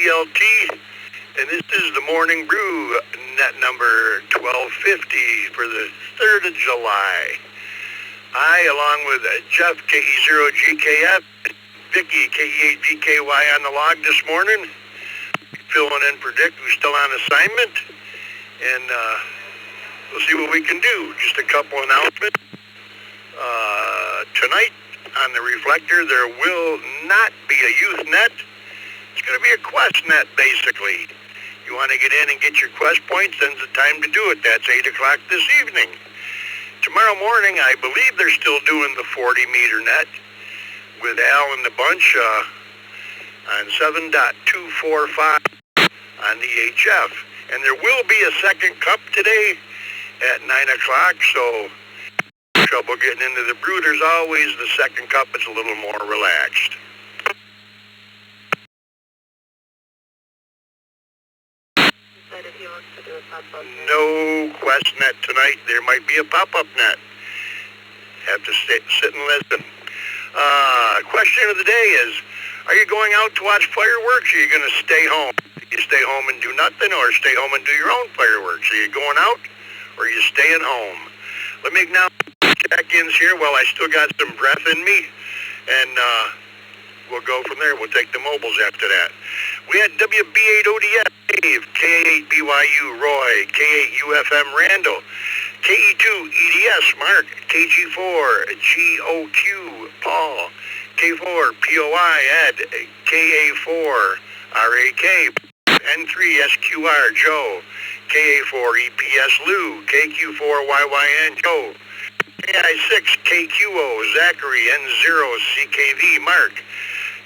BLT, and this is the Morning Brew, net number 1250 for the 3rd of July. I, along with Jeff, KE0GKF, Vicky, KE8VKY on the log this morning, filling in for Dick, who's still on assignment, and we'll see what we can do. Just a couple announcements. Tonight on the Reflector, there will not be a youth net. It's going to be a quest net, basically. You want to get in and get your quest points, then's the time to do it. That's 8 o'clock this evening. Tomorrow morning, I believe they're still doing the 40-meter net with Al and the bunch on 7.245 on the HF. And there will be a second cup today at 9 o'clock, so trouble getting into the brew. There's always the second cup. It's a little more relaxed. No quest net tonight. There might be a pop-up net. Have to sit and listen. Question of the day is, are you going out to watch fireworks, or are you going to stay home? You stay home and do nothing, or stay home and do your own fireworks? Are you going out, or are you staying home? Let me acknowledge check-ins here while I still got some breath in me, and we'll go from there. We'll take the mobiles after that. We had WB8ODS Dave, K8BYU Roy, K8UFM Randall, KE2EDS Mark, KG4 GOQ Paul, K4 POI Ed, KA4 RAK, N3 SQR Joe, KA4 EPS Lou, KQ4 YYN Joe, KI6 KQO Zachary, N0 CKV Mark,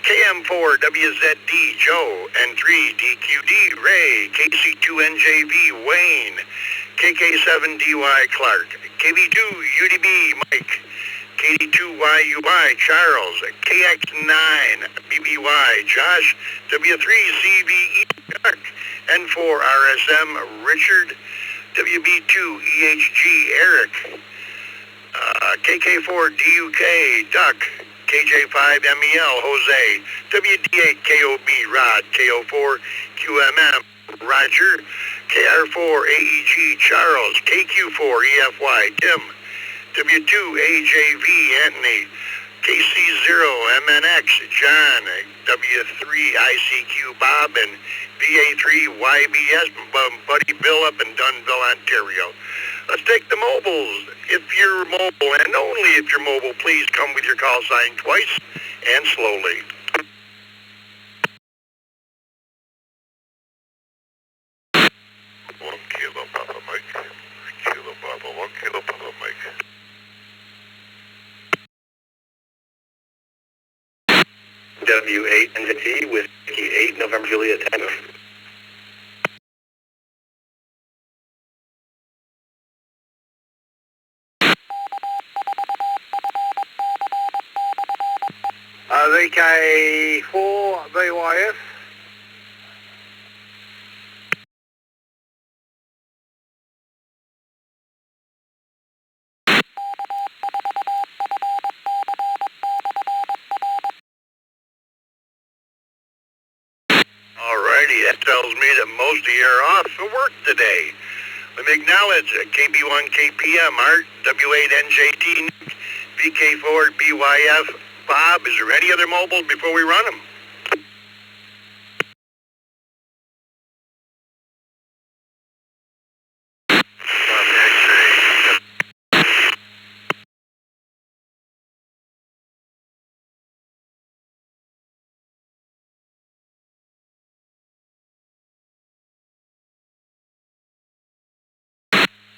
KM4 WZD Joe, N3 DQD Ray, KC2 NJV Wayne, KK7 DY Clark, KB2 UDB Mike, KD2YUY Charles, KX9 BBY Josh, W3 CVE Dark, N4 RSM Richard, WB2 EHG Eric, KK4 DUK Duck, KJ5 MEL Jose, WD8 KOB Rod, KO4 QMM Roger, KR4 AEG Charles, KQ4 EFY Tim, W2 AJV Anthony, KC0 MNX John, W3 ICQ Bob, and VA3 YBS Buddy Bill up in Dunnville, Ontario. Let's take the mobiles. If you're mobile, and only if you're mobile, please come with your call sign twice and slowly. One kilo Papa Mike. Kilo Papa, 1 kilo Papa Mike. W8 NZT with 8 November Juliet 10. VK4 BYF. Alrighty, that tells me that most of you are off for work today. Let me acknowledge KB1 KPM Art, W8 NJT, VK4 BYF Bob. Is there any other mobiles before we run them?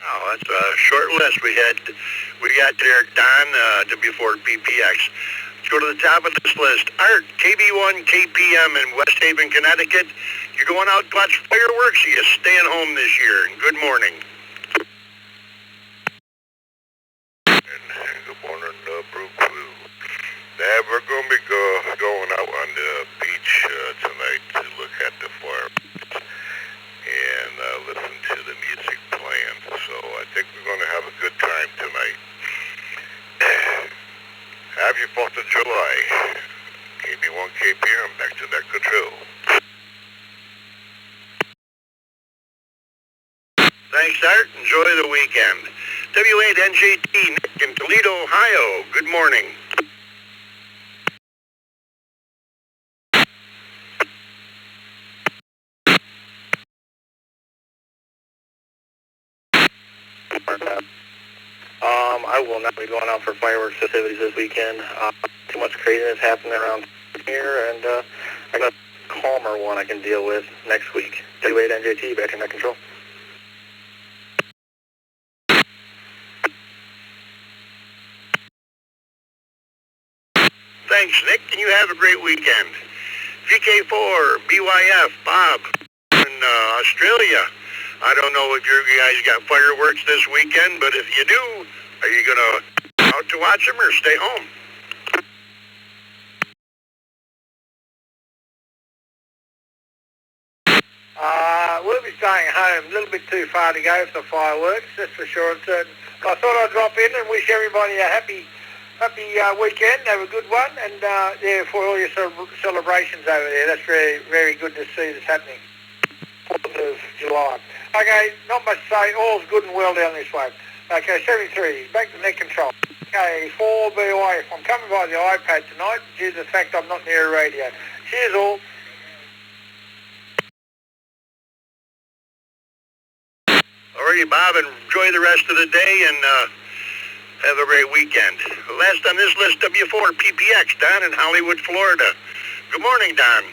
Oh, that's a short list. We got there Don, W4 BPX. Let's go to the top of this list. Art, KB1 KPM in West Haven, Connecticut. You're going out to watch fireworks, or you're staying home this year? And good morning. And good morning, Brew Crew. We're going to be going out on the beach tonight to look at the fireworks and listen to the music playing. So I think we're going to have a good time tonight. Happy 4th of July. KB1 KPM, back to that control. Thanks, Art. Enjoy the weekend. W8NJT, Nick in Toledo, Ohio. Good morning. I will not be going out for fireworks festivities this weekend. Too much craziness happening around here, and I got a calmer one I can deal with next week. W8NJT, back in that control. Thanks, Nick, and you have a great weekend. VK4, BYF, Bob, in Australia. I don't know if you guys got fireworks this weekend, but if you do, are you going to out to watch them or stay home? We'll be staying home. A little bit too far to go for fireworks, that's for sure and certain. I thought I'd drop in and wish everybody a happy weekend. Have a good one, and yeah, for all your celebrations over there. That's very, very good to see this happening. 4th of July. Okay, not much to say. All's good and well down this way. Okay, 73. Back to net control. Okay, 4BY. I'm coming by the iPad tonight due to the fact I'm not near a radio. Cheers all. Alrighty, Bob, enjoy the rest of the day and have a great weekend. Last on this list, W4 PPX, Don in Hollywood, Florida. Good morning, Don.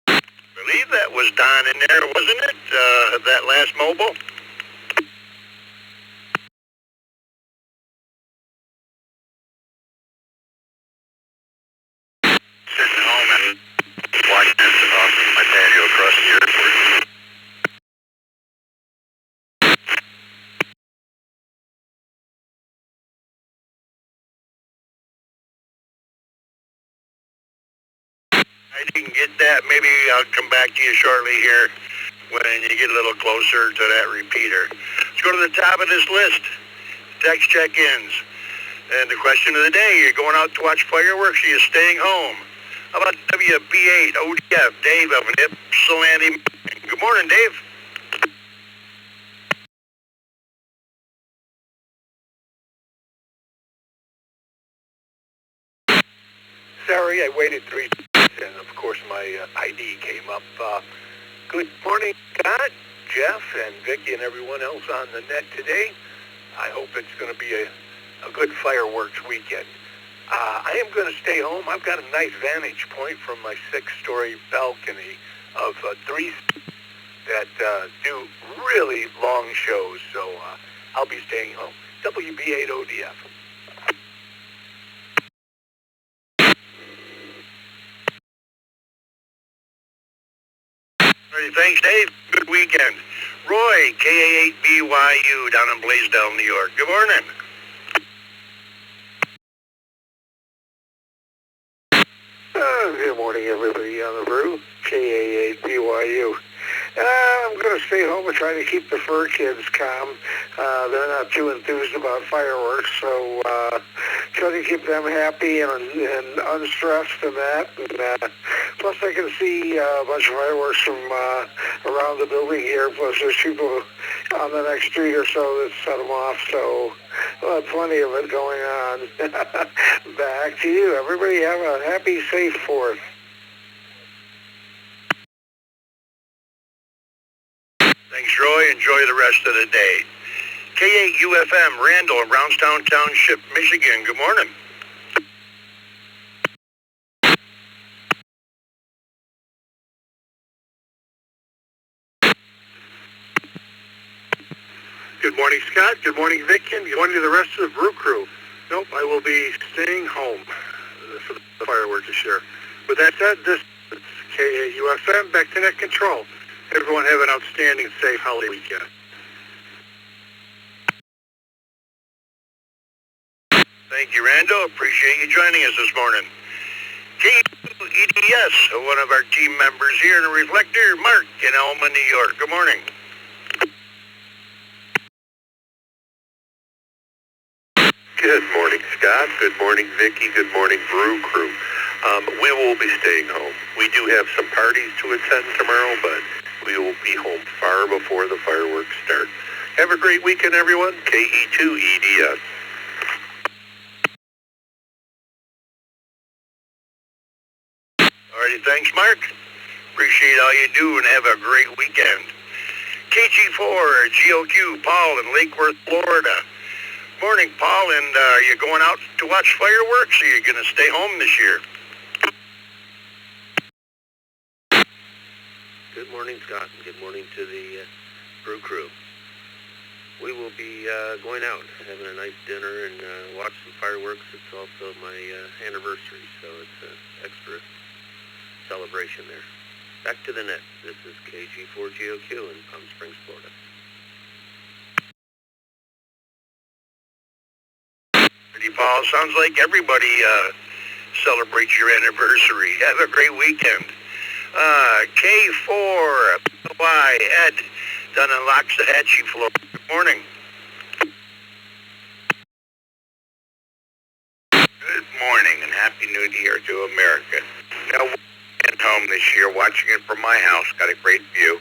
I believe that was Don in there, wasn't it? That last mobile? Sitting home and watching this off my patio across the airport. I didn't get that. Maybe I'll come back to you shortly here when you get a little closer to that repeater. Let's go to the top of this list. Text check-ins. And the question of the day, you're going out to watch fireworks or you're staying home? How about WB8 ODF, Dave of Ypsilanti? Good morning, Dave. Sorry, I waited 3 days, and of course my ID came up. Good morning, Scott, Jeff, and Vicky, and everyone else on the net today. I hope it's going to be a good fireworks weekend. I am going to stay home. I've got a nice vantage point from my 6-story balcony of 3 that do really long shows, so I'll be staying home. WB8 ODF. Thanks, Dave. Good weekend. Roy, KA8BYU, down in Blaisdell, New York. Good morning. Good morning, everybody on the Brew, KA8BYU. I'm going to stay home and try to keep the fur kids calm. They're not too enthused about fireworks, so try to keep them happy and unstressed and that. And plus, I can see a bunch of fireworks from around the building here. Plus, there's people on the next street or so that set them off, so plenty of it going on. Back to you. Everybody have a happy, safe 4th. Thanks, Roy. Enjoy the rest of the day. K8UFM, Randall, Brownstown Township, Michigan. Good morning. Good morning, Scott. Good morning, Vic. And good morning to the rest of the Brew crew. Nope, I will be staying home for the fireworks this year. With that said, this is KAUFM, back to net control. Everyone have an outstanding, safe holiday weekend. Thank you, Randall. Appreciate you joining us this morning. KEDS, one of our team members here in the Reflector, Mark in Elma, New York. Good morning. Good morning, Scott. Good morning, Vicki. Good morning, Brew crew. We will be staying home. We do have some parties to attend tomorrow, but we will be home far before the fireworks start. Have a great weekend, everyone. KE2EDS. Alrighty, thanks, Mark. Appreciate all you do and have a great weekend. KG4, GOQ, Paul in Lake Worth, Florida. Morning, Paul, and are you going out to watch fireworks, or are you going to stay home this year? Good morning, Scott, and good morning to the Brew crew. We will be going out, having a nice dinner and watch some fireworks. It's also my anniversary, so it's an extra celebration there. Back to the net. This is KG4GOQ in Palm Springs, Florida. Paul, sounds like everybody celebrates your anniversary. Have a great weekend. K4, Y, Ed, down in Loxahatchee, Florida. Good morning. Good morning and Happy New Year to America. Now, we're at home this year, watching it from my house. Got a great view.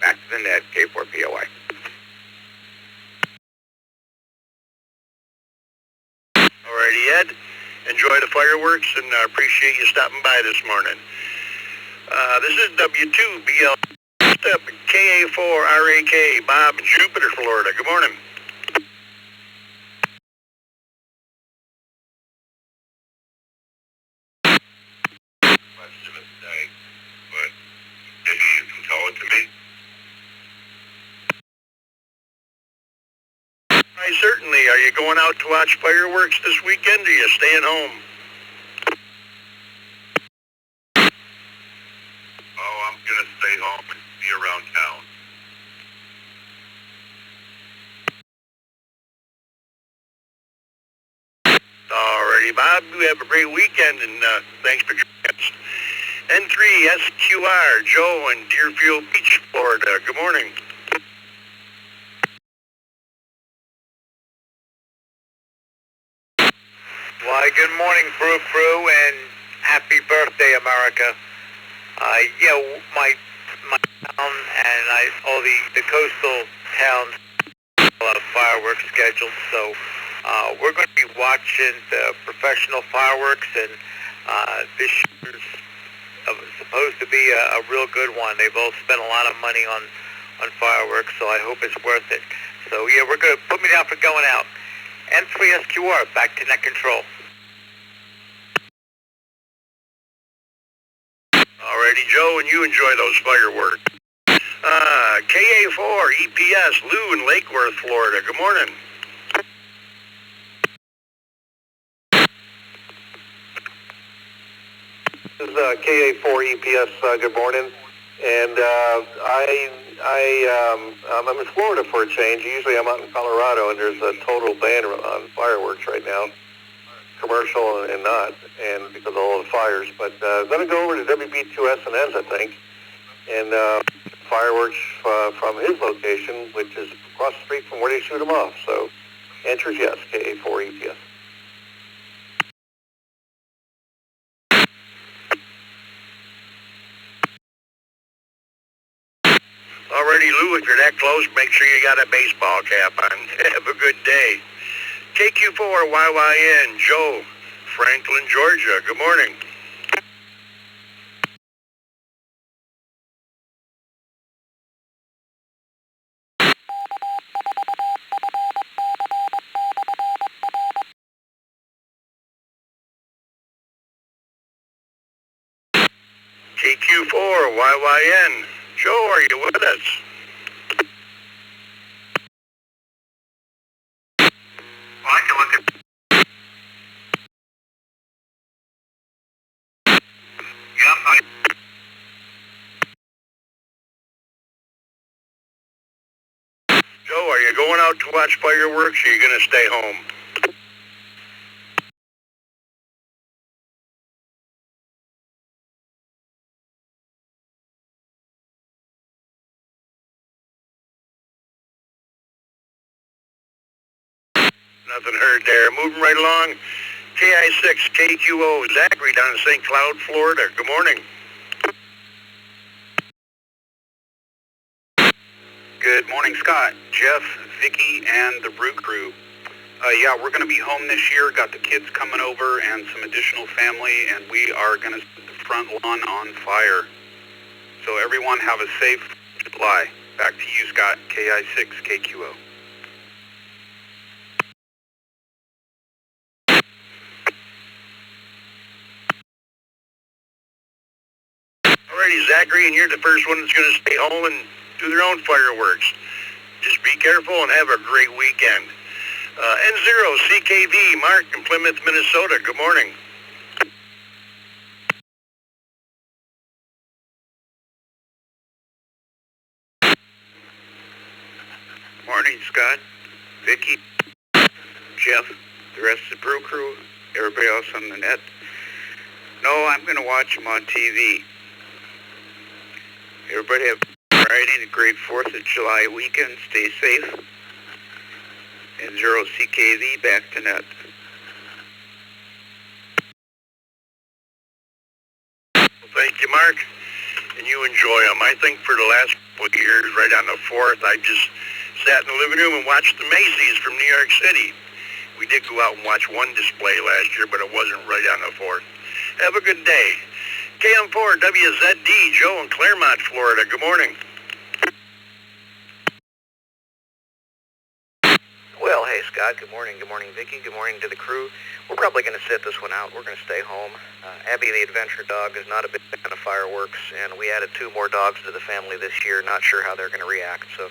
Back to the net, K4POI. Alrighty, Ed. Enjoy the fireworks and appreciate you stopping by this morning. This is W2BL KA4RAK, Bob in Jupiter, Florida. Good morning. Much of it today, but maybe you can tell it to me. Right, certainly. Are you going out to watch fireworks this weekend, or are you staying home? Oh, I'm going to stay home and be around town. Alrighty, Bob. You have a great weekend, and thanks for joining us. N3SQR, Joe in Deerfield Beach, Florida. Good morning. Why, good morning, Brew Crew, and happy birthday, America. My town and all the coastal towns have fireworks scheduled, so we're going to be watching the professional fireworks, and this year's supposed to be a real good one. They've all spent a lot of money on fireworks, so I hope it's worth it. So yeah, we're going to put me down for going out. N3SQR, back to net control. Alrighty, Joe, and you enjoy those fireworks. KA4 EPS, Lou in Lake Worth, Florida. Good morning. This is KA4 EPS. Good morning, and I'm in Florida for a change. Usually I'm out in Colorado, and there's a total ban on fireworks right now, commercial and not, and because of all the fires. But I'm going to go over to WB2SNN's, I think, and fireworks from his location, which is across the street from where they shoot them off. So, answer is yes, KA4 EPS. Alrighty, Lou, if you're that close, make sure you got a baseball cap on. Have a good day. KQ4YYN, Joe, Franklin, Georgia. Good morning. KQ4YYN, Joe, are you with us? Well, I can look at... Yep, Joe, are you going out to watch fireworks, or are you going to stay home? Nothing heard there. Moving right along. KI6 KQO Zachary down in St. Cloud, Florida. Good morning. Good morning, Scott, Jeff, Vicky, and the Brew crew. Yeah, we're going to be home this year. Got the kids coming over and some additional family, and we are going to set the front lawn on fire. So everyone have a safe July. Back to you, Scott, KI6 KQO. Alrighty, Zachary, and you're the first one that's going to stay home and do their own fireworks. Just be careful and have a great weekend. N0 CKV, Mark in Plymouth, Minnesota. Good morning. Morning, Scott, Vicky, Jeff, the rest of the Brew crew, everybody else on the net. No, I'm going to watch them on TV. Everybody have Friday, a great 4th of July weekend. Stay safe. And N0 CKV, back to net. Well, thank you, Mark. And you enjoy them. I think for the last couple of years, right on the 4th, I just sat in the living room and watched the Macy's from New York City. We did go out and watch one display last year, but it wasn't right on the 4th. Have a good day. KM4 WZD, Joe in Claremont, Florida. Good morning. Well, hey, Scott. Good morning. Good morning, Vicky. Good morning to the crew. We're probably going to sit this one out. We're going to stay home. Abby, the adventure dog, is not a big fan of fireworks, and we added 2 more dogs to the family this year. Not sure how they're going to react, so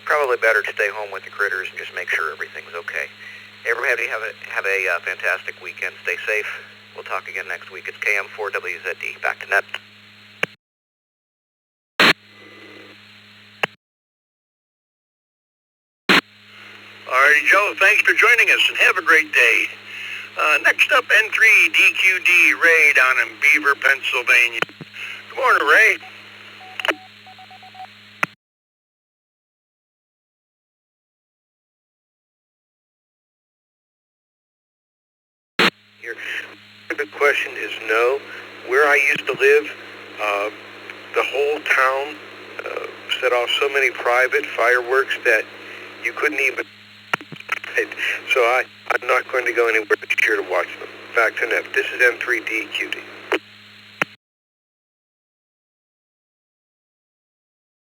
probably better to stay home with the critters and just make sure everything's okay. Everybody have a fantastic weekend. Stay safe. We'll talk again next week. It's KM4WZD. Back to net. Alrighty, Joe, thanks for joining us, and have a great day. Next up, N3 DQD, Ray down in Beaver, Pennsylvania. Good morning, Ray. The question is no. Where I used to live, the whole town set off so many private fireworks that you couldn't even. So I'm not going to go anywhere this year to watch them. Back to net. This is N3DQD.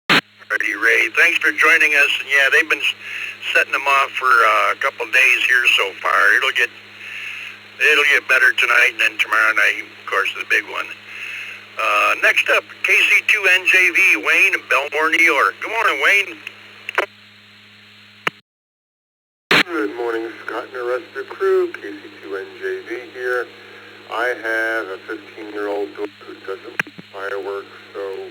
Alrighty, Ray, thanks for joining us. And yeah, they've been setting them off for a couple days here so far. It'll get better tonight, and then tomorrow night, of course, the big one. Next up, KC2NJV, Wayne in Belmore, New York. Good morning, Wayne. Good morning, Scott and the rest of the crew. KC2NJV here. I have a 15-year-old daughter who doesn't like fireworks, so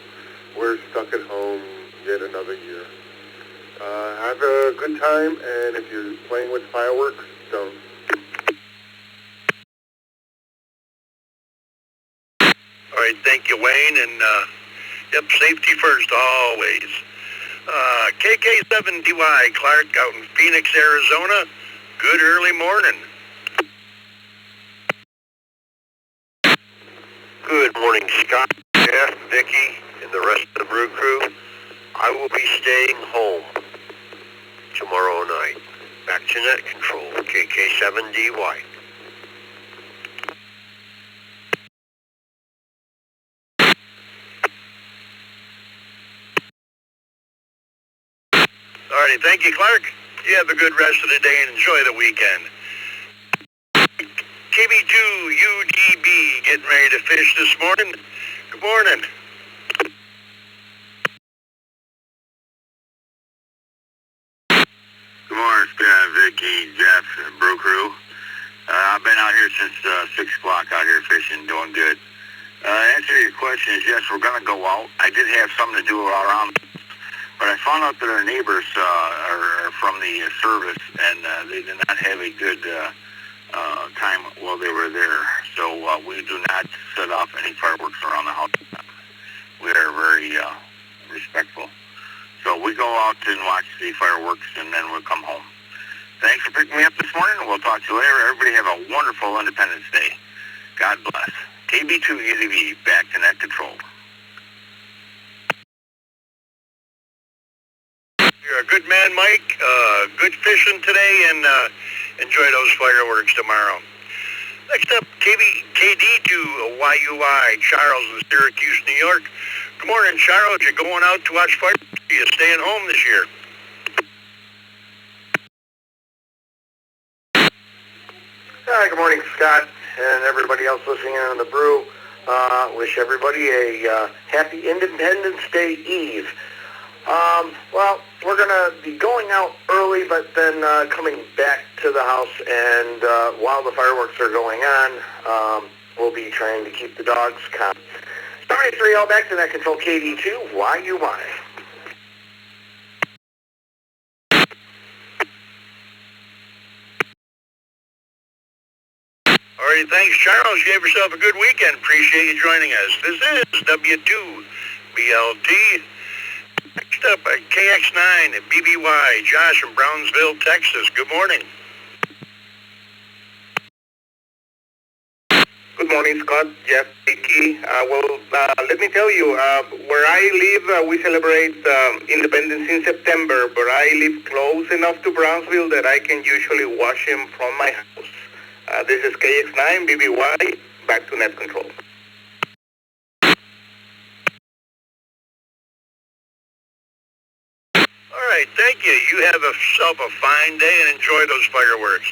we're stuck at home yet another year. Have a good time, and if you're playing with fireworks, don't. All right, thank you, Wayne, and yep, safety first, always. KK7DY, Clark out in Phoenix, Arizona. Good early morning. Good morning, Scott, Jeff, Vicky, and the rest of the Brew crew. I will be staying home tomorrow night. Back to net control, KK7DY. All righty, thank you, Clark. You have a good rest of the day and enjoy the weekend. KB2UDB getting ready to fish this morning. Good morning. Good morning, Scott, Vicky, Jeff, and Brew crew. I've been out here since 6 o'clock out here fishing, doing good. Answer to your question is yes, we're going to go out. I did have something to do around, but I found out that our neighbors are from the service, and they did not have a good time while they were there. So we do not set off any fireworks around the house. We are very respectful. So we go out and watch the fireworks, and then we'll come home. Thanks for picking me up this morning, and we'll talk to you later. Everybody have a wonderful Independence Day. God bless. KB2EZV, back to net control. You're a good man, Mike. Good fishing today, and enjoy those fireworks tomorrow. Next up, KD2YUI, Charles in Syracuse, New York. Good morning, Charles. You going out to watch fireworks? Are you staying home this year? Hi, good morning, Scott, and everybody else listening in on the Brew. Wish everybody a happy Independence Day Eve. Well, we're going to be going out early, but then coming back to the house, and while the fireworks are going on, we'll be trying to keep the dogs calm. Sorry, 3-0 back to that control KD2. Why you want it? All right, thanks, Charles. You have yourself a good weekend. Appreciate you joining us. This is W2BLT. Next up, KX9 at BBY, Josh in Brownsville, Texas. Good morning. Good morning, Scott, Jeff, Vicky. Let me tell you, where I live, we celebrate Independence in September, but I live close enough to Brownsville that I can usually watch him from my house. This is KX9, BBY, back to net control. All right, thank you. You have yourself a fine day and enjoy those fireworks.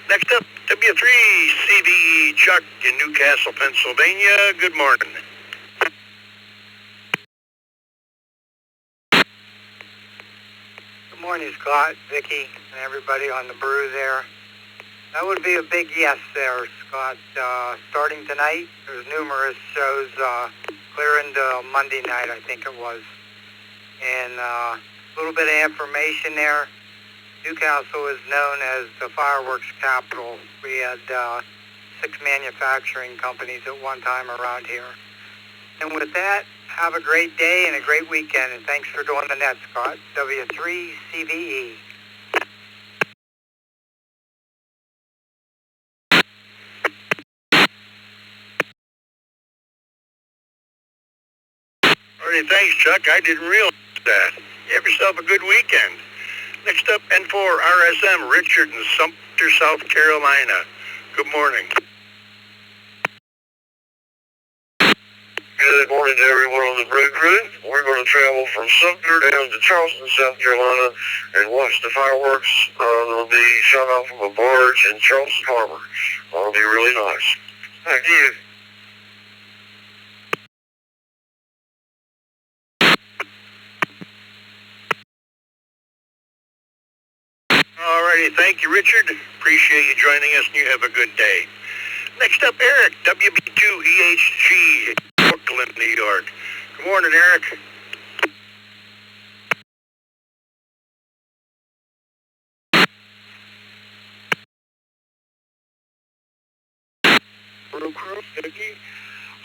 Next up, W3CVE Chuck in Newcastle, Pennsylvania. Good morning. Good morning, Scott, Vicky, and everybody on the Brew there. That would be a big yes there, Scott. Starting tonight, there's numerous shows clear into Monday night, I think it was. And a little bit of information there. Newcastle is known as the fireworks capital. We had 6 manufacturing companies at one time around here. And with that, have a great day and a great weekend, and thanks for doing the net, Scott. W3CVE. All right, thanks, Chuck. I didn't realize that. You have yourself a good weekend. Next up, N4RSM, Richard in Sumter, South Carolina. Good morning. Good morning to everyone on the Brew Crew. We're going to travel from Sumter down to Charleston, South Carolina, and watch the fireworks that'll be shot off from a barge in Charleston Harbor. That'll be really nice. Thank you. All righty, thank you, Richard. Appreciate you joining us, and you have a good day. Next up, Eric, WB2EHG, Brooklyn, New York. Good morning, Eric. Brew Crew, Vicky.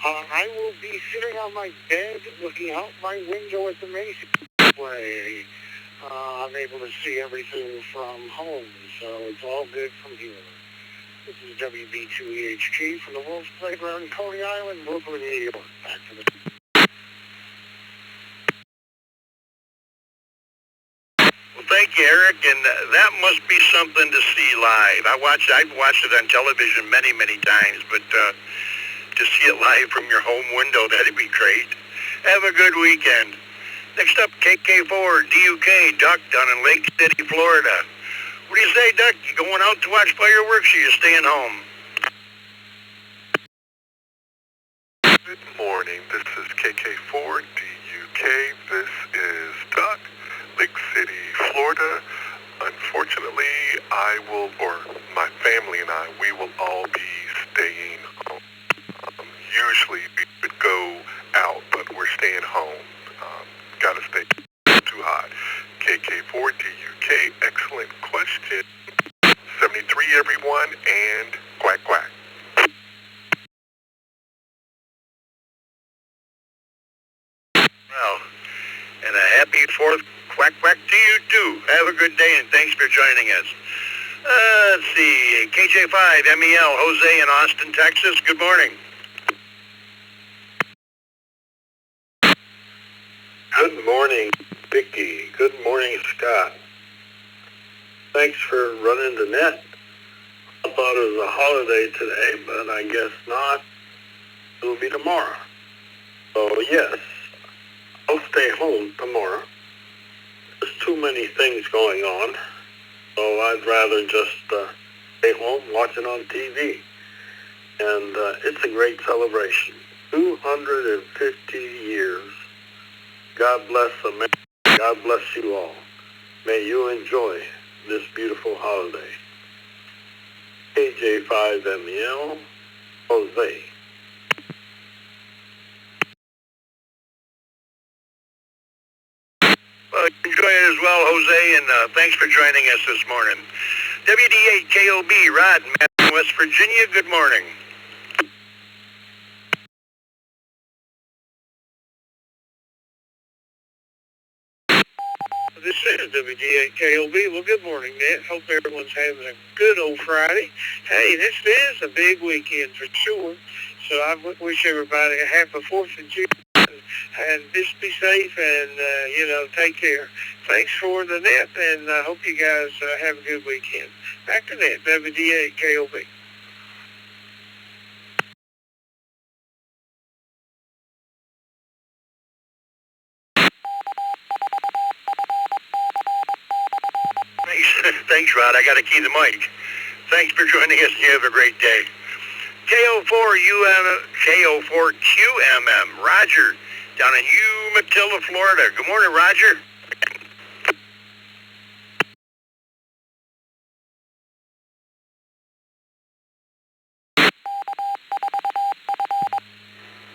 I will be sitting on my bed looking out my window at the Mason display. I'm able to see everything from home, so it's all good from here. This is WB2EHG from the Wolves Playground in Coney Island, Brooklyn, New York. Back to the... Well, thank you, Eric, and that must be something to see live. I've watched it on television many, many times, but to see it live from your home window, that'd be great. Have a good weekend. Next up, KK4 DUK, Duck down in Lake City, Florida. What do you say, Duck? You going out to watch fireworks, or you staying home? Good morning. This is KK4 DUK. This is Duck, Lake City, Florida. Unfortunately, my family and I, we will all be staying home. Usually we would go out, but we're staying home. Gotta stay too hot. KK4 DUK, excellent question. 73 everyone, and quack quack. Well, and a happy 4th quack quack to you too. Have a good day, and thanks for joining us. Let's see, KJ5, MEL, Jose in Austin, Texas. Good morning. Good morning, Vicky. Good morning, Scott. Thanks for running the net. I thought it was a holiday today, but I guess not. It'll be tomorrow. So yes, I'll stay home tomorrow. There's too many things going on, so I'd rather just stay home watching on TV. And it's a great celebration. 250 years. God bless America. God bless you all. May you enjoy this beautiful holiday. KJ5MEL, Jose. Well, enjoy it as well, Jose, and thanks for joining us this morning. WD8KOB, Rod, in West Virginia, good morning. This is WD8KOB. Well, good morning, Ned. Hope everyone's having a good old Friday. Hey, this is a big weekend for sure. So I wish everybody a happy 4th of June. And just be safe and, take care. Thanks for the net, and I hope you guys have a good weekend. Back to net, WD8KOB. Thanks, Rod. I got to key the mic. Thanks for joining us. You have a great day. KO4QMM, Roger, down in Umatilla, Florida. Good morning, Roger.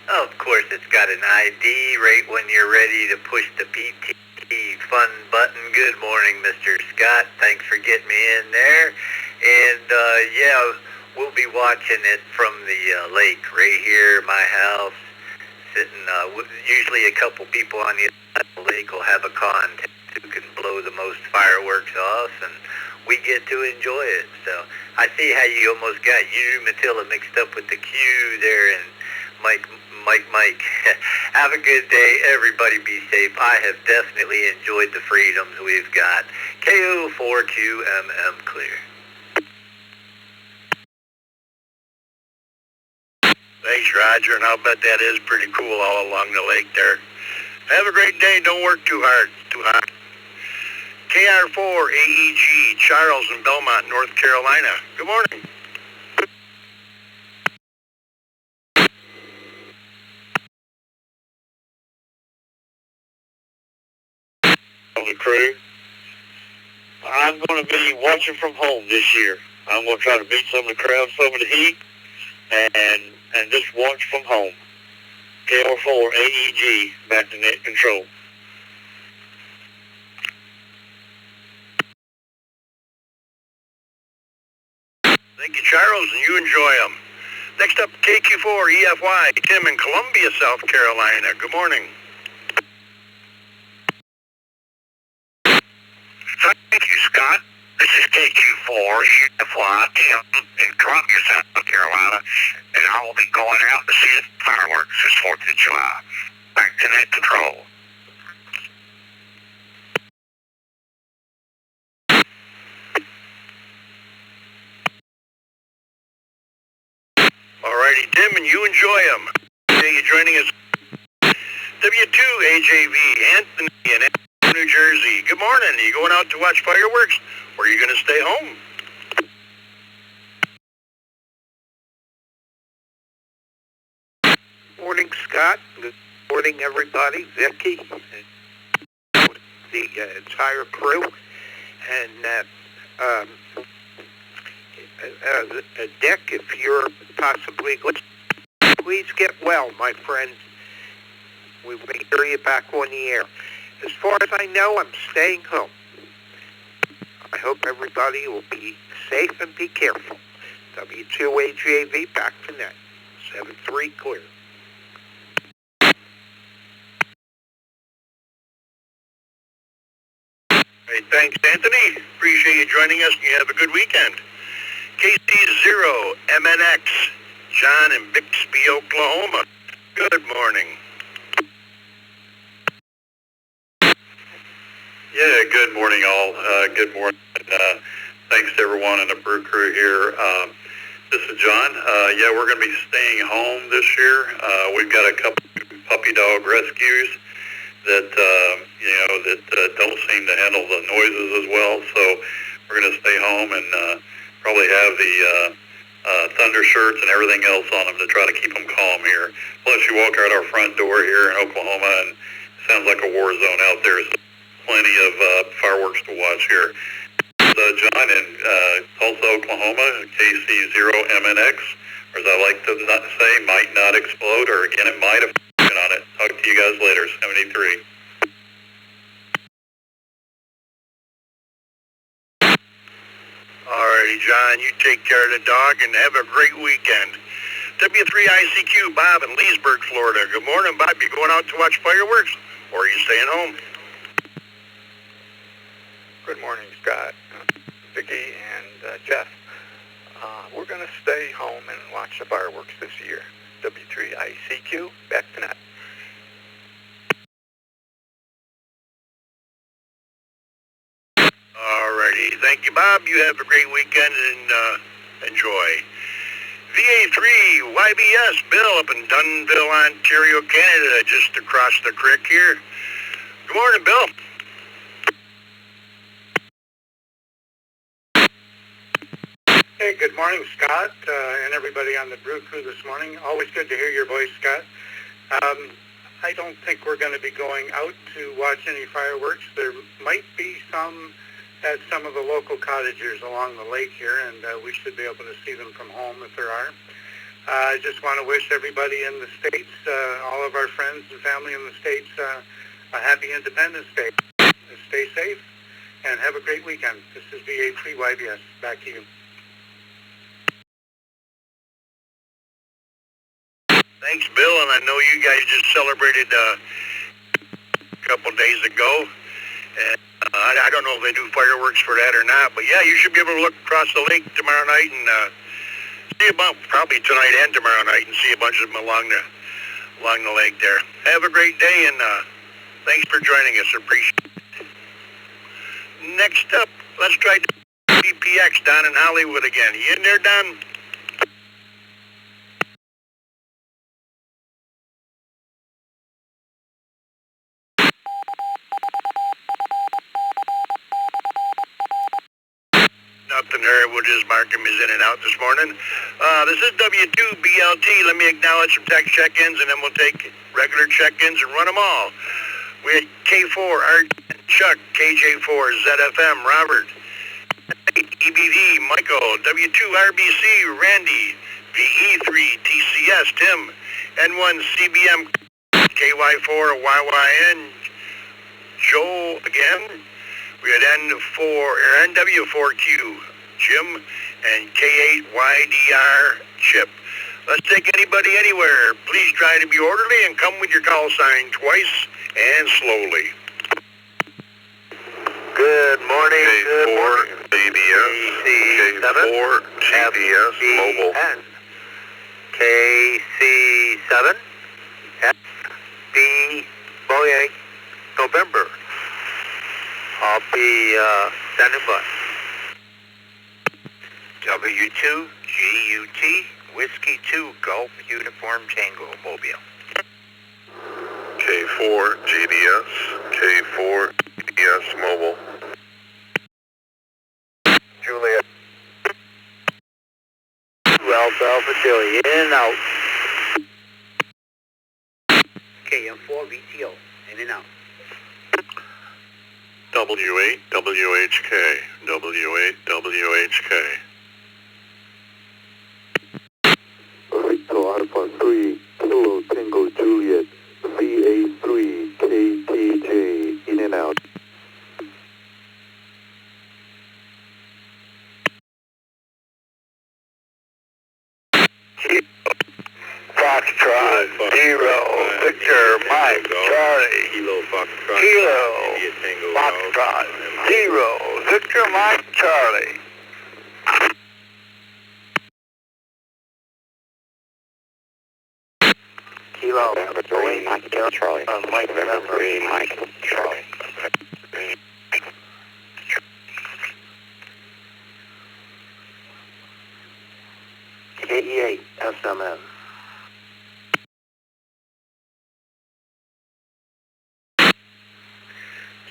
Of course, it's got an ID right when you're ready to push the PT fun button. Good morning, Mr. Scott. Thanks for getting me in there. And, we'll be watching it from the lake right here, my house. Sitting, usually a couple people on the other side of the lake will have a contest who can blow the most fireworks off, and we get to enjoy it. So I see how you almost got Umatilla mixed up with the Q there, and Mike. Have a good day. Everybody be safe. I have definitely enjoyed the freedoms we've got. KO4QMM clear. Thanks, Roger, and I'll bet that is pretty cool all along the lake there. Have a great day. Don't work too hard. Too hot. KR4AEG, Charles in Belmont, North Carolina. Good morning. The crew. I'm going to be watching from home this year. I'm going to try to beat some of the crowd, some of the heat, and just watch from home. KR4 AEG back to net control. Thank you, Charles, and you enjoy them. Next up, KQ4 EFY, Tim in Columbia, South Carolina. Good morning. Thank you, Scott. This is KQ4 EFY Tim in Columbia, South Carolina, and I will be going out to see the fireworks this 4th of July. Back to net control. Alrighty, Tim, and you enjoy them. Okay, you joining us. W2AJV, Anthony in New Jersey. Good morning. Are you going out to watch fireworks, or are you going to stay home? Morning, Scott. Good morning, everybody. Vicky, and the entire crew, and Dick, if you're possibly listening, please get well, my friend. We may hear you back on the air. As far as I know, I'm staying home. I hope everybody will be safe and be careful. W2AJV back to net. 7-3 clear. Hey, thanks, Anthony. Appreciate you joining us, and you have a good weekend. KC0 MNX, John in Bixby, Oklahoma. Good morning. Yeah, good morning, all. Good morning. Thanks to everyone in the Brew crew here. This is John. Yeah, we're going to be staying home this year. We've got a couple puppy dog rescues that don't seem to handle the noises as well. So we're going to stay home and probably have the thunder shirts and everything else on them to try to keep them calm here. Plus, you walk out our front door here in Oklahoma, and it sounds like a war zone out there. So plenty of fireworks to watch here. John in Tulsa, Oklahoma, KC0MNX, or as I like to not say, might not explode, or again, it might have on it. Talk to you guys later, 73. Alrighty, John, you take care of the dog and have a great weekend. W3ICQ, Bob in Leesburg, Florida. Good morning, Bob. You going out to watch fireworks, or are you staying home? Good morning, Scott, Vicki, and Jeff. We're going to stay home and watch the fireworks this year. W3ICQ, back to net. Alrighty. Thank you, Bob. You have a great weekend and enjoy. VA3 YBS Bill up in Dunnville, Ontario, Canada, just across the creek here. Good morning, Bill. Hey, good morning, Scott, and everybody on the Brew crew this morning. Always good to hear your voice, Scott. I don't think we're going to be going out to watch any fireworks. There might be some at some of the local cottagers along the lake here, and we should be able to see them from home if there are. I just want to wish everybody in the States, all of our friends and family in the States, a happy Independence Day. Stay safe and have a great weekend. This is VA3 YBS. Back to you. Thanks, Bill, and I know you guys just celebrated a couple days ago. And I don't know if they do fireworks for that or not, but yeah, you should be able to look across the lake tomorrow night and see about probably tonight and tomorrow night and see a bunch of them along the lake there. Have a great day, and thanks for joining us. Appreciate it. Next up, let's try BPX down in Hollywood again. You in there, Don? Nothing there. We'll just mark him as in and out this morning. This is W2BLT. Let me acknowledge some text check-ins, and then we'll take regular check-ins and run them all. We had K4, Chuck, KJ4, ZFM, Robert, EBV, Michael, W2RBC, Randy, VE3, TCS, Tim, N1, CBM, KY4, YYN, Joel again. We had NW4Q, Jim, and K8YDR, Chip. Let's take anybody anywhere. Please try to be orderly and come with your call sign twice and slowly. Good morning. K4 ABS, K4 GPS Mobile. KC7 FB Boeing November. I'll be standing by. W2 GUT Whiskey 2 Gulf Uniform Tango Mobile. K4 GDS, K4 GDS Mobile. Juliet. Alpha Alpha Chili, in and out. KM4 VTO, in and out. W8 WHK, W8 WHK. Victor Alpha 3, Kilo Tango Juliet, VA3, KTJ, in and out. Foxtrot, Zero, Victor, Mike, Charlie, Kilo Foxtrot. Kilo, India Tango. Foxtrot 0, Victor Mike Charlie. Kilo, Joey, Mike, Charlie. Mike, November, Mike, Charlie. KE8, SMN.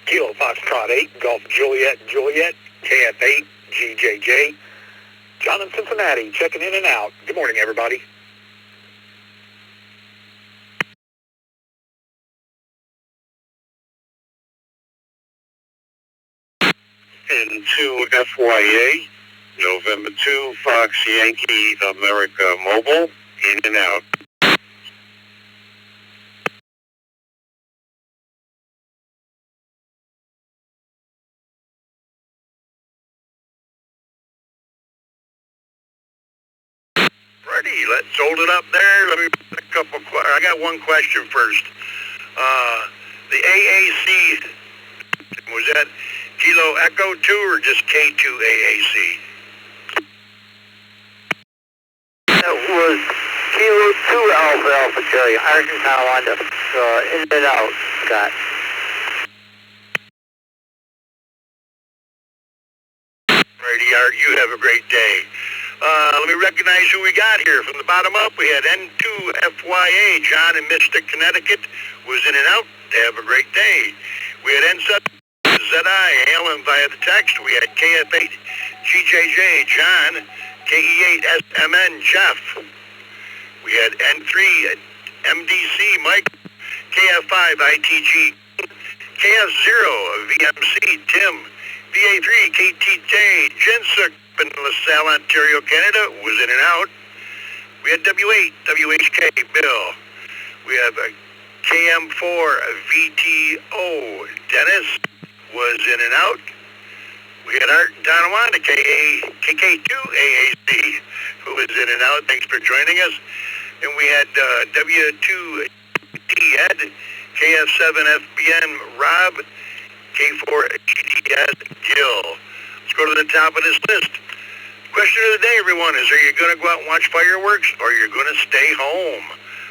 Kilo Foxtrot 8, Golf Juliet, KF8, GJJ. John in Cincinnati, checking in and out. Good morning, everybody. N2 FYA, November 2, Fox Yankee America Mobile, in and out. Ready, let's hold it up there. Let me I got one question first. The AAC, was that Kilo Echo 2 or just K2 AAC? That was Kilo 2 Alpha Charlie, Arkansas, Wanda. In and out, Scott. Righty, Art, you have a great day. Let me recognize who we got here. From the bottom up, we had N2 FYA, John in Mystic, Connecticut, was in and out. Have a great day. We had N7 ZI, hailing via the text. We had KF8 GJJ, John, KE8 SMN, Jeff. We had N3 MDC, Mike, KF5 ITG, KF0 VMC, Tim, VA3 KTJ, Jinsuk in LaSalle, Ontario, Canada, was in and out. We had W8 WHK, Bill. We have a KM4 VTO, Dennis, was in and out. We had Art Donawanda, KK2 AAC, who was in and out. Thanks for joining us. And we had W2D Ed, KF7 FBN Rob, K4 GDS Gil. Let's go to the top of this list. Question of the day, everyone, is are you going to go out and watch fireworks or are you going to stay home?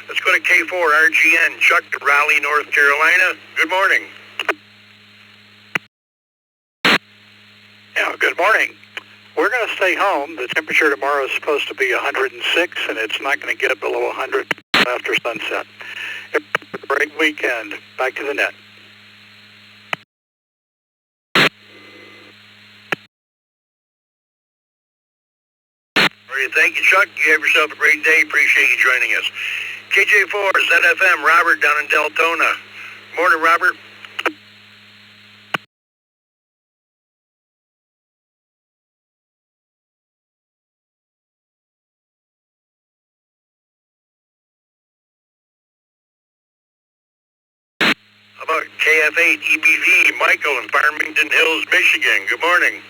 Let's go to K4 RGN, Chuck, Raleigh, North Carolina. Good morning. Yeah, good morning. We're going to stay home. The temperature tomorrow is supposed to be 106, and it's not going to get below 100 after sunset. Have a great weekend. Back to the net. All right, thank you, Chuck. You have yourself a great day. Appreciate you joining us. KJ4, ZFM, Robert down in Deltona. Morning, Robert. How about KF8 EBV, Michael in Farmington Hills, Michigan. Good morning.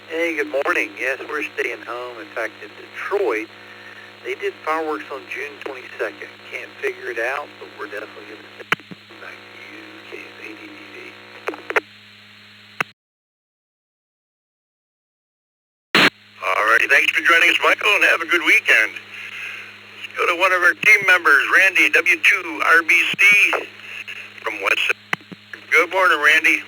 Hey, good morning. Yes, we're staying home. In fact, in Detroit, they did fireworks on June 22nd. Can't figure it out, but we're definitely going to stay home. Back to you, KF8EBV. All righty, thanks for joining us, Michael, and have a good weekend. Let's go to one of our team members, Randy, W2RBC from West Side. Good morning, Randy.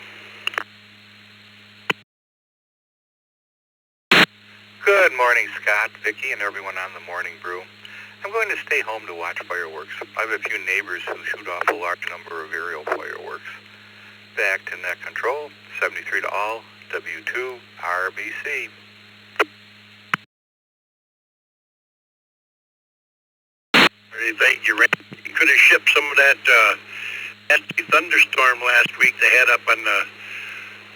Good morning, Scott, Vicki, and everyone on the Morning Brew. I'm going to stay home to watch fireworks. I have a few neighbors who shoot off a large number of aerial fireworks. Back to net control, 73 to all, W2 RBC. Thank you, Randy. You could have shipped some of that nasty thunderstorm last week they had up on the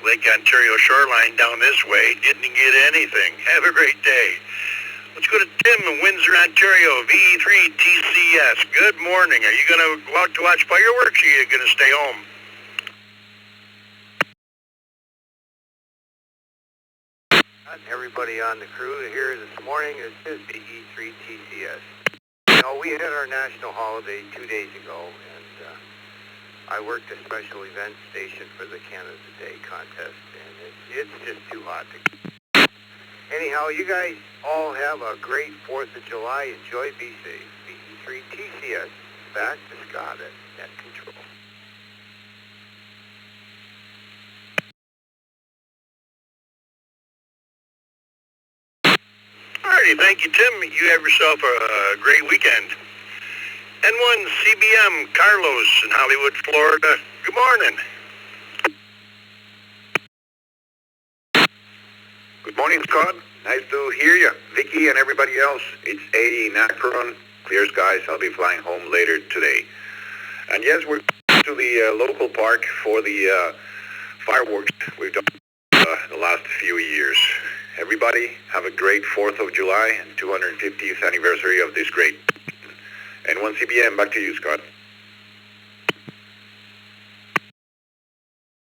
Lake Ontario shoreline down this way. Didn't get anything. Have a great day. Let's go to Tim in Windsor, Ontario, VE3 TCS. Good morning. Are you going to go out to watch fireworks or are you going to stay home? Everybody on the crew here this morning is VE3 TCS. You know, we had our national holiday 2 days ago, and I worked a special event station for the Canada Day contest, and it's just too hot to... Anyhow, you guys all have a great 4th of July. Enjoy, be safe. BE3 TCS, back to Scott at Net Control. Alrighty, thank you, Tim. You have yourself a great weekend. N1 CBM, Carlos in Hollywood, Florida. Good morning. Good morning, Scott. Nice to hear you. Vicky and everybody else. It's 80 in Akron. Clear skies. I'll be flying home later today. And yes, we're going to the local park for the fireworks we've done the last few years. Everybody have a great 4th of July and 250th anniversary of this great. And 1 CBM, back to you, Scott.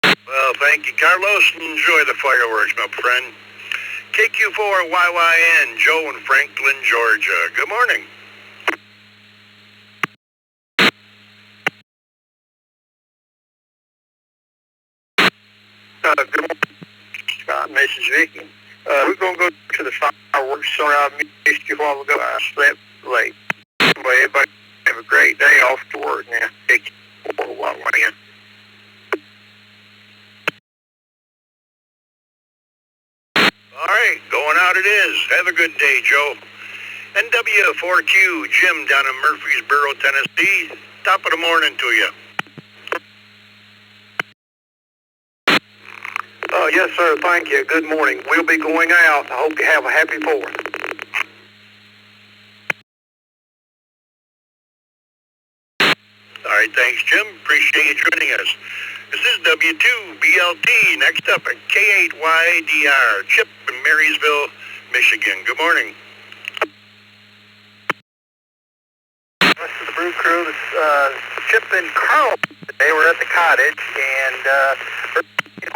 Well, thank you, Carlos. Enjoy the fireworks, my friend. KQ4YYN, Joe in Franklin, Georgia. Good morning. Good morning, Scott. This is Vicky. We're going to go to the fireworks show. I missed you a while ago. I slept late. Anyway, everybody have a great day off to work now. KQ4YYN. All right, going out it is. Have a good day, Joe. NW4Q, Jim down in Murfreesboro, Tennessee. Top of the morning to you. Yes, sir. Thank you. Good morning. We'll be going out. I hope you have a happy 4th. All right, thanks, Jim. Appreciate you joining us. This is W2BLT. Next up at K8YDR. Chip in Marysville, Michigan. Good morning. Rest of the Brew crew, Chip and Carl. They were at the cottage and we're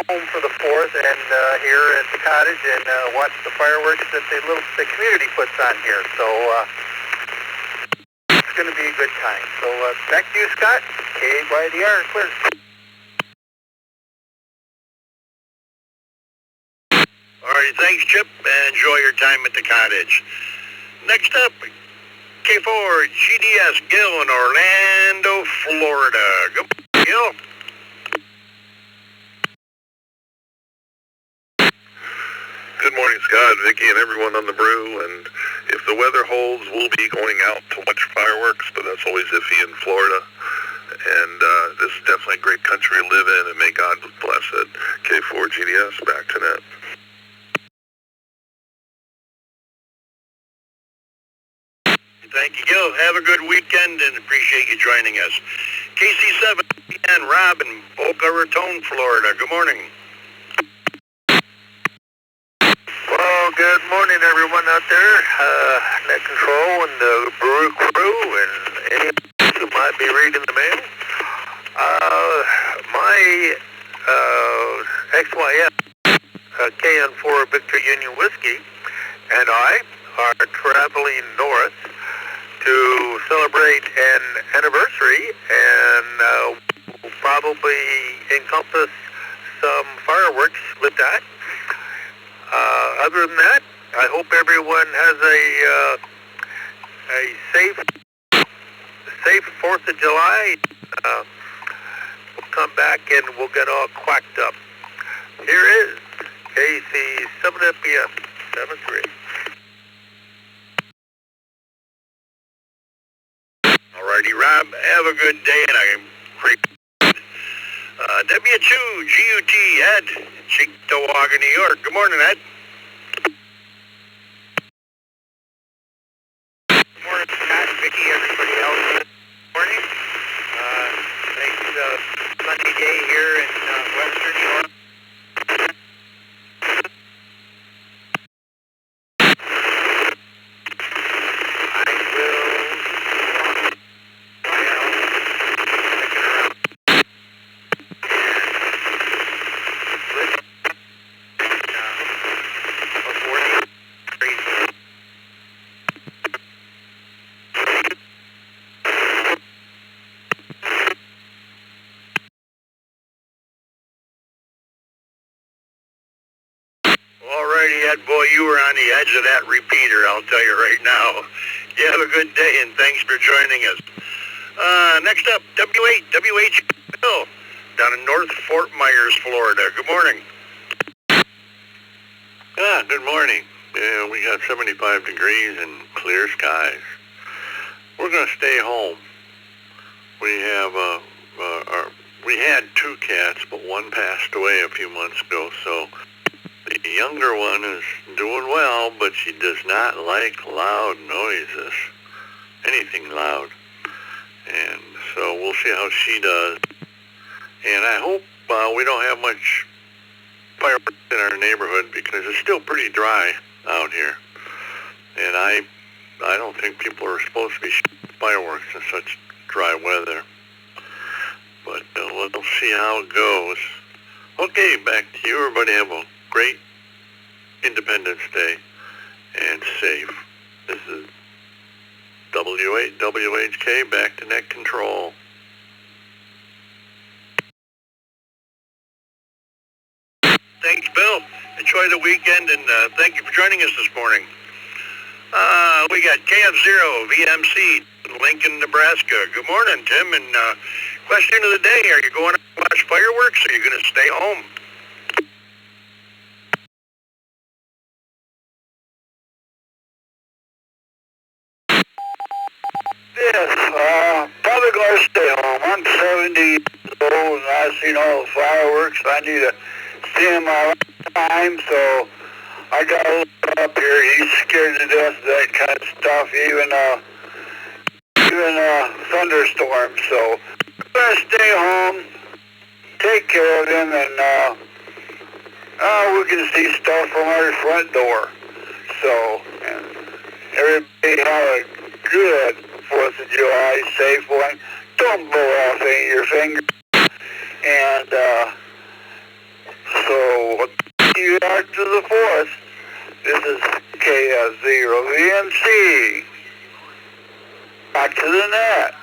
home for the 4th and here at the cottage and watch the fireworks that the community puts on here. So it's going to be a good time. So back to you, Scott. K8YDR, clear. All right, thanks, Chip, and enjoy your time at the cottage. Next up, K4 GDS Gil in Orlando, Florida. Good morning, Gil. Good morning, Scott, Vicky, and everyone on the Brew. And if the weather holds, we'll be going out to watch fireworks, but that's always iffy in Florida. And this is definitely a great country to live in, and may God bless it. K4 GDS, back to net. Thank you, Gil. Have a good weekend and appreciate you joining us. KC7 and Rob in Boca Raton, Florida. Good morning. Well, good morning, everyone out there. Net Control and the Brew crew and anyone who might be reading the mail. My XYF KN4 Victor Union Whiskey and I are traveling north to celebrate an anniversary and will probably encompass some fireworks with that. Other than that, I hope everyone has a safe 4th of July. We'll come back and we'll get all quacked up. Here is KC 7FPM 73. Alrighty, Rob, have a good day, and I'm great. W2 GUT Ed in Cheektowaga, New York. Good morning, Ed. Good morning, Scott, Vicky, everybody else. Good morning. Nice sunny day here in western New York. righty, Ed. Boy, you were on the edge of that repeater, I'll tell you right now. You have a good day, and thanks for joining us. Next up, WH Bill, down in North Fort Myers, Florida. Good morning. Yeah, good morning. Yeah, we got 75 degrees and clear skies. We're going to stay home. We have we had 2 cats, but one passed away a few months ago, so the younger one is doing well, but she does not like loud noises, anything loud. And so we'll see how she does. And I hope we don't have much fireworks in our neighborhood because it's still pretty dry out here. And I don't think people are supposed to be shooting fireworks in such dry weather. But we'll see how it goes. Okay, back to you. Everybody have a great Independence Day and safe. This is WHK back to net control. Thanks, Bill. Enjoy the weekend, and thank you for joining us this morning. We got KF0 VMC, Lincoln, Nebraska. Good morning, Tim. And question of the day, are you going to watch fireworks, or are you going to stay home? Yes, probably going to stay home. I'm 70 years old, and I've seen all the fireworks. I need to see them all the time, so I got a little up here. He's scared to death of that kind of stuff, even thunderstorms. So I'm going to stay home, take care of him, and we can see stuff from our front door. So, and everybody have a good 4th of July, safe one. Don't blow off any of your fingers. And so, you after the 4th. This is KF0 VMC. Back to the net.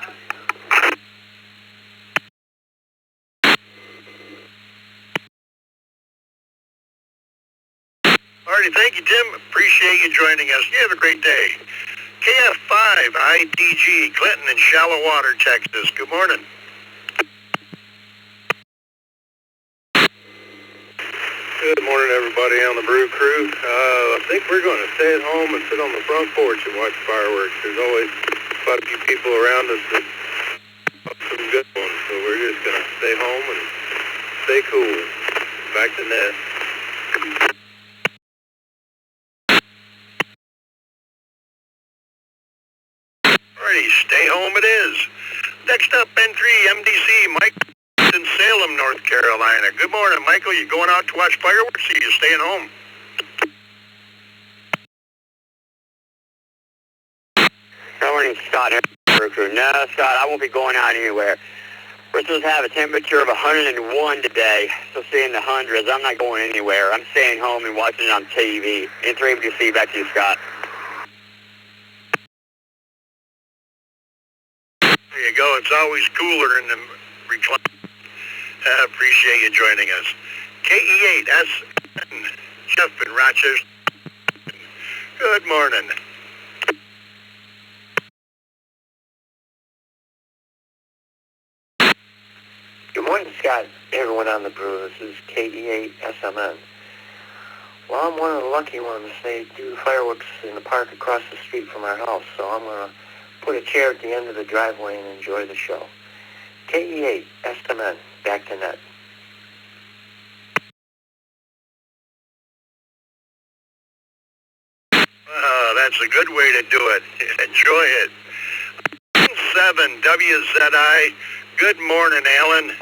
Alrighty, thank you, Tim. Appreciate you joining us. You have a great day. KF5 IDG, Clinton in Shallow Water, Texas. Good morning. Good morning, everybody on the Brew Crew. I think we're going to stay at home and sit on the front porch and watch fireworks. There's always quite a few people around us that have some good ones, so we're just going to stay home and stay cool. Back to net. Alrighty, stay home it is. Next up, N3 MDC, Mike in Salem, North Carolina. Good morning, Michael. You going out to watch fireworks, or you staying home? Good morning, Scott. No, Scott, I won't be going out anywhere. We're supposed to have a temperature of 101 today, so seeing the hundreds. I'm not going anywhere. I'm staying home and watching it on TV. N3 MDC, back to you, Scott. There you go. It's always cooler in the recline. I appreciate you joining us. KE8S, Jeff in Rochester. Good morning. Good morning, Scott. Everyone on the Brew. This is KE8SMN. Well, I'm one of the lucky ones. They do fireworks in the park across the street from our house, so I'm going to put a chair at the end of the driveway and enjoy the show. KE8SMN, back to net. That's a good way to do it. Enjoy it. 7WZI. Good morning, Alan.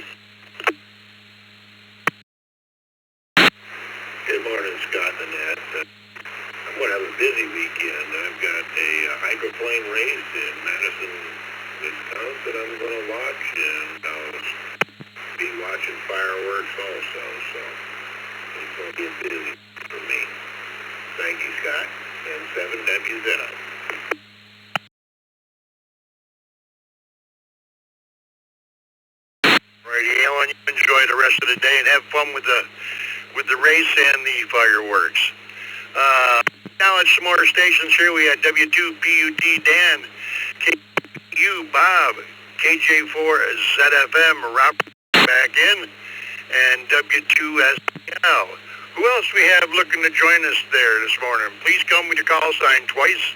Good morning, Scott and Annette. I'm going to have a busy weekend. I've got a hydroplane race in Madison, Wisconsin I'm going to watch, and I'll be watching fireworks also, so it's going to be busy for me. Thank you, Scott, and 7WZI. Righty, Alan, you enjoy the rest of the day and have fun with the race and the fireworks. Now at some more stations here. We had W2PUT Dan, KU Bob, KJ4ZFM Robert back in, and W2SL. Who else we have looking to join us there this morning? Please come with your call sign twice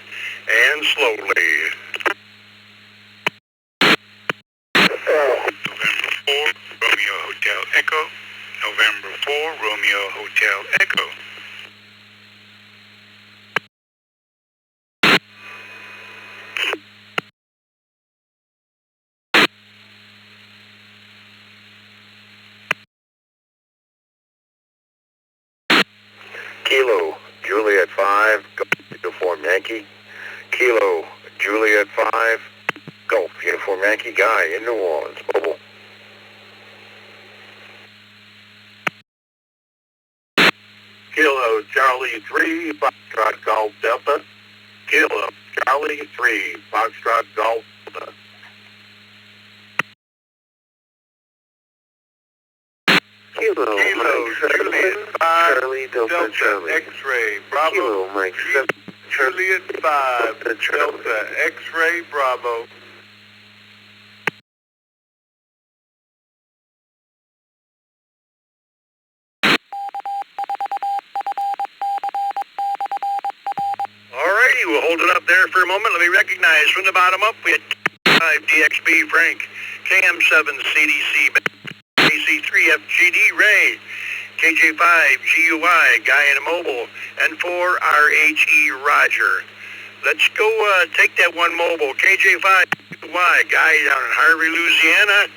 and slowly. November 4, Romeo Hotel Echo. November 4, Romeo Hotel Echo. Kilo, Juliet 5, Golf Uniform Yankee. Kilo, Juliet 5, Golf Uniform Yankee Guy in New Orleans, mobile. Kilo Charlie 3, Foxtrot Golf Delta. Kilo Charlie 3, Foxtrot Golf Delta. Kilo Juliet 5, Charlie Delta Charlie. X-Ray Bravo. Kilo Mike 7, Juliet 5, Delta X-Ray Bravo. Alrighty, we'll hold it up there for a moment. Let me recognize from the bottom up, we had 5 DXB Frank, KM7 CDC, AC3FGD Ray, KJ5 GUI Guy in a Mobile, and 4 RHE Roger. Let's go take that one mobile, KJ5 GUI Guy down in Harvey, Louisiana.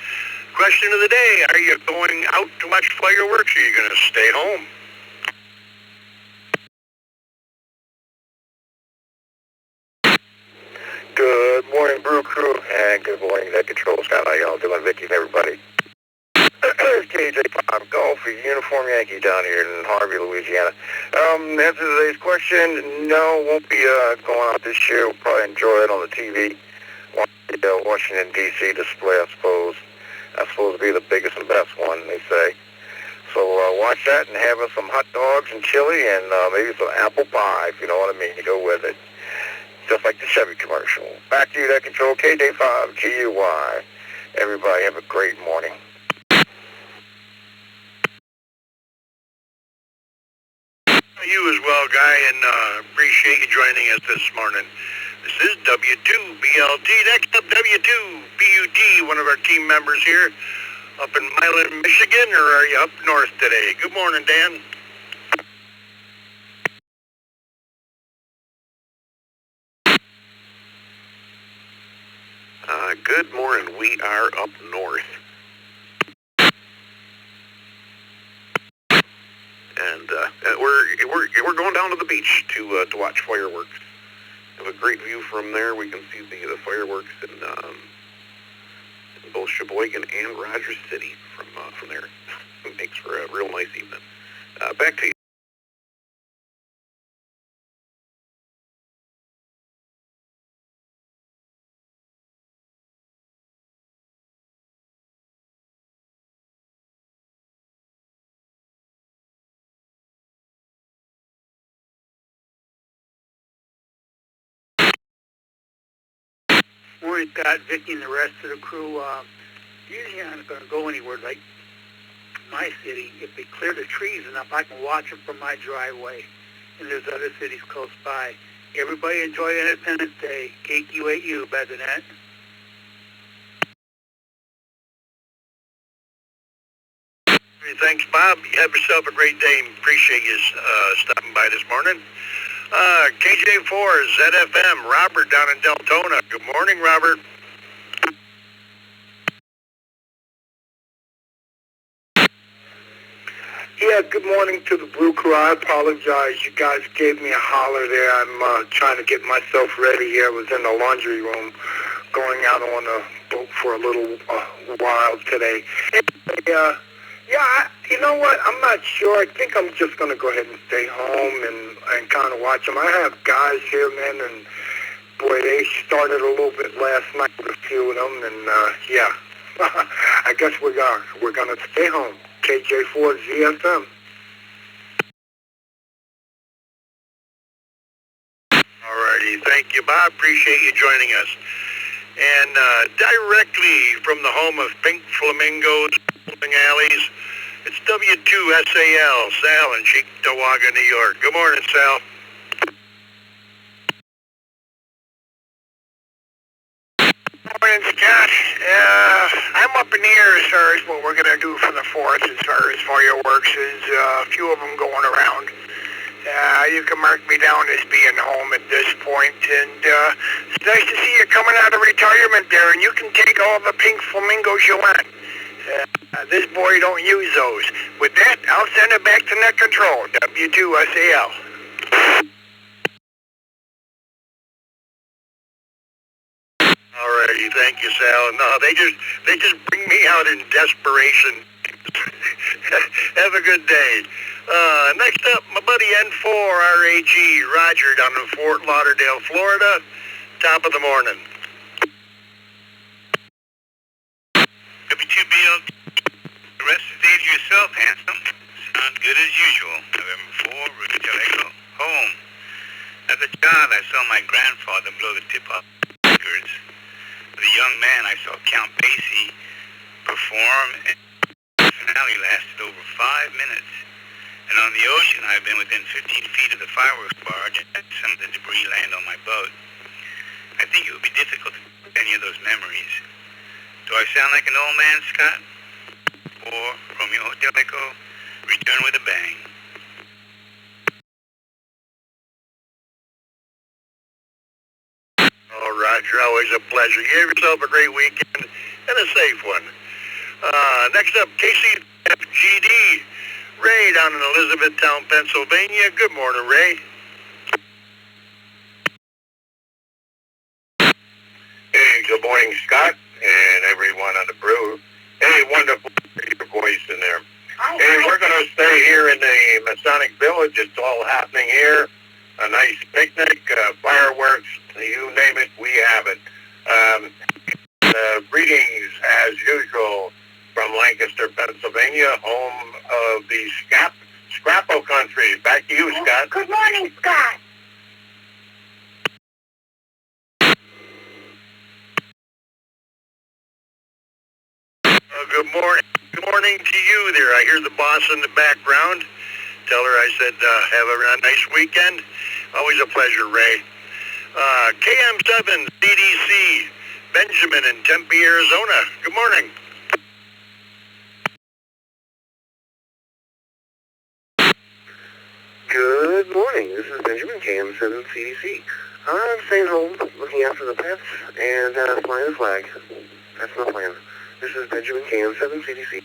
Question of the day, are you going out to watch fireworks or are you going to stay home? Good morning, Brew Crew, and good morning, Net Control. Scott, how y'all doing? Vicky and everybody. KJ5 Golf Uniform Yankee down here in Harvey, Louisiana. Answer to today's question, no, won't be going out this year. We'll probably enjoy it on the TV. Washington, D.C. display, I suppose. That's supposed to be the biggest and best one, they say. So watch that and have us some hot dogs and chili and maybe some apple pie, if you know what I mean, to go with it. Just like the Chevy commercial. Back to you, Net Control, KJ5 GUI. Everybody have a great morning. You as well, Guy, and appreciate you joining us this morning. This is W2BLT. Next up, W2BUT, one of our team members here up in Milan, Michigan, or are you up north today? Good morning, Dan. Good morning. We are up north. And we're going down to the beach to watch fireworks. Have a great view from there. We can see the fireworks in both Sheboygan and Rogers City from there. It makes for a real nice evening. Back to you. Morning, Scott, Vicky, and the rest of the crew. Usually I'm not going to go anywhere like my city. If they clear the trees enough, I can watch them from my driveway. And there's other cities close by. Everybody enjoy Independence Day. KQ8U, better than that. Thanks, Bob. You have yourself a great day. Appreciate you stopping by this morning. KJ4 ZFM, Robert down in Deltona. Good morning, Robert. Yeah, good morning to the Brew Crew. I apologize. You guys gave me a holler there. I'm trying to get myself ready here. I was in the laundry room going out on a boat for a little while today. Anyway, you know what? I'm not sure. I think I'm just going to go ahead and stay home and kind of watch them. I have guys here, man, and boy, they started a little bit last night with a few of them, and I guess we're going to stay home. KJ4 ZFM. Thank you, Bob. Appreciate you joining us. And directly from the home of pink flamingos, alleys, it's W2SAL, Sal in Cheektowaga, New York. Good morning, Sal. Morning, Scott. I'm up in the air as far as what we're going to do for the 4th as far as fireworks. There's a few of them going around. You can mark me down as being home at this point, and it's nice to see you coming out of retirement there, and you can take all the pink flamingos you want. This boy don't use those. With that, I'll send it back to net control, W2SAL. Alrighty, thank you, Sal. No, they just bring me out in desperation. Have a good day. Next up, my buddy N4 RAG, Roger, down in Fort Lauderdale, Florida. Top of the morning. W2BL, the rest of the day to yourself, handsome. Sounds good as usual. November 4, Riverdale Echo, home. As a child, I saw my grandfather blow the tip off records. As a young man, I saw Count Basie perform, and the finale lasted over 5 minutes. And on the ocean, I've been within 15 feet of the fireworks barge and had some of the debris land on my boat. I think it would be difficult to put any of those memories. Do I sound like an old man, Scott? Or Romeo Hotel Echo, return with a bang. Oh, Roger, always a pleasure. You have yourself a great weekend and a safe one. Next up, KCFGD, Ray down in Elizabethtown, Pennsylvania. Good morning, Ray. Hey, good morning, Scott, and everyone on the Brew. Hey, wonderful to hear your voice in there. Hey, we're going to stay here in the Masonic Village. It's all happening here. A nice picnic, fireworks, you name it, we have it. Greetings, as usual, from Lancaster, Pennsylvania, home of the Scrappo country. Back to you, Scott. Good morning, Scott. Good morning. Good morning to you there. I hear the boss in the background. Tell her I said have a nice weekend. Always a pleasure, Ray. KM7 CDC, Benjamin in Tempe, Arizona. Good morning. Good morning. This is Benjamin, KM7 CDC. I'm staying home, looking after the pets, and flying the flag. That's my plan. This is Benjamin, KM7 CDC.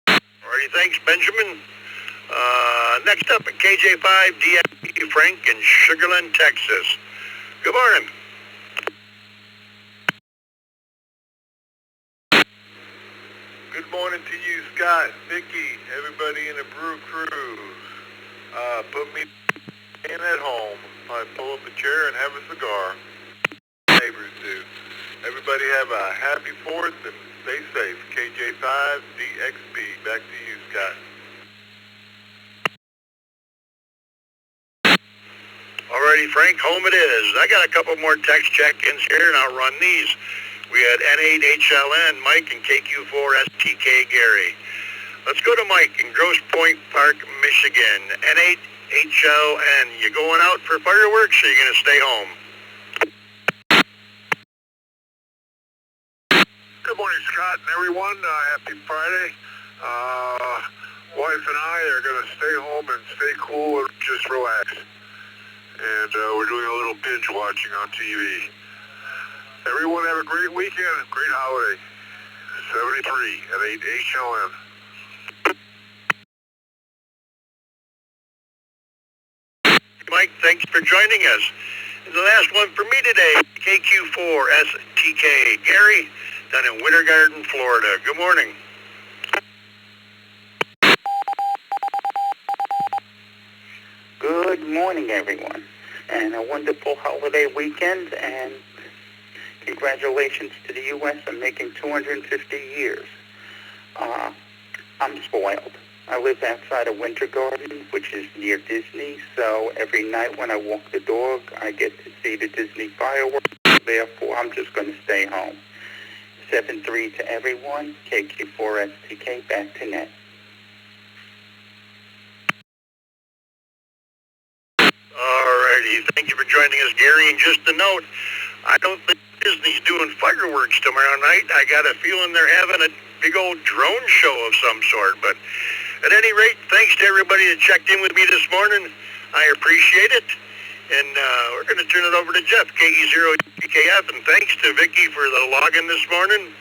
Alrighty, thanks, Benjamin. Next up at KJ5DFP, Frank in Sugarland, Texas. Good morning. Good morning to you, Scott, Vicky, everybody in the Brew Crew. Put me in at home. I pull up a chair and have a cigar. Neighbors do. Everybody have a happy 4th and stay safe. KJ5DXB. Back to you, Scott. Alrighty, Frank, home it is. I got a couple more text check-ins here, and I'll run these. We had N8HLN, Mike, and KQ4STK, Gary. Let's go to Mike in Grosse Pointe Park, Michigan. N8HLN, you going out for fireworks, or are you going to stay home? Good morning, Scott and everyone. Happy Friday. Wife and I are going to stay home and stay cool and just relax. And we're doing a little binge watching on TV. Everyone have a great weekend, great holiday. 73 at 8 HLN. Mike, thanks for joining us. And the last one for me today, KQ4STK, Gary, down in Winter Garden, Florida. Good morning. Good morning, everyone, and a wonderful holiday weekend, and congratulations to the U.S. on making 250 years. I'm spoiled. I live outside of Winter Garden, which is near Disney, so every night when I walk the dog, I get to see the Disney fireworks. Therefore, I'm just going to stay home. 7-3 to everyone. KQ4STK, back to net. Alrighty, thank you for joining us, Gary. And just a note, I don't think Disney's doing fireworks tomorrow night. I got a feeling they're having a big old drone show of some sort. But at any rate, thanks to everybody that checked in with me this morning. I appreciate it. And we're going to turn it over to Jeff, KE0GKF. And thanks to Vicky for the login this morning.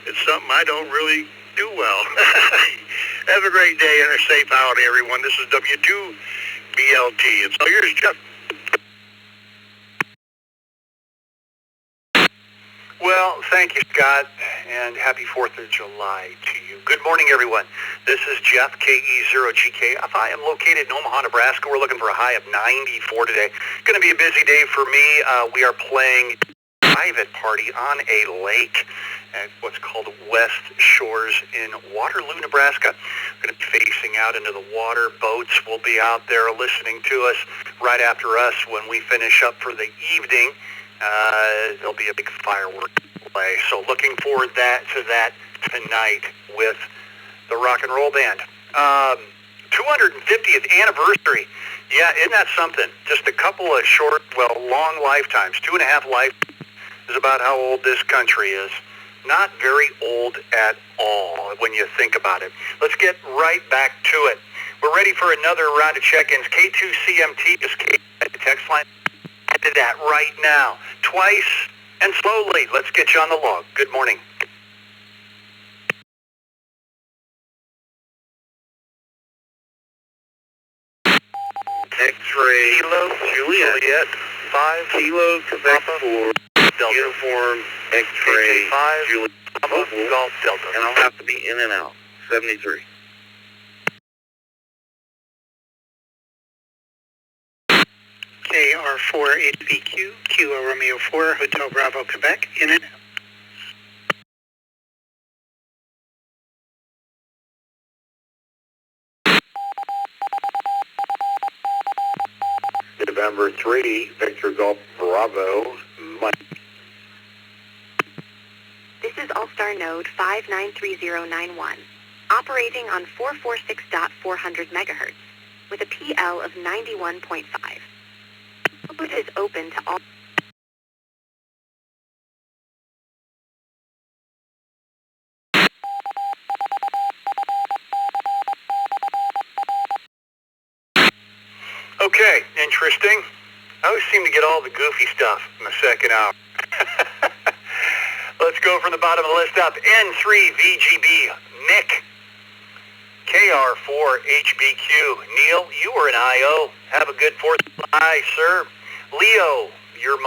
It's something I don't really do well. Have a great day and a safe holiday, everyone. This is W2BLT. It's all yours, Jeff. Well, thank you, Scott, and happy 4th of July to you. Good morning, everyone. This is Jeff, KE0GKF. I am located in Omaha, Nebraska. We're looking for a high of 94 today. Going to be a busy day for me. We are playing a private party on a lake at what's called West Shores in Waterloo, Nebraska. We're going to be facing out into the water. Boats will be out there listening to us right after us when we finish up for the evening. There'll be a big fireworks display. So looking forward to that tonight with the rock and roll band. 250th anniversary. Yeah, isn't that something? Just a couple of short, long lifetimes. 2.5 lifetimes is about how old this country is. Not very old at all when you think about it. Let's get right back to it. We're ready for another round of check-ins. K2CMT is K at the text line. I did that right now. Twice and slowly. Let's get you on the log. Good morning. X-ray, Kilo, Juliet, 5, Kilo, Quebec 4, Delta. Uniform, X-ray, 5, Juliet, Golf, Delta. and I'll have to be in and out. 73. KR4 HBQ, Kilo Romeo 4, Hotel Bravo, Quebec, in and out. November 3, Victor Golf Bravo, Mike. This is All-Star Node 593091, operating on 446.400 megahertz with a PL of 91.5. Node is open to all. Okay, interesting. I always seem to get all the goofy stuff in the second hour. Let's go from the bottom of the list up. N3VGB, Nick. KR4HBQ, Neil, you were an IO. Have a good 4th of July, sir. Leo, you're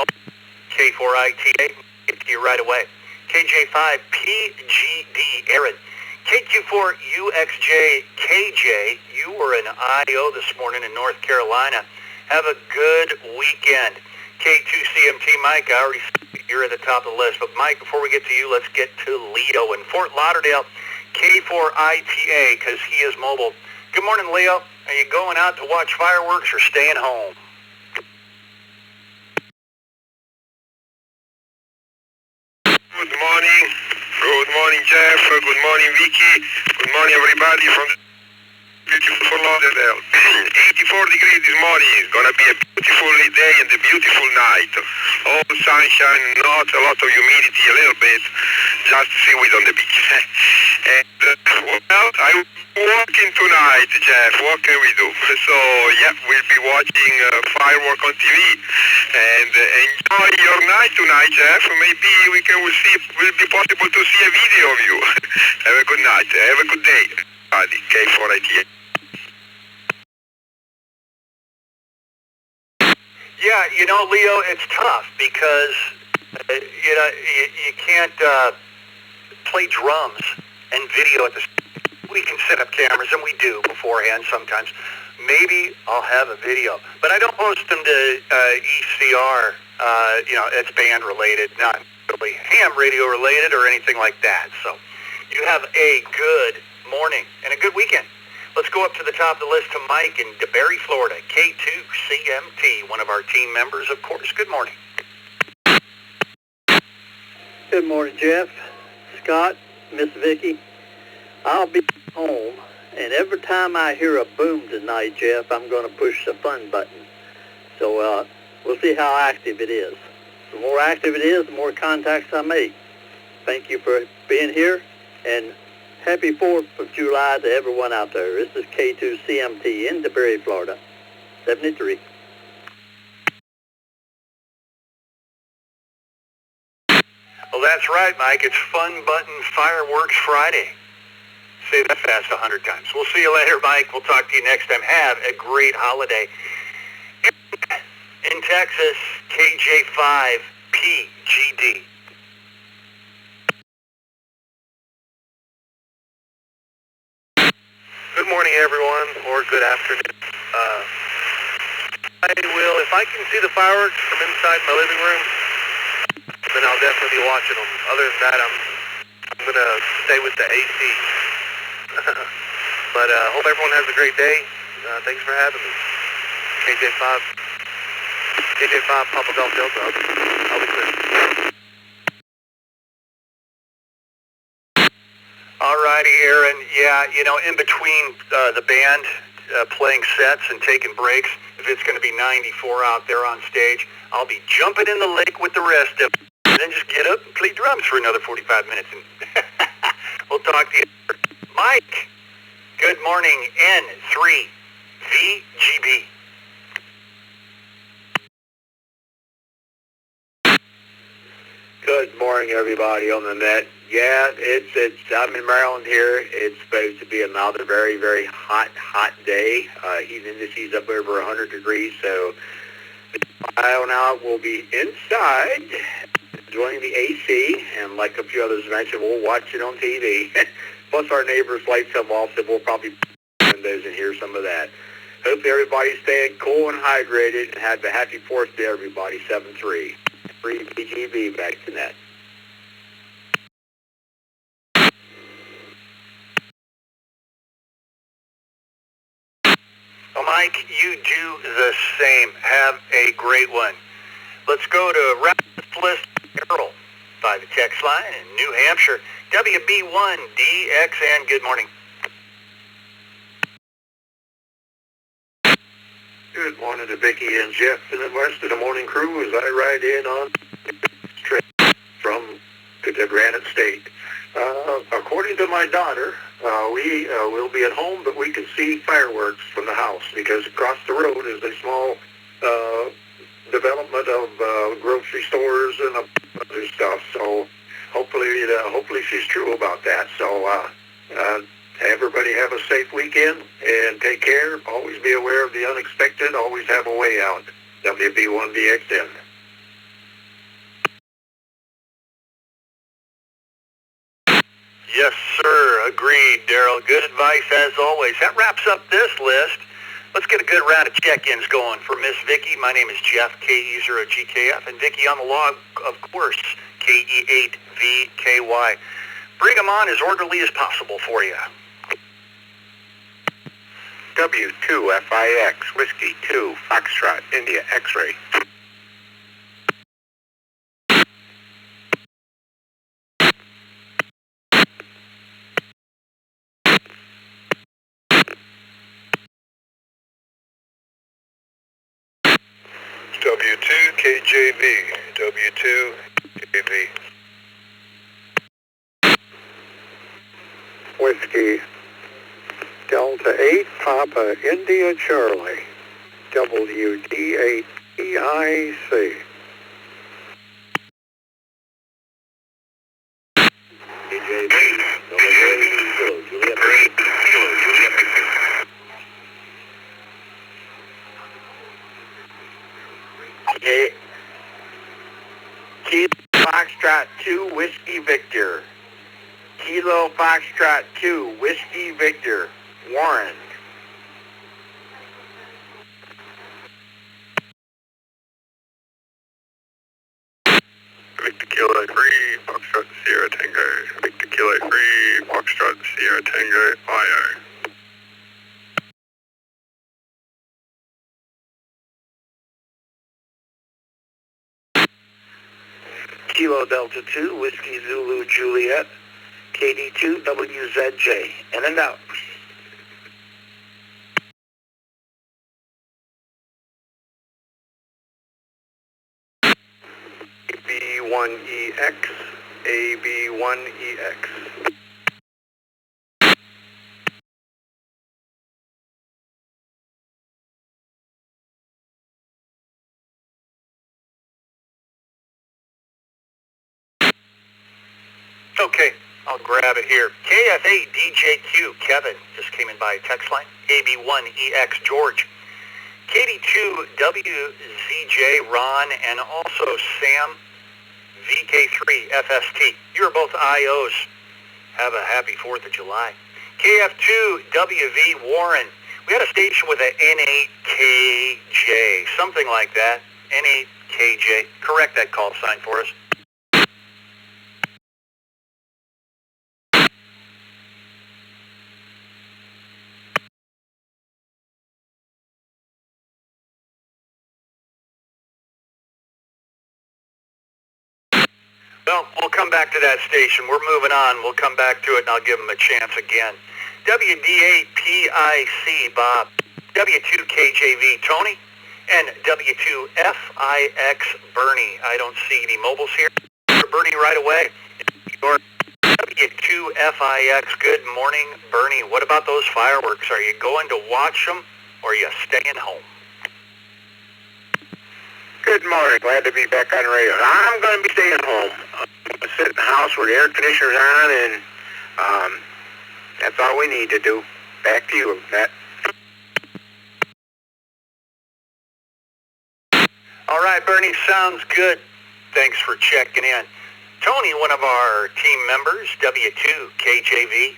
K4ITA, get to you right away. KJ5PGD, Aaron. KQ4UXJ, KJ, you were an IO this morning in North Carolina. Have a good weekend. K2CMT, Mike, I already said you're at the top of the list. But Mike, before we get to you, let's get to Leo in Fort Lauderdale. K4ITA, because he is mobile. Good morning, Leo. Are you going out to watch fireworks or staying home? Good morning. Good morning, Jeff. Good morning, Vicky. Good morning, everybody from beautiful Fort Lauderdale. 84 degrees this morning. It's going to be a beautiful day and a beautiful night. All sunshine, not a lot of humidity, a little bit. Just seaweed on the beach. And, I'm working tonight, Jeff. What can we do? So, yeah, we'll be watching firework on TV. And enjoy your night tonight, Jeff. Maybe will be possible to see a video of you. Have a good night. Have a good day. K4ITA. Yeah, you know, Leo, it's tough because, you can't play drums and video at the same time. We can set up cameras, and we do beforehand sometimes. Maybe I'll have a video. But I don't post them to ECR. It's band-related, not really ham radio-related or anything like that. So you have a good morning and a good weekend. Let's go up to the top of the list to Mike in DeBerry, Florida, K2CMT, one of our team members, of course. Good morning. Good morning, Jeff, Scott, Miss Vicky. I'll be home, and every time I hear a boom tonight, Jeff, I'm going to push the fun button. So we'll see how active it is. The more active it is, the more contacts I make. Thank you for being here, and happy 4th of July to everyone out there. This is K2CMT in DeBerry, Florida, 73. Well, that's right, Mike. It's Fun Button Fireworks Friday. Say that fast 100 times. We'll see you later, Mike. We'll talk to you next time. Have a great holiday. In Texas, KJ5PGD. Good morning, everyone, or good afternoon. I will, if I can see the fireworks from inside my living room, then I'll definitely be watching them. Other than that, I'm going to stay with the AC. But hope everyone has a great day. Thanks for having me. KJ5, Papa Golf Delta. I'll be clear. All righty, Aaron. Yeah, you know, in between the band playing sets and taking breaks, if it's going to be 94 out there on stage, I'll be jumping in the lake with the rest of them, and then just get up and play drums for another 45 minutes. And we'll talk to you. Mike, good morning, N3VGB. Good morning, everybody on the net. Yeah, I'm in Maryland here. It's supposed to be another very, very hot day. Heat indices up over 100 degrees, so I now will be inside enjoying the AC, and like a few others mentioned, we'll watch it on TV. Plus our neighbors' lights come off, so we'll probably windows and hear some of that. Hope everybody's staying cool and hydrated, and have a happy 4th to everybody, 7-3. Free BGB back to net. Well, Mike, you do the same. Have a great one. Let's go to Rapid Errol by the text line in New Hampshire, WB1DXN. Good morning. Good morning to Vicky and Jeff and the rest of the morning crew as I ride in on straight from the Granite State. According to my daughter, we will be at home, but we can see fireworks from the house because across the road is a small development of grocery stores and other stuff. So hopefully she's true about that. So everybody have a safe weekend and take care. Always be aware of the unexpected. Always have a way out. WB1DXN. Yes, sir. Agreed, Daryl. Good advice as always. That wraps up this list. Let's get a good round of check-ins going for Miss Vicky. My name is Jeff, KE0GKF, and Vicky on the log, of course, KE8VKY. Bring them on as orderly as possible for you. W2FIX, Whiskey 2, Foxtrot, India, X-Ray. W2KJV, W2KJV. Whiskey Delta 8, Papa India Charlie, WD8EIC. KJV, Juliet, Okay. Kilo Foxtrot 2, Whiskey Victor. Kilo Foxtrot 2, Whiskey Victor. Warren. Victor Kilo 3, Foxtrot Sierra Tango. Victor Kilo 3, Foxtrot Sierra Tango, IO. Kilo Delta 2, Whiskey Zulu Juliet, KD2 WZJ, in and out. AB1EX, AB1EX. Okay, I'll grab it here. KF8DJQ, Kevin, just came in by text line. AB1EX, George. KD2WZJ, Ron, and also Sam, VK3, FST. You are both IOs. Have a happy 4th of July. KF2WV, Warren. We had a station with a N8KJ, something like that. N8KJ. Correct that call sign for us. Well, we'll come back to that station. We're moving on. We'll come back to it, and I'll give them a chance again. WD8PIC, Bob. W2KJV, Tony. And W2FIX, Bernie. I don't see any mobiles here. Bernie, right away. Your W2FIX, good morning, Bernie. What about those fireworks? Are you going to watch them, or are you staying home? Good morning. Glad to be back on radio. I'm going to be staying home. I'm going to sit in the house where the air conditioner's on, and that's all we need to do. Back to you, Matt. All right, Bernie, sounds good. Thanks for checking in. Tony, one of our team members, W2KJV.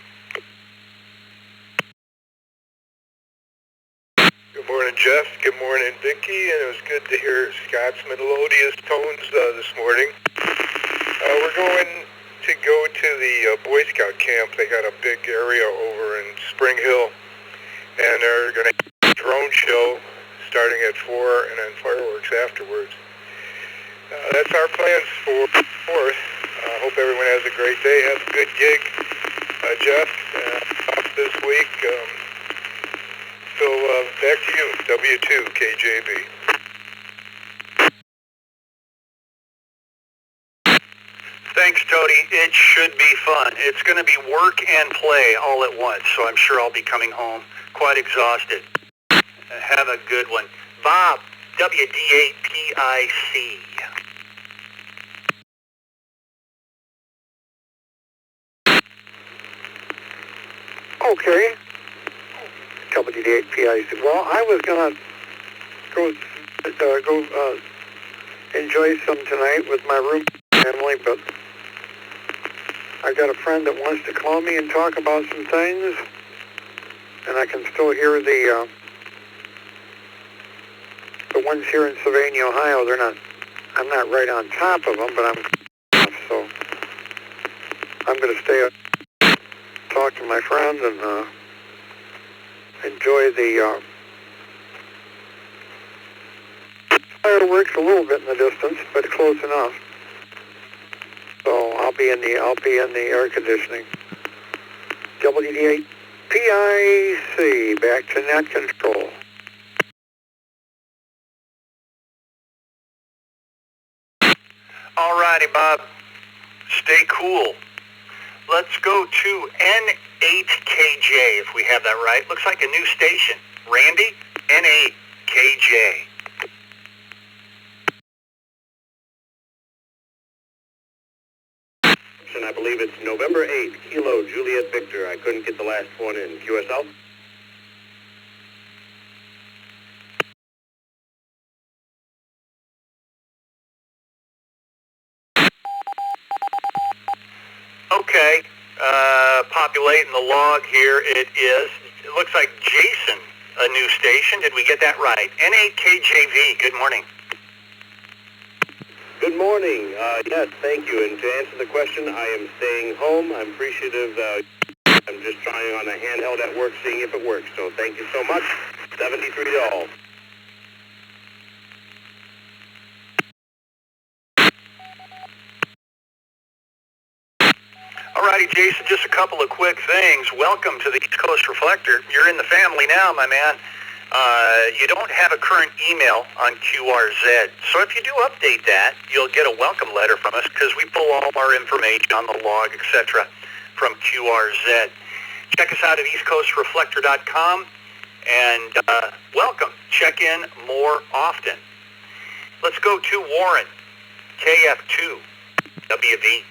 Good morning, Jeff. Good morning, Vicki. And it was good to hear Scott's melodious tones this morning. We're going to go to the Boy Scout camp. They got a big area over in Spring Hill. And they're going to have a drone show starting at 4 and then fireworks afterwards. That's our plans for the 4th. Hope everyone has a great day. Have a good gig. Jeff, off this week. So back to you, W2KJB. Thanks, Tony. It should be fun. It's going to be work and play all at once, so I'm sure I'll be coming home quite exhausted. Have a good one. Bob, WD8PIC. Okay. WD8PIC. Well, I was going to go enjoy some tonight with my room family, but I got a friend that wants to call me and talk about some things, and I can still hear the ones here in Sylvania, Ohio. I'm not right on top of them, but I'm so I'm going to stay up, talk to my friend, and enjoy the fireworks a little bit in the distance, but close enough. So I'll be in the air conditioning. WD8PIC, back to net control. All righty, Bob. Stay cool. Let's go to N8KJ, if we have that right. Looks like a new station. Randy, N8KJ. And I believe it's November 8th, Kilo Juliet Victor. I couldn't get the last one in. QSL? Okay, populating the log here. It looks like Jason, a new station. Did we get that right? N8KJV, good morning. Good morning. Yes, thank you. And to answer the question, I am staying home. I'm appreciative. I'm just trying on a handheld at work, seeing if it works. So thank you so much. 73 to all. Alrighty, Jason, just a couple of quick things. Welcome to the East Coast Reflector. You're in the family now, my man. You don't have a current email on QRZ. So if you do update that, you'll get a welcome letter from us because we pull all our information on the log, etc. from QRZ. Check us out at eastcoastreflector.com and welcome. Check in more often. Let's go to Warren, KF2, WV.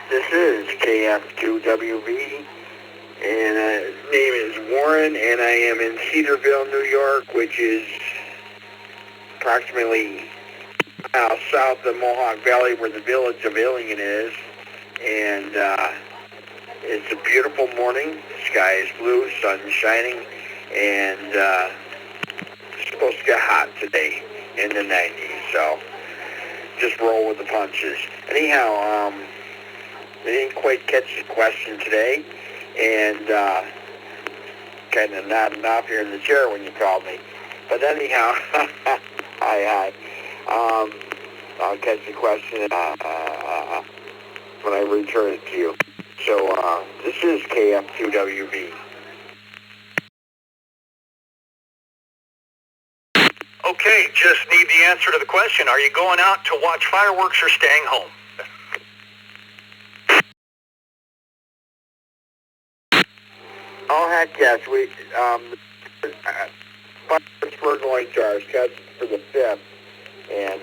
This is KF2WV, and his name is Warren, and I am in Cedarville, New York, which is approximately miles south of Mohawk Valley, where the village of Ilion is. And it's a beautiful morning. The sky is blue, sun shining, and it's supposed to get hot today in the 90s, so just roll with the punches. Anyhow, I didn't quite catch the question today, and kind of nodding off here in the chair when you called me. But anyhow, hi. I'll catch the question when I return it to you. So this is KF2WV. Okay, just need the answer to the question. Are you going out to watch fireworks or staying home? Oh, heck yes. We're going to our schedule for the 5th, and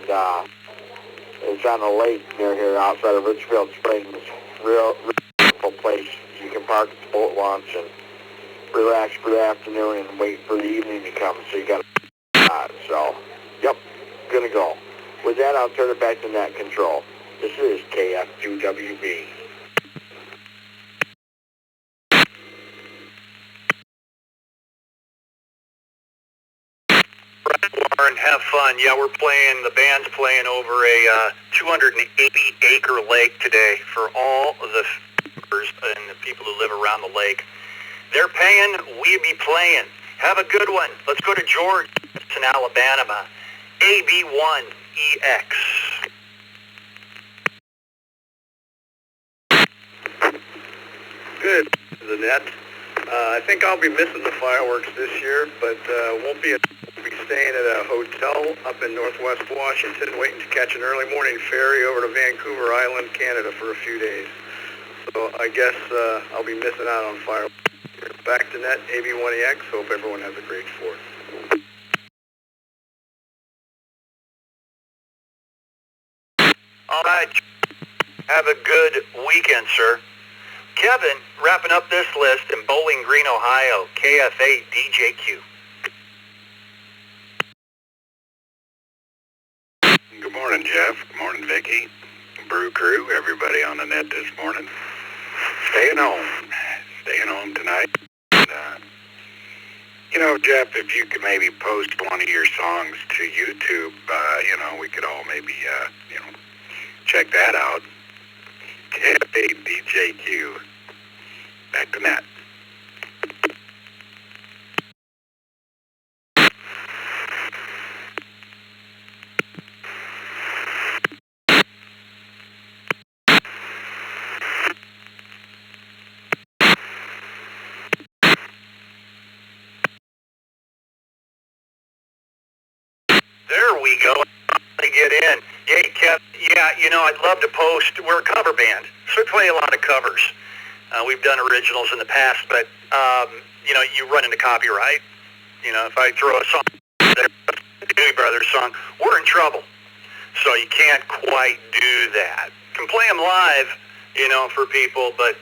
it's on a lake near here outside of Richfield Springs. Real beautiful place. You can park at the boat launch and relax for the afternoon and wait for the evening to come, so you got to so, yep, gonna go. With that, I'll turn it back to Net Control. This is KF2WV. Warren, have fun. Yeah, the band's playing over a 280-acre lake today for all of the farmers and the people who live around the lake. They're paying, we be playing. Have a good one. Let's go to George in Alabama, AB1EX. Good, the net. I think I'll be missing the fireworks this year, but won't be staying at a hotel up in Northwest Washington, waiting to catch an early morning ferry over to Vancouver Island, Canada for a few days. So I guess I'll be missing out on fireworks. Back to net, AB1EX. Hope everyone has a great 4th. All right. Have a good weekend, sir. Kevin, wrapping up this list in Bowling Green, Ohio, KFA DJQ. Good morning, Jeff. Good morning, Vicki. Brew crew, everybody on the net this morning. Staying home tonight. And, Jeff, if you could maybe post one of your songs to YouTube, we could all maybe, check that out. KFA DJQ. Back to net. There we go. To get in. Hey, Kev, I'd love to post. We're a cover band, so we play a lot of covers. We've done originals in the past, but, you run into copyright. If I throw a song, the Doobie Brothers song, we're in trouble. So you can't quite do that. You can play them live, for people, but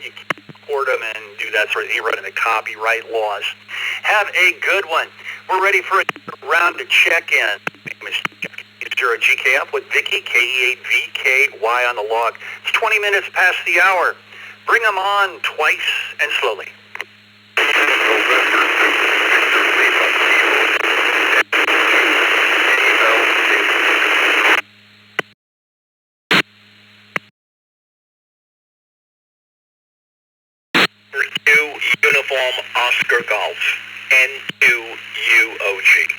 you can't record them and do that sort of thing. You run into copyright laws. Have a good one. We're ready for a round to check in. My name is 0GKF with Vicky, KE8VKY on the log. It's 20 minutes past the hour. Bring them on twice and slowly. Uniform Oscar Golf, N2UOG.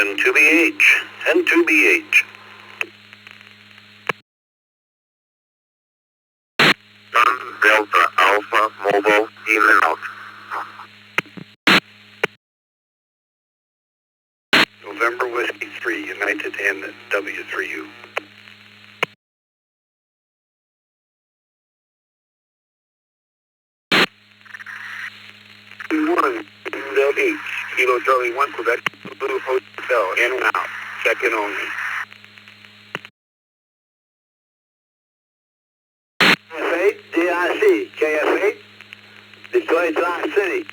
N2BH. N2BH. Delta Alpha Mobile in and out. November Whiskey 3, United NW3U. One, H, Kilo Charlie 1, Quebec, Blue Hotel, in and out, second only. KF8, DIC, KF8, Detroit Rock City.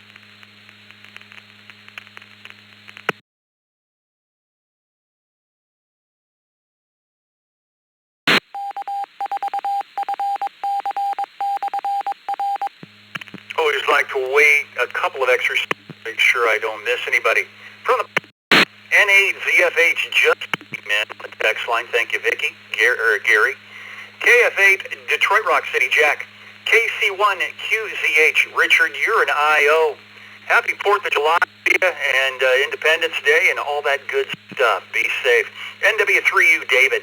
Always like to wait a couple of extra seconds to make sure I don't miss anybody. From the N8ZFH just man, text line, thank you, Vicky, Gary. KF8, Detroit Rock City, Jack. KC1QZH, Richard, you're an IO. Happy 4th of July to you and Independence Day and all that good stuff. Be safe. NW3U, David.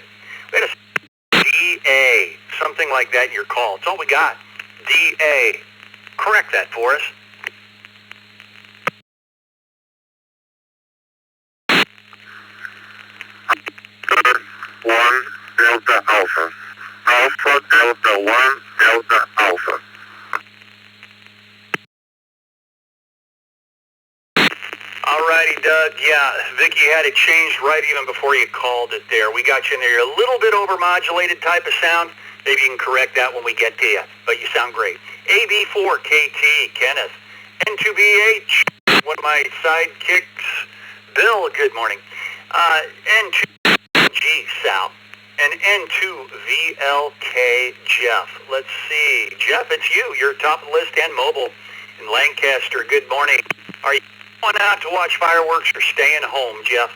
Wait a second. DA, something like that in your call. It's all we got. DA. Correct that for us. One Delta Alpha. Alpha Delta 1 Delta Alpha. Alrighty, Doug. Yeah, Vicky had it changed right even before you called it there. We got you in there. A little bit overmodulated type of sound. Maybe you can correct that when we get to you. But you sound great. AB4KT, Kenneth. N2BH, one of my sidekicks. Bill, good morning. N2G, Sal. And N2VLK, Jeff. Let's see. Jeff, it's you. You're top of the list and mobile in Lancaster. Good morning. Are you going out to watch fireworks or staying home, Jeff?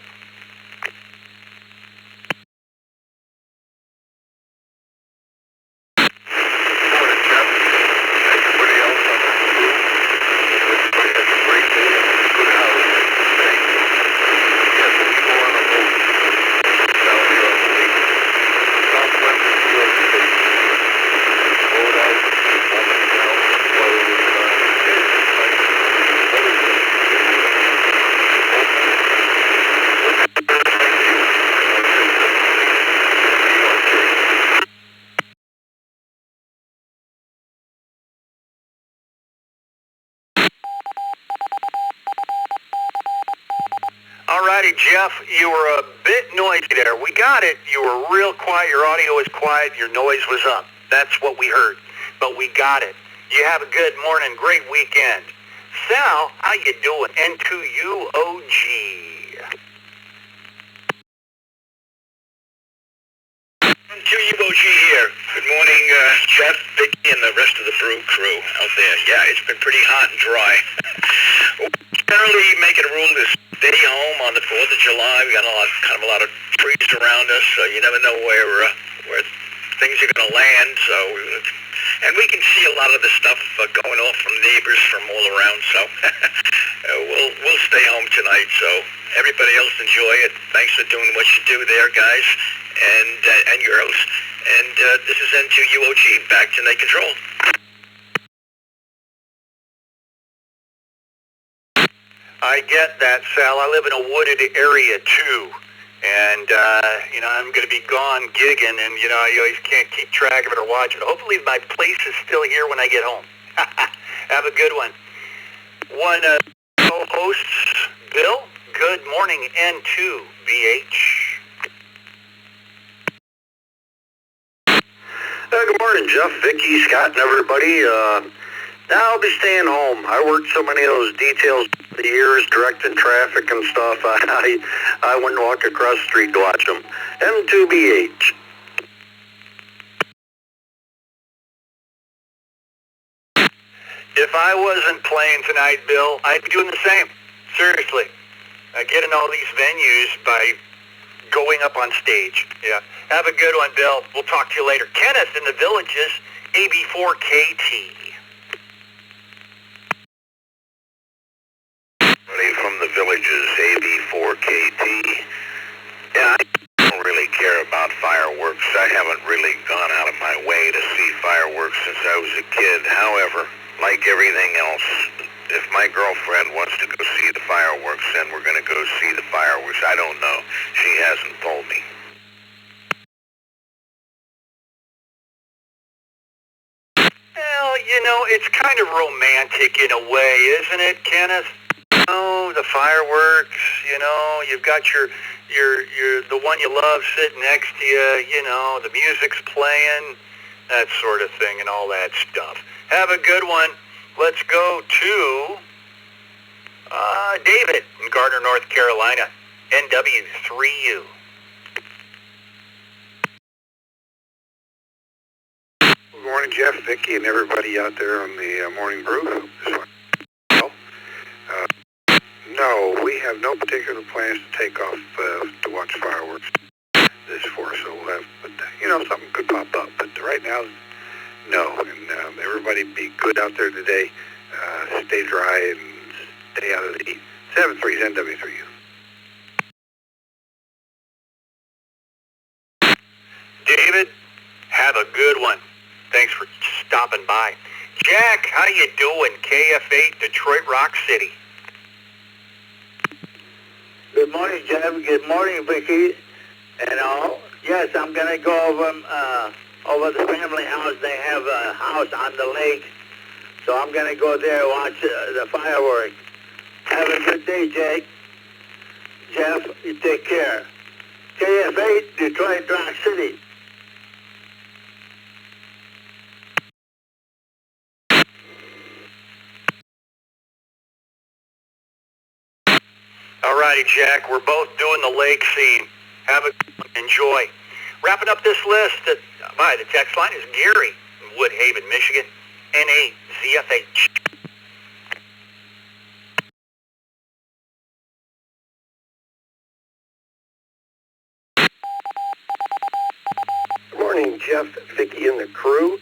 Alrighty, Jeff, you were a bit noisy there. We got it. You were real quiet. Your audio was quiet. Your noise was up. That's what we heard. But we got it. You have a good morning. Great weekend. Sal, how you doing? N2UOG. N2UOG here. Good morning, Jeff, Vicky, and the rest of the Brew crew out there. Yeah, it's been pretty hot and dry. Generally make it a rule to stay home on the 4th of July. We got a lot of trees around us, so you never know where things are going to land. And we can see a lot of the stuff going off from neighbors from all around. So we'll stay home tonight. So everybody else enjoy it. Thanks for doing what you do there, guys and girls. And this is N2UOG back to Night Control. I get that, Sal. I live in a wooded area, too. And, I'm going to be gone gigging, and, you always can't keep track of it or watch it. Hopefully my place is still here when I get home. Have a good one. One co-hosts, Bill, good morning, N2BH. Good morning, Jeff, Vicky, Scott, and everybody. I'll be staying home. I worked so many of those details for the years, directing traffic and stuff. I wouldn't walk across the street to watch them. N2BH. If I wasn't playing tonight, Bill, I'd be doing the same. Seriously. Getting all these venues by going up on stage. Yeah. Have a good one, Bill. We'll talk to you later. Kenneth in the Villages, AB4KT. From the Villages, AB4KT. fireworks. I haven't really gone out of my way to see fireworks since I was a kid. However, like everything else, if my girlfriend wants to go see the fireworks, then we're going to go see the fireworks. I don't know. She hasn't told me. Well, you know, it's kind of romantic in a way, isn't it, Kenneth? Oh, the fireworks, you know, you've got your the one you love sitting next to you, you know, the music's playing, that sort of thing and all that stuff. Have a good one. Let's go to David in Gardner, North Carolina, NW3U. Good morning, Jeff, Vicki, and everybody out there on the Morning Brew. No, we have no particular plans to take off to watch fireworks this for, so we'll have, but, you know, something could pop up. But right now, no, and everybody be good out there today. Stay dry and stay out of the heat. 7-3's NW3U. David, have a good one. Thanks for stopping by. Jack, how you doing? KF8, Detroit Rock City. Good morning, Jeff. Good morning, Vicky. And all. Yes, I'm gonna go over the family house. They have a house on the lake, so I'm gonna go there and watch the fireworks. Have a good day, Jake. Jeff, you take care. KF8, Detroit Rock City. All righty, Jack. We're both doing the lake scene. Have a enjoy. Wrapping up this list by the text line is Gary in Woodhaven, Michigan, NAZFH. Good morning, Jeff, Vicki, and the crew.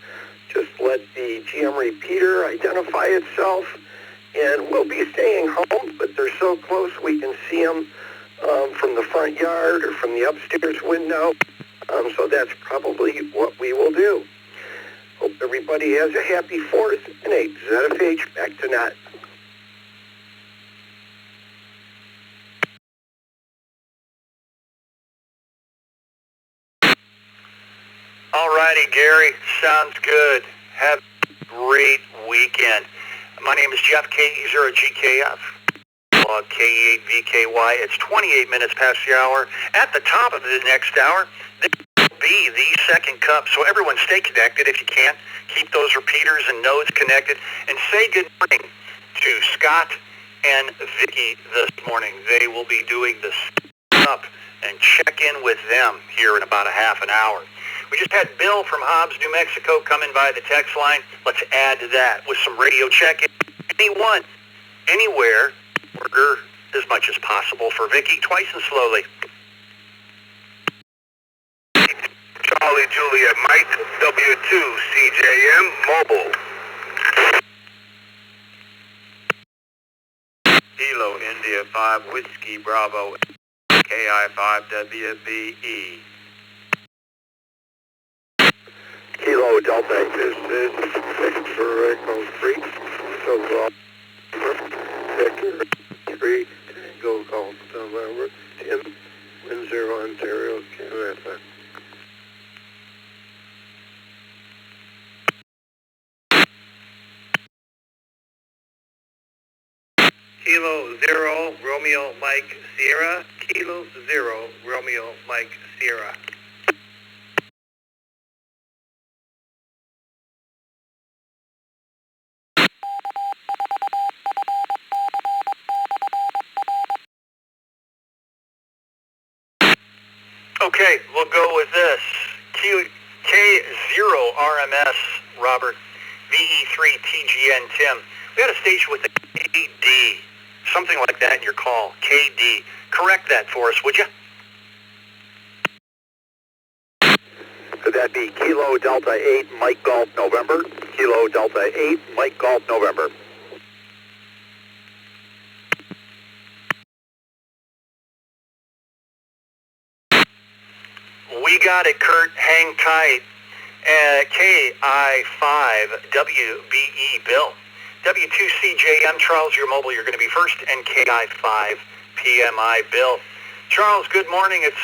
Just let the GM repeater identify itself, and we'll be staying home, but they're so close we can see them from the front yard or from the upstairs window, so that's probably what we will do. Hope everybody has a happy 4th and a ZFH back to net. All righty, Gary. Sounds good. Have a great weekend. My name is Jeff, KE0GKF. Log KE8VKY. It's 28 minutes past the hour. At the top of the next hour, there will be the second cup. So everyone stay connected if you can. Keep those repeaters and nodes connected. And say good morning to Scott and Vicki this morning. They will be doing the up and check in with them here in about a half an hour. We just had Bill from Hobbs, New Mexico, coming by the text line. Let's add to that with some radio check-in. Anyone, anywhere, order as much as possible for Vicki, twice and slowly. Charlie Juliet Mike, W2 CJM Mobile. Kilo India 5 Whiskey Bravo KI 5 WBE. Kilo Delta, this is Victor Echo 3, so Victor 3, Tango Golf November, Tim, Windsor, Ontario, Canada. Kilo 0 Romeo Mike Sierra. Kilo 0 Romeo Mike Sierra. Okay, we'll go with this. K0 RMS Robert, VE3 TGN Tim. We had a station with a KD, something like that in your call, KD. Correct that for us, would you? Could that be Kilo Delta 8 Mike Golf November? Kilo Delta 8 Mike Golf November. We You got it, Kurt. Hang tight. KI5WBE, Bill. W2CJM, Charles, your mobile, you're going to be first, and KI5PMI, Bill. Charles, good morning. It's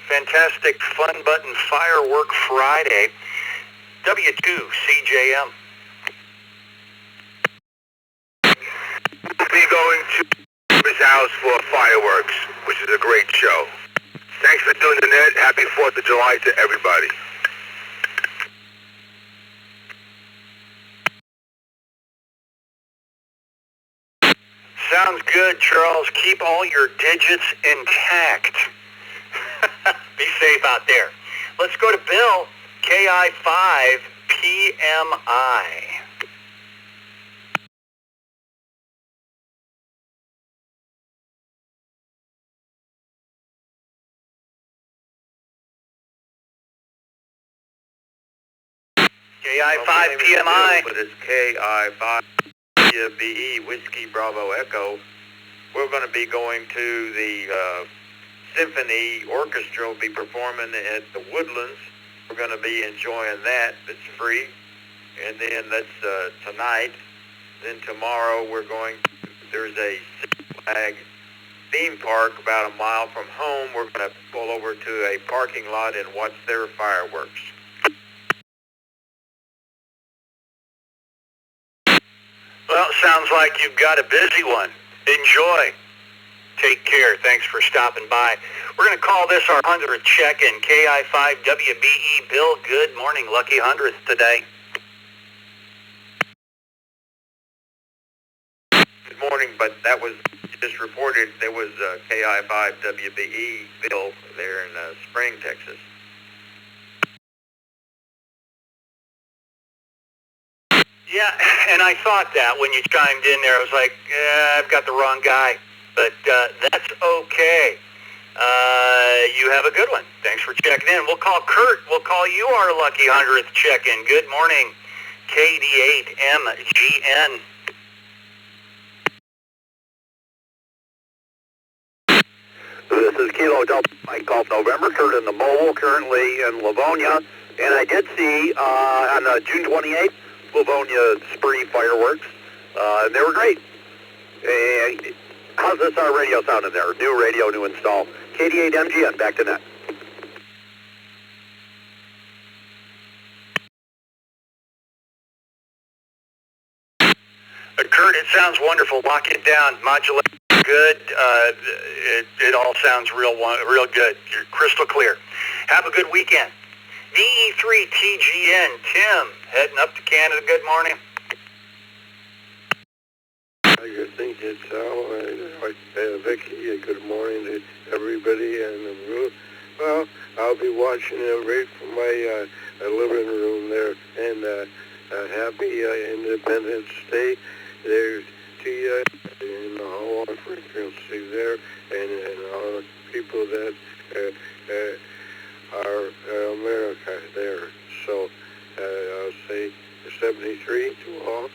fantastic Fun Button Firework Friday. W2CJM. We'll be going to his house for fireworks, which is a great show. Thanks for tuning in. Happy 4th of July to everybody. Sounds good, Charles. Keep all your digits intact. Be safe out there. Let's go to Bill, KI5PMI. KI5PMI. But it's KI5WBE, Whiskey Bravo Echo. We're going to be going to the Symphony Orchestra. Will be performing at the Woodlands. We're going to be enjoying that. It's free. And then that's tonight. Then tomorrow there's a Six Flag theme park about a mile from home. We're going to pull over to a parking lot and watch their fireworks. Well, sounds like you've got a busy one. Enjoy. Take care. Thanks for stopping by. We're going to call this our 100th check-in. KI5WBE. Bill, good morning. Lucky 100th today. Good morning, but that was just reported. There was KI5WBE Bill there in Spring, Texas. Yeah, and I thought that when you chimed in there. I was like, I've got the wrong guy. But that's okay. You have a good one. Thanks for checking in. We'll call Kurt. We'll call you our lucky 100th check-in. Good morning, KD8MGN. This is Kilo Delta Mike Golf November. Kurt in the mobile, currently in Livonia. And I did see on June 28th, Livonia spree fireworks. And they were great. How's this radio sounding there? New radio, new install. KD8MGN, back to net. Kurt, it sounds wonderful. Lock it down. Modulate good. It all sounds real good. You're crystal clear. Have a good weekend. VE3TGN, Tim, heading up to Canada. Good morning. I think it's Vicky. Good morning to everybody in the room. Well, I'll be watching it right from my living room there. And happy Independence Day. There's Tia in the whole frequency there, and all the people that are America there. So I'll say 73 to all.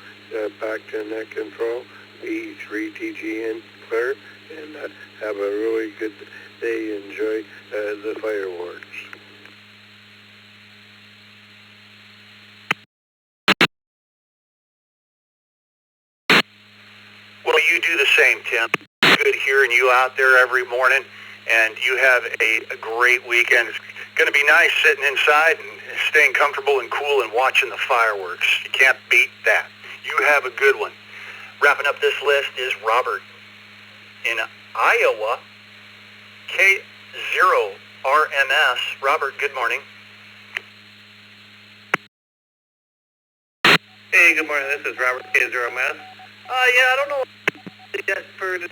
Back to net control. E3TGN clear, and have a really good day. Enjoy the fireworks. Well, you do the same, Tim. Good hearing you out there every morning, and you have a great weekend. It's going to be nice sitting inside and staying comfortable and cool and watching the fireworks. You can't beat that. You have a good one. Wrapping up this list is Robert in Iowa, K0RMS. Robert, good morning. Hey, good morning. This is Robert, K0RMS. Yeah, I don't know yet for the,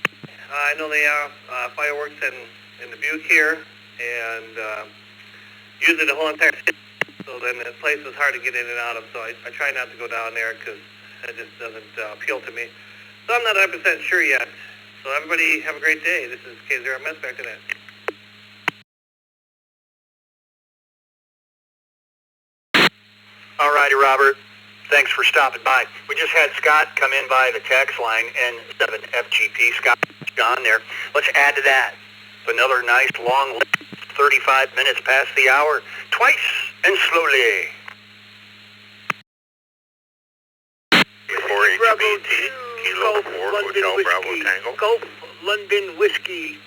I know they are fireworks in Dubuque here, and usually the whole entire city, so then the place is hard to get in and out of, so I try not to go down there because it just doesn't appeal to me. So I'm not 100% sure yet. So everybody have a great day. This is K0MS, back to that. All righty, Robert. Thanks for stopping by. We just had Scott come in by the text line, N7FGP. Scott on there. Let's add to that another nice long list of 35 minutes past the hour. Twice and slowly. Bravo 2, Golf London Whiskey. Golf London Whiskey.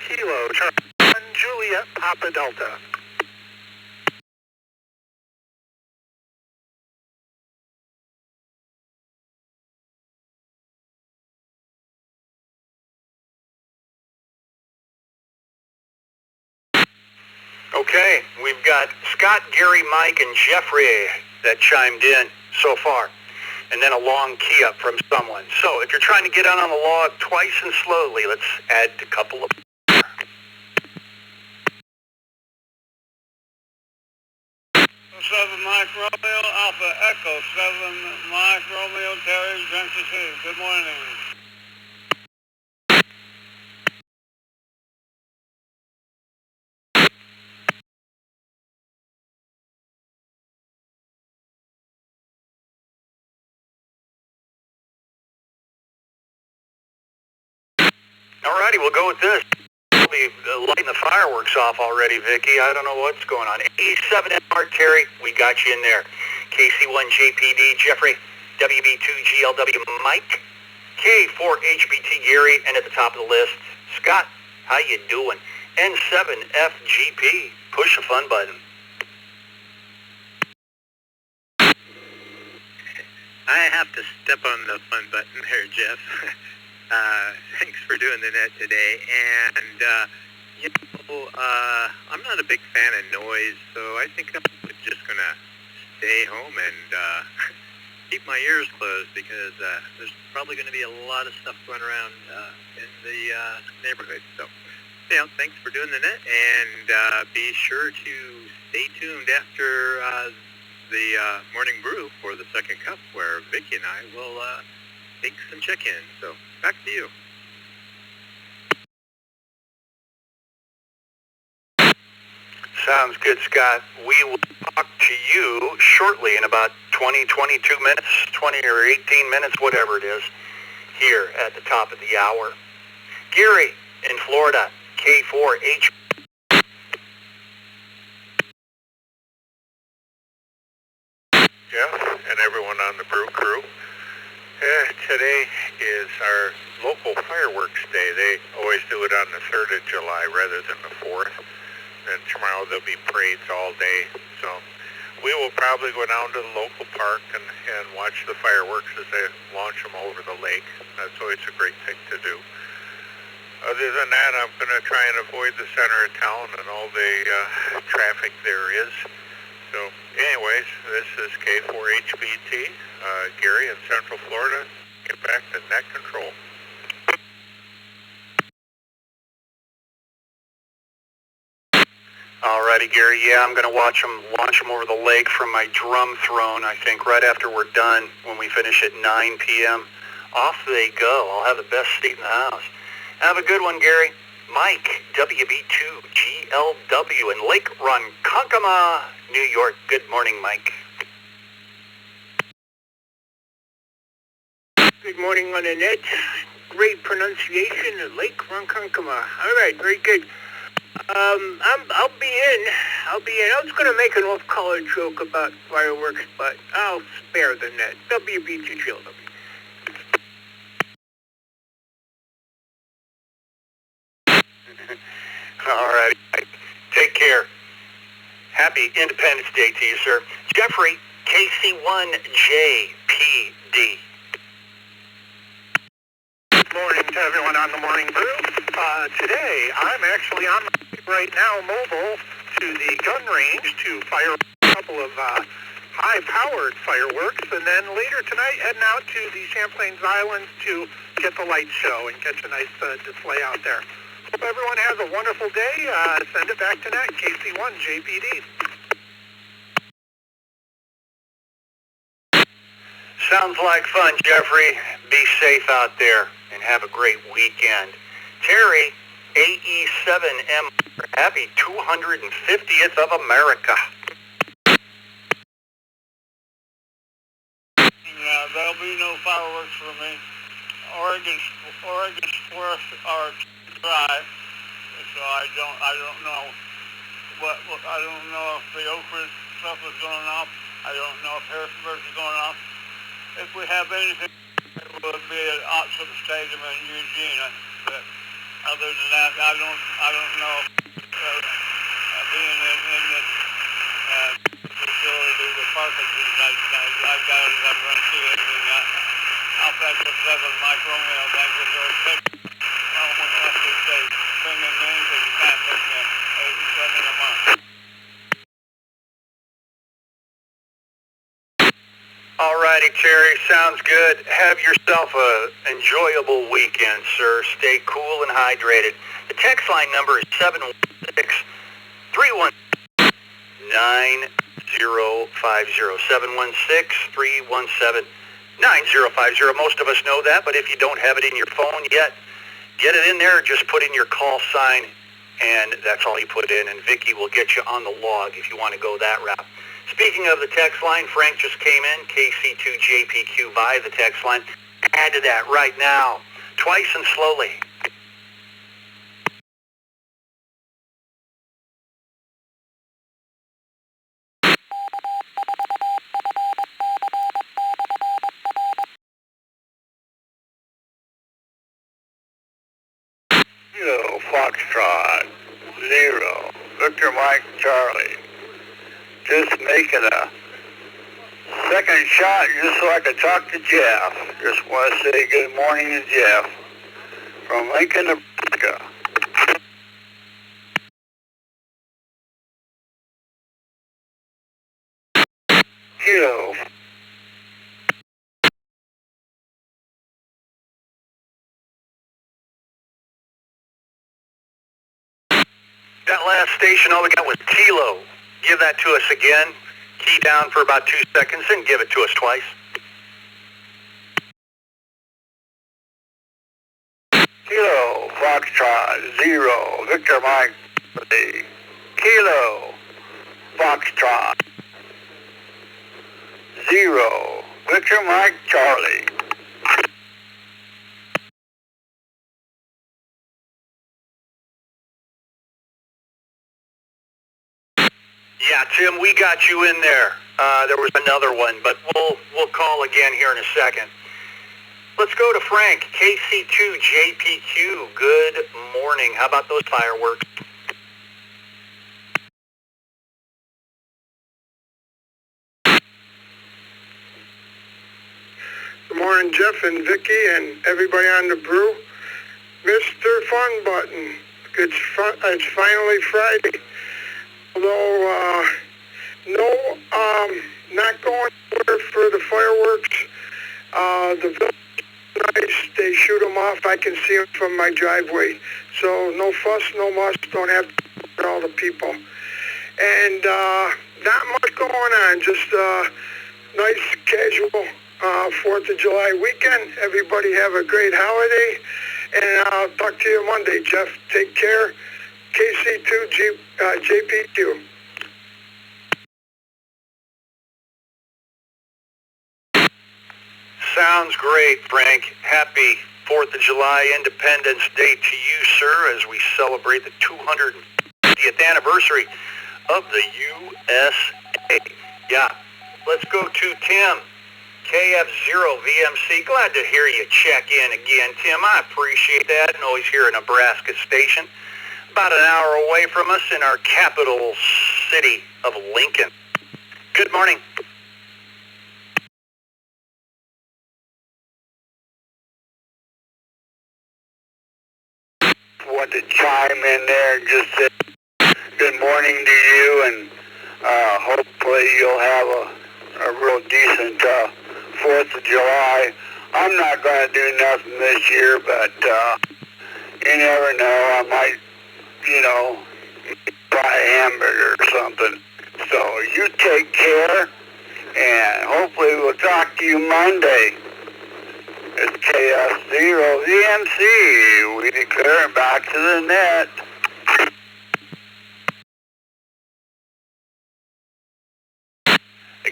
Kilo, Charlie 1, Juliet, Papa Delta. Okay, we've got Scott, Gary, Mike, and Jeffrey that chimed in so far. And then a long key up from someone. So if you're trying to get on the log twice and slowly, let's add a couple of... 7 Mike Romeo, Alpha Echo, 7 Mike Romeo, Terry, Venture City. Good morning. Alrighty, we'll go with this. We'll be lighting the fireworks off already, Vicky. I don't know what's going on. E7MR, Terry, we got you in there. KC1JPD, Jeffrey, WB2GLW, Mike, K4HBT, Gary, and at the top of the list, Scott, how you doing? N7FGP, push the fun button. I have to step on the fun button there, Jeff. Thanks for doing the net today. And, I'm not a big fan of noise, so I think I'm just going to stay home and keep my ears closed because there's probably going to be a lot of stuff going around in the neighborhood. So, thanks for doing the net, and be sure to stay tuned after the morning brew for the second cup, where Vicky and I will take some check-ins. So, back to you. Sounds good, Scott. We will talk to you shortly in about 20, 22 minutes, 20 or 18 minutes, whatever it is, here at the top of the hour. Gary in Florida, K4H. Jeff and everyone on the Brew crew. Today is our local fireworks day. They always do it on the 3rd of July rather than the 4th. And tomorrow there'll be parades all day. So we will probably go down to the local park and watch the fireworks as they launch them over the lake. That's always a great thing to do. Other than that, I'm going to try and avoid the center of town and all the traffic there is. So anyways, this is K4HBT, Gary in Central Florida. Get back to net control. Alrighty, Gary. Yeah, I'm going to launch them over the lake from my drum throne, I think, right after we're done when we finish at 9 p.m. Off they go. I'll have the best seat in the house. Have a good one, Gary. Mike, WB2GLW in Lake Ronkonkoma, New York. Good morning, Mike. Good morning on the net. Great pronunciation of Lake Ronkonkoma. All right, very good. I'll be in. I was going to make an off-color joke about fireworks, but I'll spare the net. WB2GLW. All right. Take care. Happy Independence Day to you, sir. Jeffrey, KC1JPD. Good morning to everyone on the Morning Brew. Today, I'm actually on right now mobile to the gun range to fire a couple of high-powered fireworks, and then later tonight heading out to the Champlain's Islands to get the light show and catch a nice display out there. Hope everyone has a wonderful day. Send it back to net, KC1JPD. Sounds like fun, Jeffrey. Be safe out there and have a great weekend. Terry, AE7M, happy 250th of America. there'll be no fireworks for me. Oregon's forests are dry, so I don't know what I don't know if the Oak Ridge stuff is going off. I don't know if Harrisburg is going off. If we have anything, it would be at Oxford Stadium in Eugene. But other than that, I don't know. Being in this facility with Parkinson's, I doubt if I'm going to see anything. Alpha 7, Mike Romeo, thank you very much. Unless they say, send me names that you can't pick me. You send me them on. All righty, Terry. Sounds good. Have yourself an enjoyable weekend, sir. Stay cool and hydrated. The text line number is 716-317-9050. 716-317-9050. Most of us know that, but if you don't have it in your phone yet, get it in there. Just put in your call sign, and that's all you put in, and Vicky will get you on the log if you want to go that route. Speaking of the text line, Frank just came in, KC2JPQ via the text line. Add to that right now, twice and slowly. Kilo Foxtrot 0, Victor Mike Charlie. Just making a second shot just so I could talk to Jeff. Just want to say good morning to Jeff from Lincoln, Nebraska. Kilo. That last station, all we got was Kilo. Give that to us again. Key down for about 2 seconds and give it to us twice. Kilo Foxtrot 0, Victor Mike Charlie. Kilo Foxtrot 0, Victor Mike Charlie. Yeah, Tim, we got you in there. There was another one, but we'll call again here in a second. Let's go to Frank, KC2JPQ. Good morning. How about those fireworks? Good morning, Jeff and Vicky and everybody on the Brew. Mr. Fun Button. It's finally Friday. Although, not going anywhere for the fireworks. The village is nice. They shoot them off. I can see them from my driveway. So no fuss, no muss. Don't have to with all the people. And not much going on. Just nice, casual 4th of July weekend. Everybody have a great holiday. And I'll talk to you Monday, Jeff. Take care. KC2JPQ. Sounds great, Frank. Happy 4th of July Independence Day to you, sir, as we celebrate the 250th anniversary of the USA. Yeah, let's go to Tim, KF0VMC. Glad to hear you check in again, Tim. I appreciate that. And always here in Nebraska Station, about an hour away from us in our capital city of Lincoln. Good morning. Want to chime in there and just say good morning to you, and hopefully you'll have a real decent 4th of July. I'm not going to do nothing this year, but you never know. I might, buy a hamburger or something. So you take care, and hopefully we'll talk to you Monday. It's KF0VMC. We declare back to the net.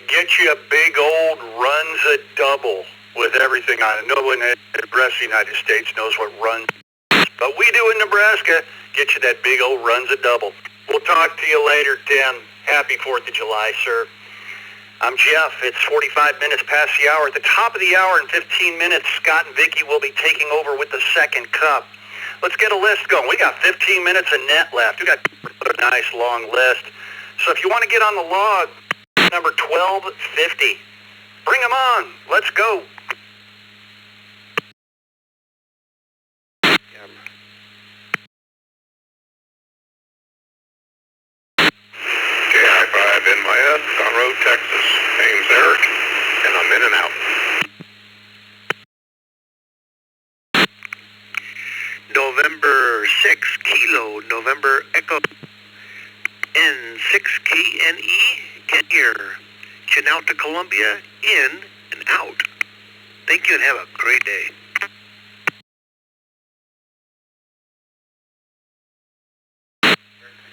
Get you a big old runs a double with everything on it. No one in the rest of the United States knows what runs is, but we do in Nebraska. Get you that big old runs a double. We'll talk to you later, Tim. Happy 4th of July, sir. I'm Jeff. It's 45 minutes past the hour. At the top of the hour in 15 minutes, Scott and Vicky will be taking over with the second cup. Let's get a list going. We got 15 minutes of net left. We got a nice long list. So if you want to get on the log, number 1250. Bring them on. Let's go. KI-5 NYS, Conroe, Texas. Name's Eric, and I'm in and out. November 6 Kilo, November Echo, N6KNE, get here. Chinauta, Columbia, in and out. Thank you and have a great day.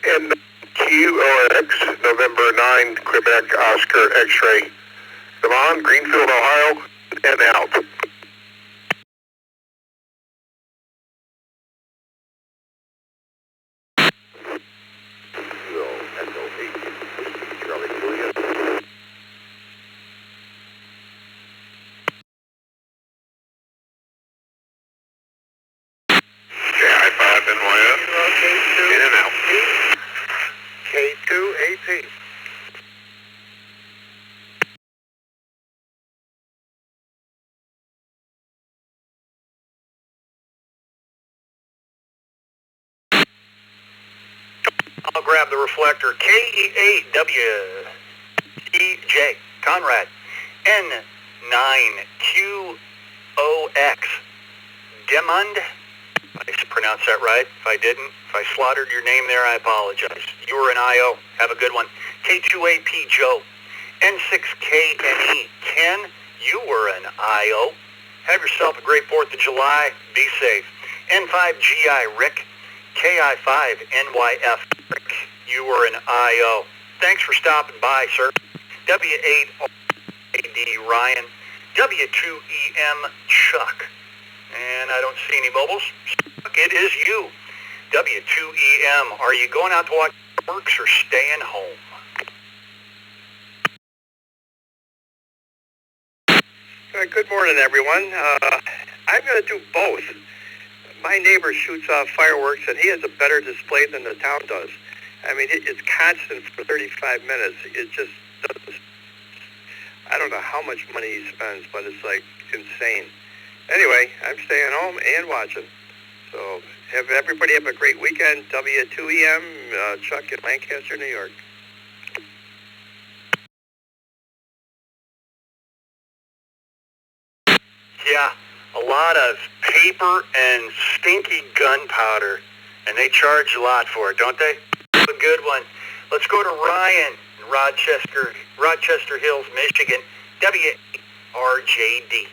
And QOX, November 9, Quebec, Oscar, X-ray. Devon, Greenfield, Ohio, and out. KI-5 NYS, in and out. K2AP. I'll grab the reflector. KE8WTJ, Conrad. N9QOX, Demund. I pronounced that right. If I didn't, if I slaughtered your name there, I apologize. You were an IO. Have a good one. K2AP Joe. N6KNE Ken, you were an IO. Have yourself a great 4th of July. Be safe. N5GI Rick. KI5NYF Rick, you were an IO. Thanks for stopping by, sir. W8AD Ryan. W2EM Chuck. And I don't see any mobiles. It is you. W2EM. Are you going out to watch fireworks or staying home? Good morning, everyone. I'm going to do both. My neighbor shoots off fireworks, and he has a better display than the town does. I mean, it's constant for 35 minutes. It just doesn't. I don't know how much money he spends, but it's like insane. Anyway, I'm staying home and watching. So everybody have a great weekend. W2EM, Chuck in Lancaster, New York. Yeah, a lot of paper and stinky gunpowder, and they charge a lot for it, don't they? A good one. Let's go to Ryan in Rochester Hills, Michigan, WRJD.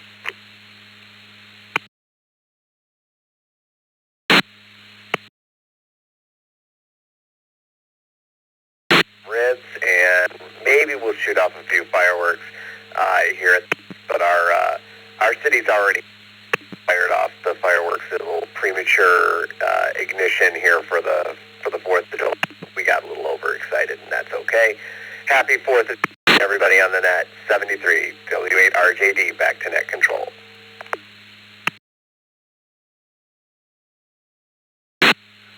Reds, and maybe we'll shoot off a few fireworks here, but our city's already fired off the fireworks. A little premature ignition here for the 4th of July. We got a little overexcited, and that's okay. Happy 4th of July, everybody on the net. 73 W8RJD, back to net control.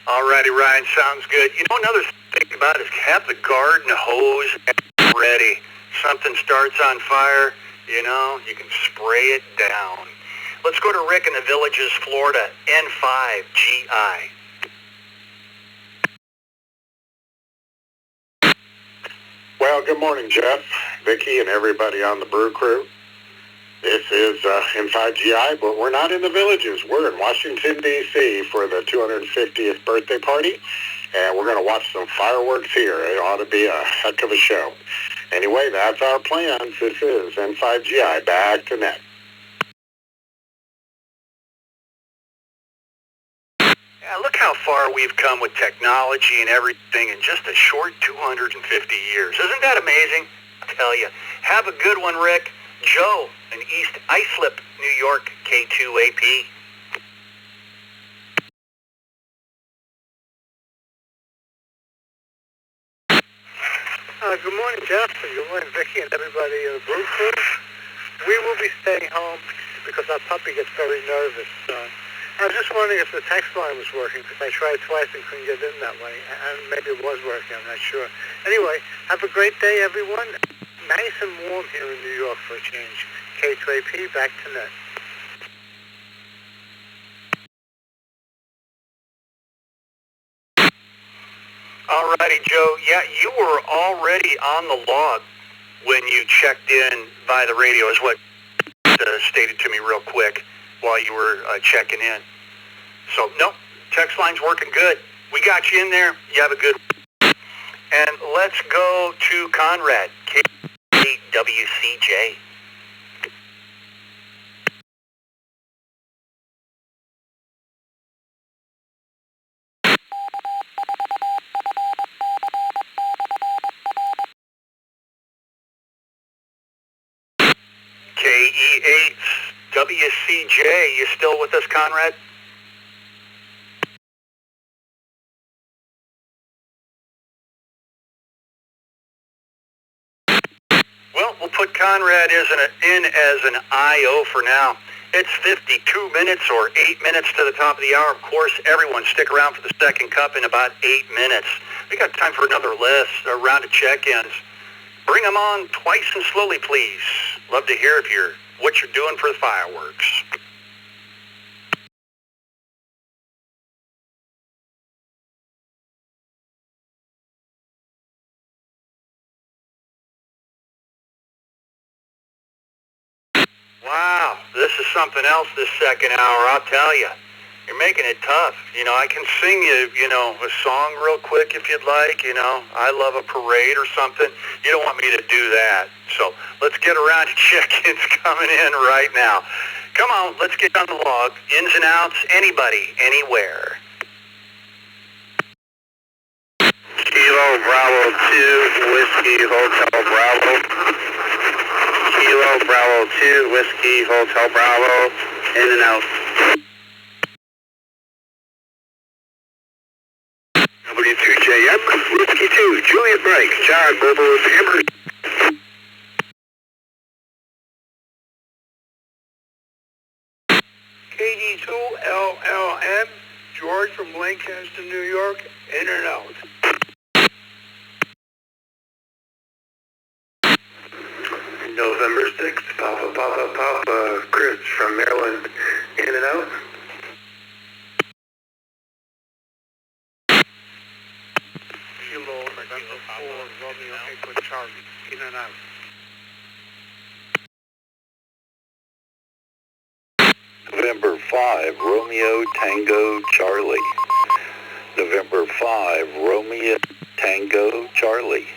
Alrighty, Ryan, sounds good. You know, another thing about it is have the garden hose ready. Something starts on fire, you know, you can spray it down. Let's go to Rick in the Villages, Florida, N5GI. Well, good morning, Jeff, Vicky, and everybody on the Brew crew. This is N5GI, but we're not in the Villages. We're in Washington, D.C. for the 250th birthday party, and we're going to watch some fireworks here. It ought to be a heck of a show. Anyway, that's our plans. This is N5GI, back to net. Yeah, look how far we've come with technology and everything in just a short 250 years. Isn't that amazing? tell you. Have a good one, Rick. Joe in East Islip, New York, K2AP. Good morning, Jeff. Good morning, Vicky, and everybody in the Brew Crew. We will be staying home because our puppy gets very nervous. I was just wondering if the text line was working because I tried twice and couldn't get in that way. And maybe it was working, I'm not sure. Anyway, have a great day, everyone. Nice and warm here in New York for a change. K2AP, back to net. Alrighty, Joe. Yeah, you were already on the log when you checked in by the radio, is what stated to me real quick while you were checking in. So, no, text line's working good. We got you in there. You have a good one. And let's go to Conrad, KWCJ. KE8 WCJ, you still with us, Conrad? Well, we'll put Conrad in as an IO for now. It's 52 minutes or 8 minutes to the top of the hour. Of course, everyone stick around for the second cup in about 8 minutes. We got time for another a round of check-ins. Bring them on twice and slowly, please. Love to hear what you're doing for the fireworks. Wow, this is something else this second hour, I'll tell you. You're making it tough. I can sing you, a song real quick if you'd like, I Love a Parade or something. You don't want me to do that. So let's get around to check-ins coming in right now. Come on, let's get on the log. Ins and outs, anybody, anywhere. Kilo Bravo 2, Whiskey Hotel Bravo. Kilo Bravo 2, Whiskey Hotel Bravo, in and out. W2JM, Whiskey 2, Juliet Mike, John, Bobo, Hammer. KD2LLM, George from Lancaster, New York, in and out. November 6th, Papa, Chris from Maryland, in and out. Kilo, November 4, Romeo, Echo, Charlie, in and out. November 5, Romeo, Tango, Charlie. November 5, Romeo, Tango, Charlie.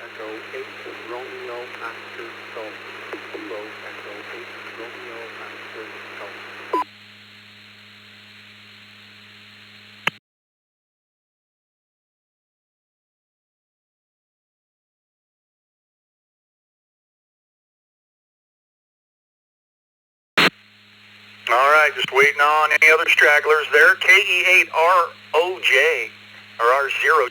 Echo 8, Romeo, Master, Golf. Echo 8, Romeo, Master, Golf. All right, just waiting on any other stragglers there. KE8ROJ, or R0,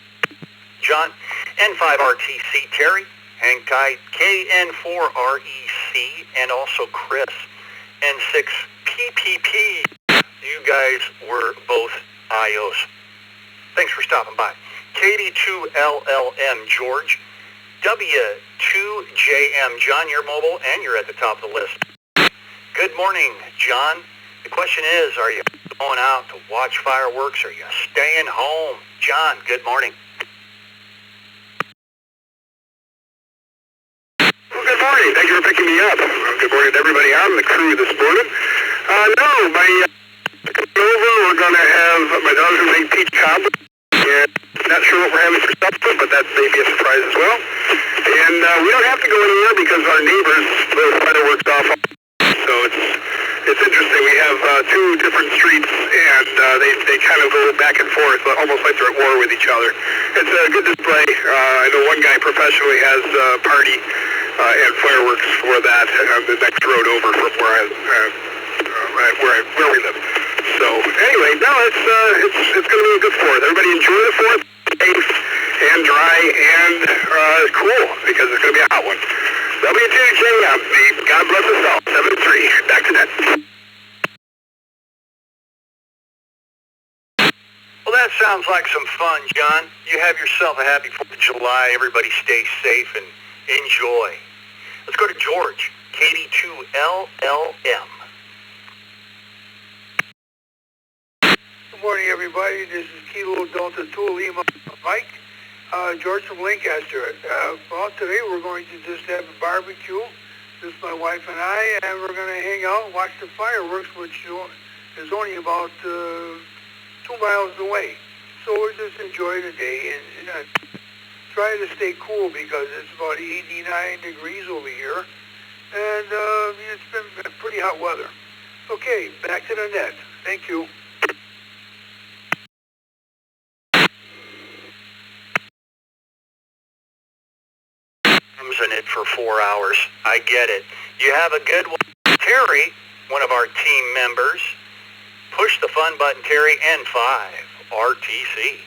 John. N5RTC, Terry. Hang tight, KN4REC, and also Chris. N6PPP, you guys were both IOs. Thanks for stopping by. KD2LLM, George. W2JM, John, you're mobile, and you're at the top of the list. Good morning, John. The question is, are you going out to watch fireworks, or are you staying home? John, good morning. Well, good morning. Thank you for picking me up. Good morning to everybody on the crew this morning. Coming over, we're going to have my daughter make peach cobbler. And not sure what we're having for supper, but that may be a surprise as well. And we don't have to go anywhere because our neighbors blow fireworks off. So It's interesting. We have two different streets, and they kind of go back and forth, almost like they're at war with each other. It's a good display. I know one guy professionally has a party and fireworks for that on the next road over from where we live. So anyway, no, it's going to be a good 4th. Everybody enjoy the 4th, safe and dry and cool, because it's going to be a hot one. W2JM, God bless us all. 7-3. Back to net. Well, that sounds like some fun, John. You have yourself a happy 4th of July. Everybody stay safe and enjoy. Let's go to George, KD2LLM. Good morning, everybody. This is Kilo Delta 2 Lima Mike. George from Lancaster. Well, today we're going to just have a barbecue, just my wife and I, and we're going to hang out and watch the fireworks, which is only about 2 miles away. So we'll just enjoy the day and try to stay cool, because it's about 89 degrees over here, and it's been pretty hot weather. Okay, back to the net. Thank you. In it for 4 hours. I get it. You have a good one. Terry, one of our team members, push the fun button, Terry, N5, RTC.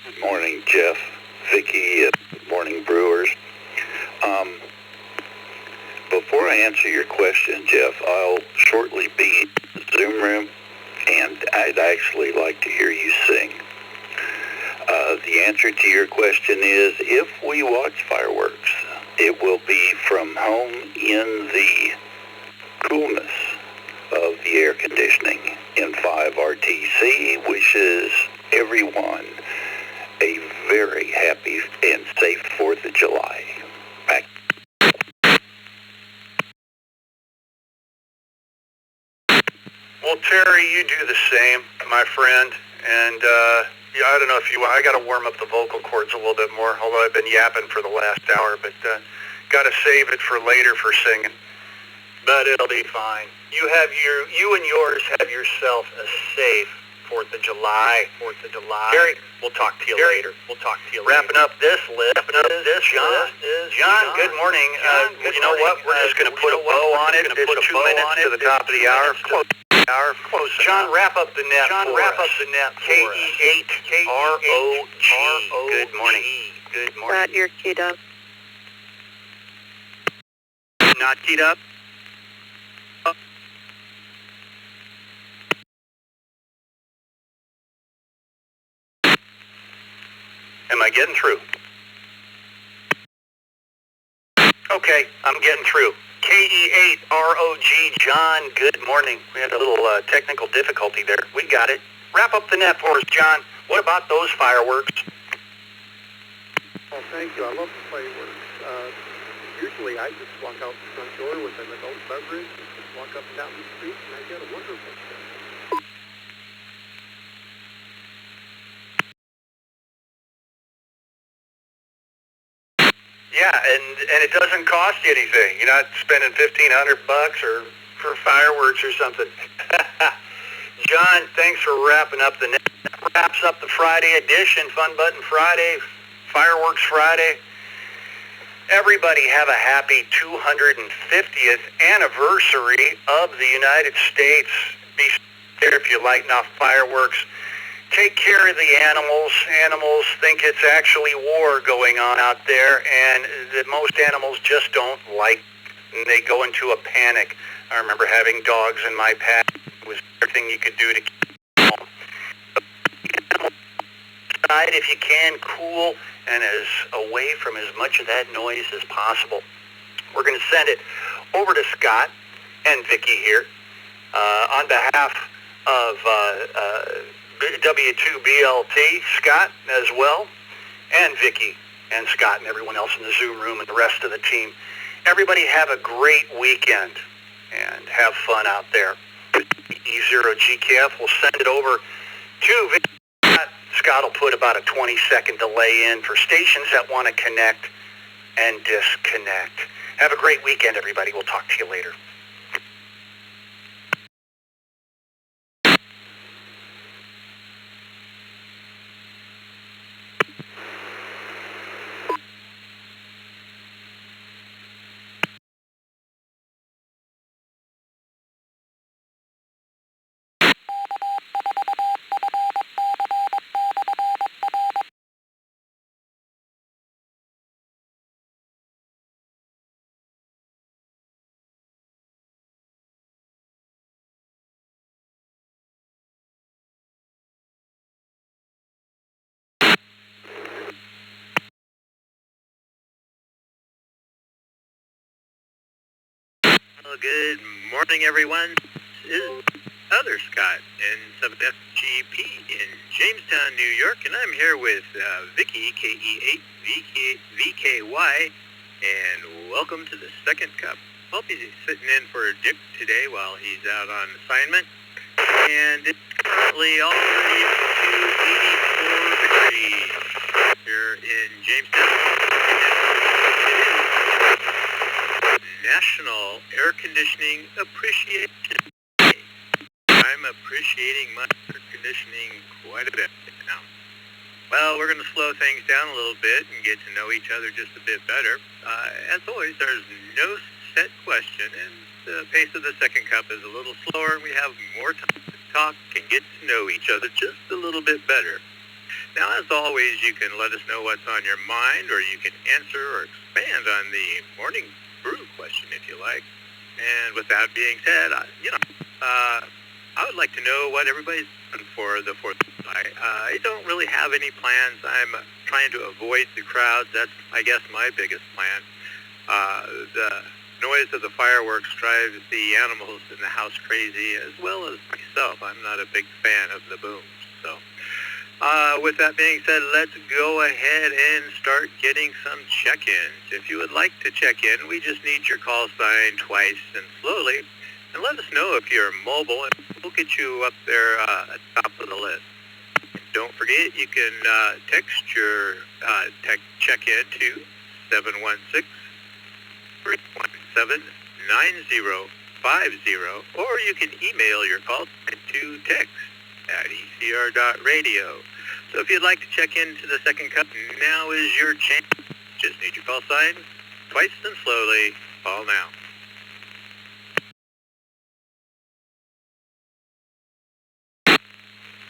Good morning, Jeff, Vicki, good morning, Brewers. Before I answer your question, Jeff, I'll shortly be in the Zoom room, and I'd actually like to hear you sing. The answer to your question is, if we watch fireworks, it will be from home in the coolness of the air conditioning. N5 RTC wishes everyone a very happy and safe 4th of July. Back. Well, Terry, you do the same, my friend. And I don't know if I got to warm up the vocal cords a little bit more, although I've been yapping for the last hour, but got to save it for later for singing. But it'll be fine. You and yours have yourself a safe 4th of July. 4th of July. Terry, we'll talk to you later. We'll talk to you later. Wrapping up this list. John, good morning. You know what? We're just going to put a bow on it. It's 2 minutes to the top of the hour. Close. John, wrap up the net. KE8ROG. Good morning. Good morning. Scott, you're keyed up. Not keyed up. Am I getting through? Okay, I'm getting through. KE8ROG, John, good morning. We had a little technical difficulty there. We got it. Wrap up the net for us, John. What about those fireworks? Oh, thank you. I love the fireworks. Usually I just walk out the front door with an adult beverage, just walk up and down the street, and I get a wonderful time. Yeah, and it doesn't cost you anything. You're not spending $1,500 or for fireworks or something. John, thanks for wrapping up the net. That wraps up the Friday edition, Fun Button Friday, Fireworks Friday. Everybody have a happy 250th anniversary of the United States. Be there if you lighten off fireworks. Take care of the animals. Animals think it's actually war going on out there, and that most animals just don't like, and they go into a panic. I remember having dogs in my pack. It was everything you could do to keep them calm. Outside if you can, cool, and as away from as much of that noise as possible. We're going to send it over to Scott and Vicki here on behalf of W2BLT, Scott as well, and Vicki and Scott and everyone else in the Zoom room and the rest of the team. Everybody have a great weekend and have fun out there. E0GKF. We'll send it over to Vicky. Scott will put about a 20-second delay in for stations that want to connect and disconnect. Have a great weekend, everybody. We'll talk to you later. Well, good morning, everyone. This is other Scott in 7FGP in Jamestown, New York, and I'm here with Vicky, KE8VKY, and welcome to the second cup. Hope he's sitting in for Dick today while he's out on assignment. And it's currently already up to 84 degrees here in Jamestown. National Air Conditioning Appreciation Day. I'm appreciating my air conditioning quite a bit now. Well, we're going to slow things down a little bit and get to know each other just a bit better. As always, there's no set question, and the pace of the second cup is a little slower, and we have more time to talk and get to know each other just a little bit better. Now, as always, you can let us know what's on your mind, or you can answer or expand on the morning brew question if you like. And with that being said, I would like to know what everybody's done for the 4th of July. I don't really have any plans. I'm trying to avoid the crowds. That's, I guess, my biggest plan. The noise of the fireworks drives the animals in the house crazy, as well as myself. I'm not a big fan of the booms. So with that being said, let's go ahead and start getting some check-ins. If you would like to check in, we just need your call sign twice and slowly. And let us know if you're mobile, and we'll get you up there at the top of the list. And don't forget, you can text your check-in to 716-317-9050, or you can email your call sign to text@ecr.radio. So if you'd like to check into the second cup, now is your chance. Just need your call sign twice and slowly. Call now.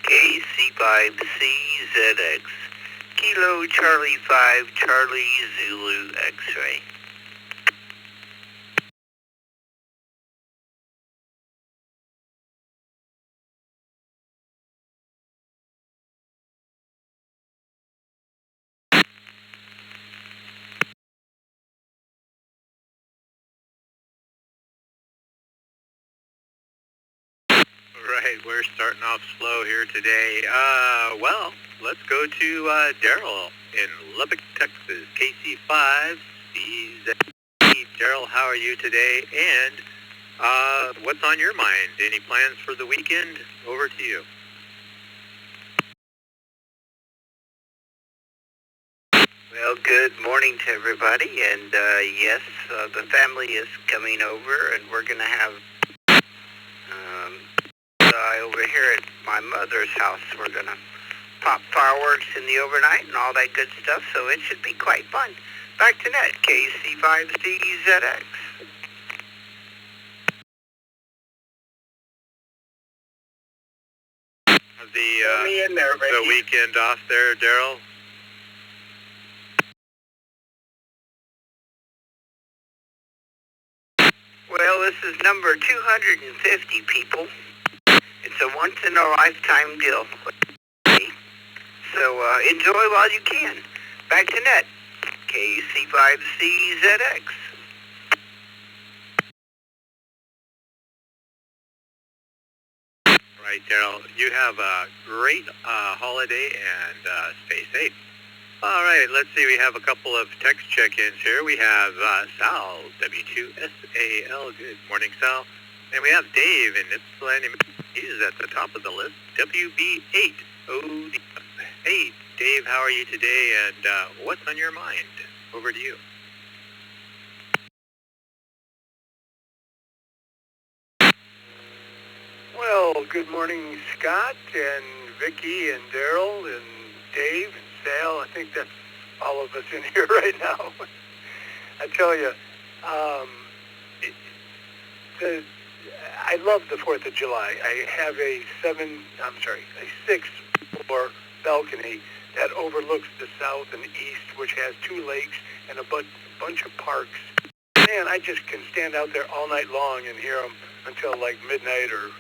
KC5CZX, Kilo Charlie 5, Charlie Zulu X-ray. Right, we're starting off slow here today. Well, let's go to Daryl in Lubbock, Texas, KC5CZ. Daryl, how are you today? And what's on your mind? Any plans for the weekend? Over to you. Well, good morning to everybody, and yes, the family is coming over, and we're going to have over here at my mother's house. We're going to pop fireworks in the overnight and all that good stuff, so it should be quite fun. Back to net, KC5CZX. The weekend off there, Daryl? Well, this is number 250, people. It's a once-in-a-lifetime deal. So enjoy while you can. Back to net, KC5CZX. Right, Daryl. You have a great holiday and stay safe. All right, let's see. We have a couple of text check-ins here. We have Sal, W2SAL. Good morning, Sal. And we have Dave in Ypsilanti. He's at the top of the list. WB8OD. Hey, Dave, how are you today, and what's on your mind? Over to you. Well, good morning, Scott and Vicky and Daryl and Dave and Sal. I think that's all of us in here right now. I tell you, I love the 4th of July. I have a 6-floor balcony that overlooks the south and east, which has 2 lakes and a bunch of parks. Man, I just can stand out there all night long and hear them until like midnight or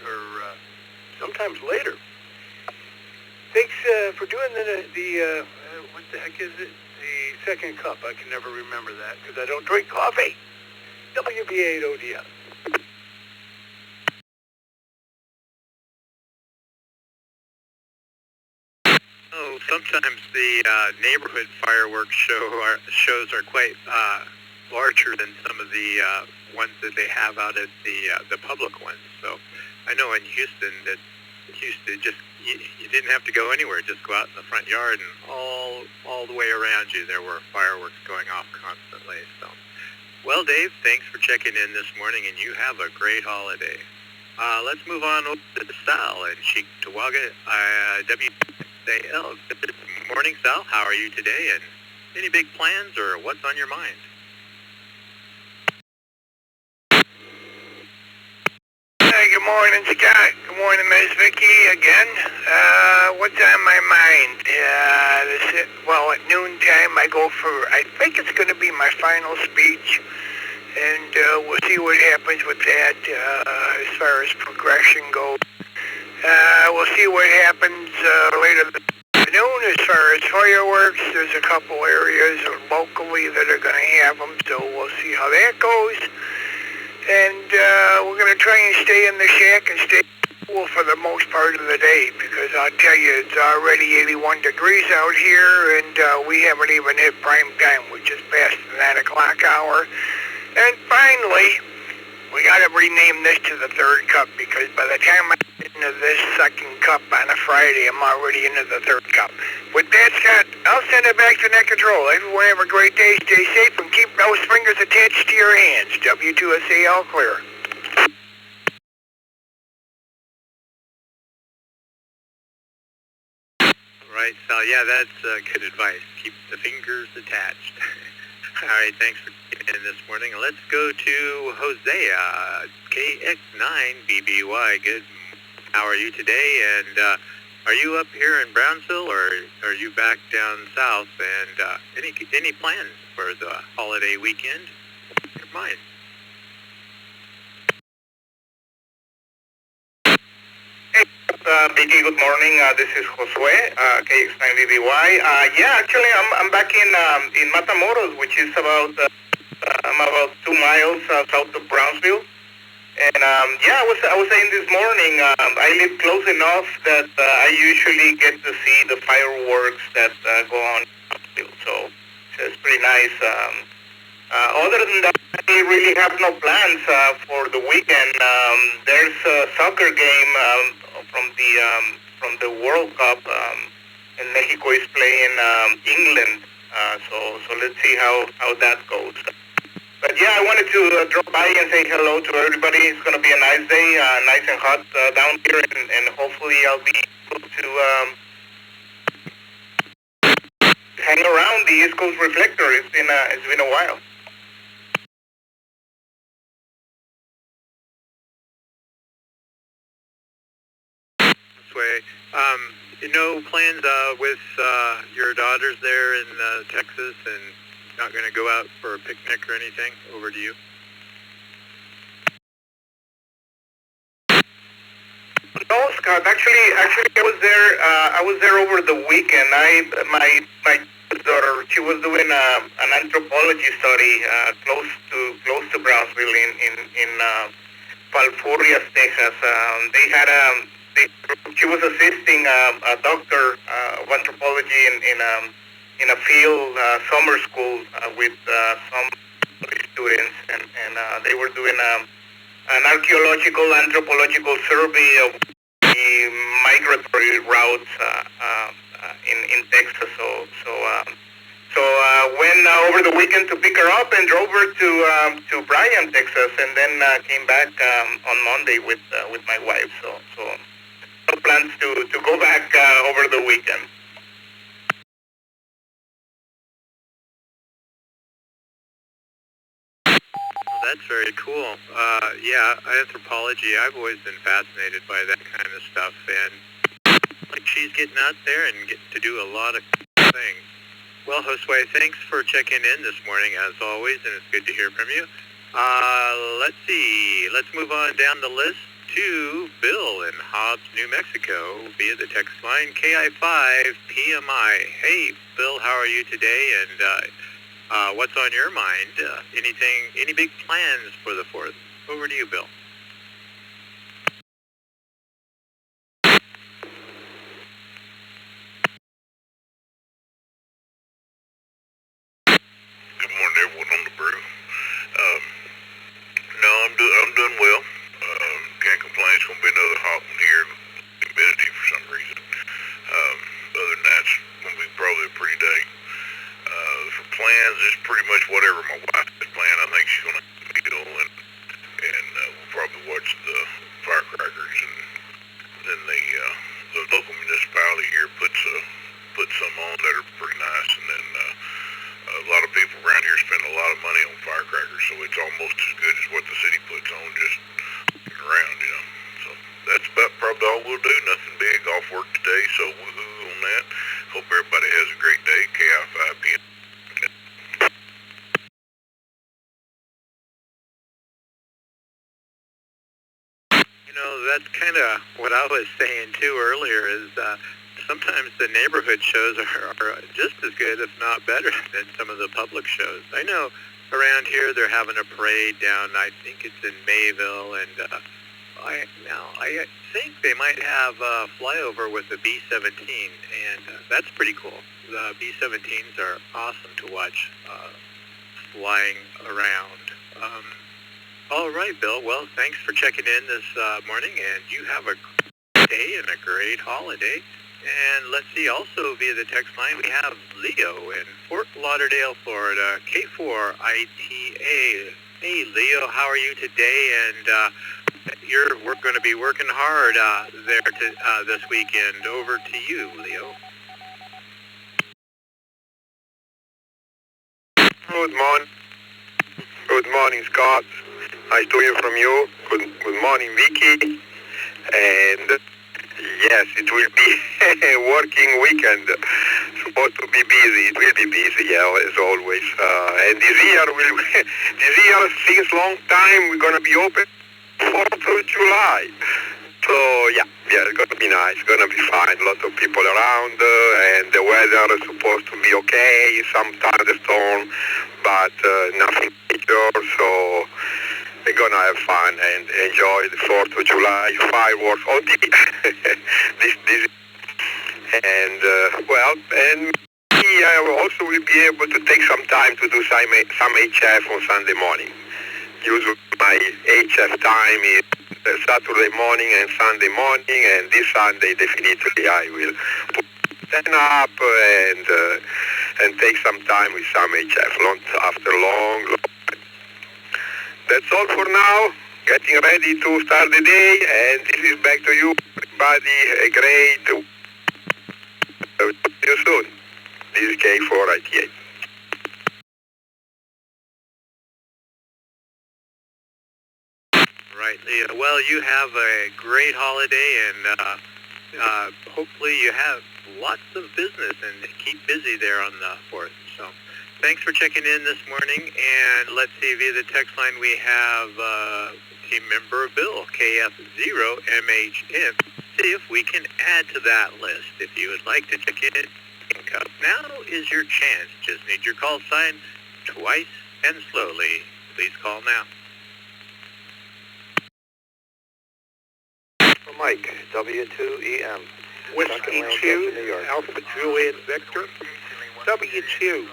sometimes later. Thanks for doing the what the heck is it? The second cup. I can never remember that because I don't drink coffee. WB8ODS. Oh, sometimes the neighborhood fireworks shows are quite larger than some of the ones that they have out at the public ones. So I know in Houston that used to just you didn't have to go anywhere, just go out in the front yard, and all the way around you there were fireworks going off constantly. So, well, Dave, thanks for checking in this morning, and you have a great holiday. Let's move on over to Sal in Cheektowaga, WSAL. Good morning, Sal. How are you today, and any big plans or what's on your mind? Good morning, Scott. Good morning, Miss Vicky again. What's on my mind? At noontime I go for, I think it's going to be my final speech, and we'll see what happens with that as far as progression goes. We'll see what happens later this afternoon as far as fireworks. There's a couple areas locally that are going to have them, so we'll see how that goes. And we're going to try and stay in the shack and stay cool for the most part of the day, because I'll tell you, it's already 81 degrees out here, and we haven't even hit prime time. We just passed the 9 o'clock hour. And finally, we got to rename this to the 3rd cup, because by the time I get into this 2nd cup on a Friday, I'm already into the 3rd cup. With that, Scott, I'll send it back to net control. Everyone have a great day, stay safe, and keep those fingers attached to your hands. W2SA all clear. Right, Sal. Yeah, that's good advice. Keep the fingers attached. All right, thanks for getting in this morning. Let's go to Hosea, KX9BBY. Good. How are you today? And are you up here in Brownsville, or are you back down south? And any plans for the holiday weekend? Your mind. Vicky, good morning. This is Josue, KX9BBY. Actually, I'm back in Matamoros, which is about I'm about 2 miles south of Brownsville. And I was saying this morning, I live close enough that I usually get to see the fireworks that go on in Brownsville. So it's pretty nice. Other than that, I really have no plans for the weekend. There's a soccer game from the World Cup, and Mexico is playing England. So let's see how that goes. But I wanted to drop by and say hello to everybody. It's going to be a nice day, nice and hot down here, and hopefully I'll be able to hang around the East Coast Reflector. It's been a while. Way. No plans with your daughters there in Texas, and not going to go out for a picnic or anything? Over to you. No, Scott. Actually, I was there over the weekend. My daughter, she was doing an anthropology study close to Brownsville in Falfurrias, Texas. She was assisting a doctor of anthropology in a field summer school with some students, and they were doing an archaeological anthropological survey of the migratory routes in Texas. So went over the weekend to pick her up and drove her to Bryan, Texas, and then came back on Monday with my wife. So no plans to go back over the weekend. Well, that's very cool. Yeah, anthropology, I've always been fascinated by that kind of stuff, and like she's getting out there and getting to do a lot of things. Well, Josue, thanks for checking in this morning, as always, and it's good to hear from you. Let's see. Let's move on down the list to Bill in Hobbs, New Mexico, via the text line KI5PMI. Hey, Bill, how are you today? And what's on your mind? Any big plans for the 4th? Over to you, Bill. Good morning, everyone on the Brew. No, I'm doing well. Can't complain. It's going to be another hot one here. Humidity for some reason. Other than that, it's going to be probably a pretty day. For plans, it's pretty much whatever my wife has planned. I think she's going to meal and we'll probably watch the firecrackers, and then the local municipality here puts some on that are pretty nice, and then a lot of people around here spend a lot of money on firecrackers, so it's almost as good as what the city puts on, just around, you know. So that's about probably all we'll do. Nothing big, off work today, so woohoo on that. Hope everybody has a great day. KI5PM. You know, that's kind of what I was saying too earlier, is sometimes the neighborhood shows are just as good, if not better, than some of the public shows. I know around here they're having a parade down, I think it's in Mayville, and I think they might have a flyover with the B-17, and that's pretty cool. The B-17s are awesome to watch flying around. All right, Bill. Well, thanks for checking in this morning, and you have a great day and a great holiday. And let's see, also via the text line, we have Leo in Fort Lauderdale, Florida, K4ITA. Hey, Leo, how are you today? And we're going to be working hard there this weekend. Over to you, Leo. Good morning. Good morning, Scott. Nice to hear from you. Good morning, Vicky. And yes, it will be a working weekend. Supposed to be busy. It will be busy, yeah, as always. And this year, since long time, we're gonna be open 4th of July. So yeah, it's gonna be nice. It's gonna be fine. Lots of people around, and the weather is supposed to be okay. Some thunderstorm, but nothing major. So we're gonna have fun and enjoy the 4th of July fireworks. This and and I also will be able to take some time to do some HF on Sunday morning. Usually my HF time is Saturday morning and Sunday morning, and this Sunday definitely I will stand up and take some time with some HF after long. That's all for now. Getting ready to start the day, and this is back to you, everybody. A great see you soon. This is K4ITA. Right, Leo. Well, you have a great holiday, and hopefully you have lots of business and keep busy there on the 4th. So thanks for checking in this morning. And let's see, via the text line we have team member Bill, KF0MHN. See if we can add to that list. If you would like to check in, now is your chance. Just need your call sign twice and slowly. Please call now. Mike, W2EM. Whiskey 2, Alpha Juliet Victor, W2.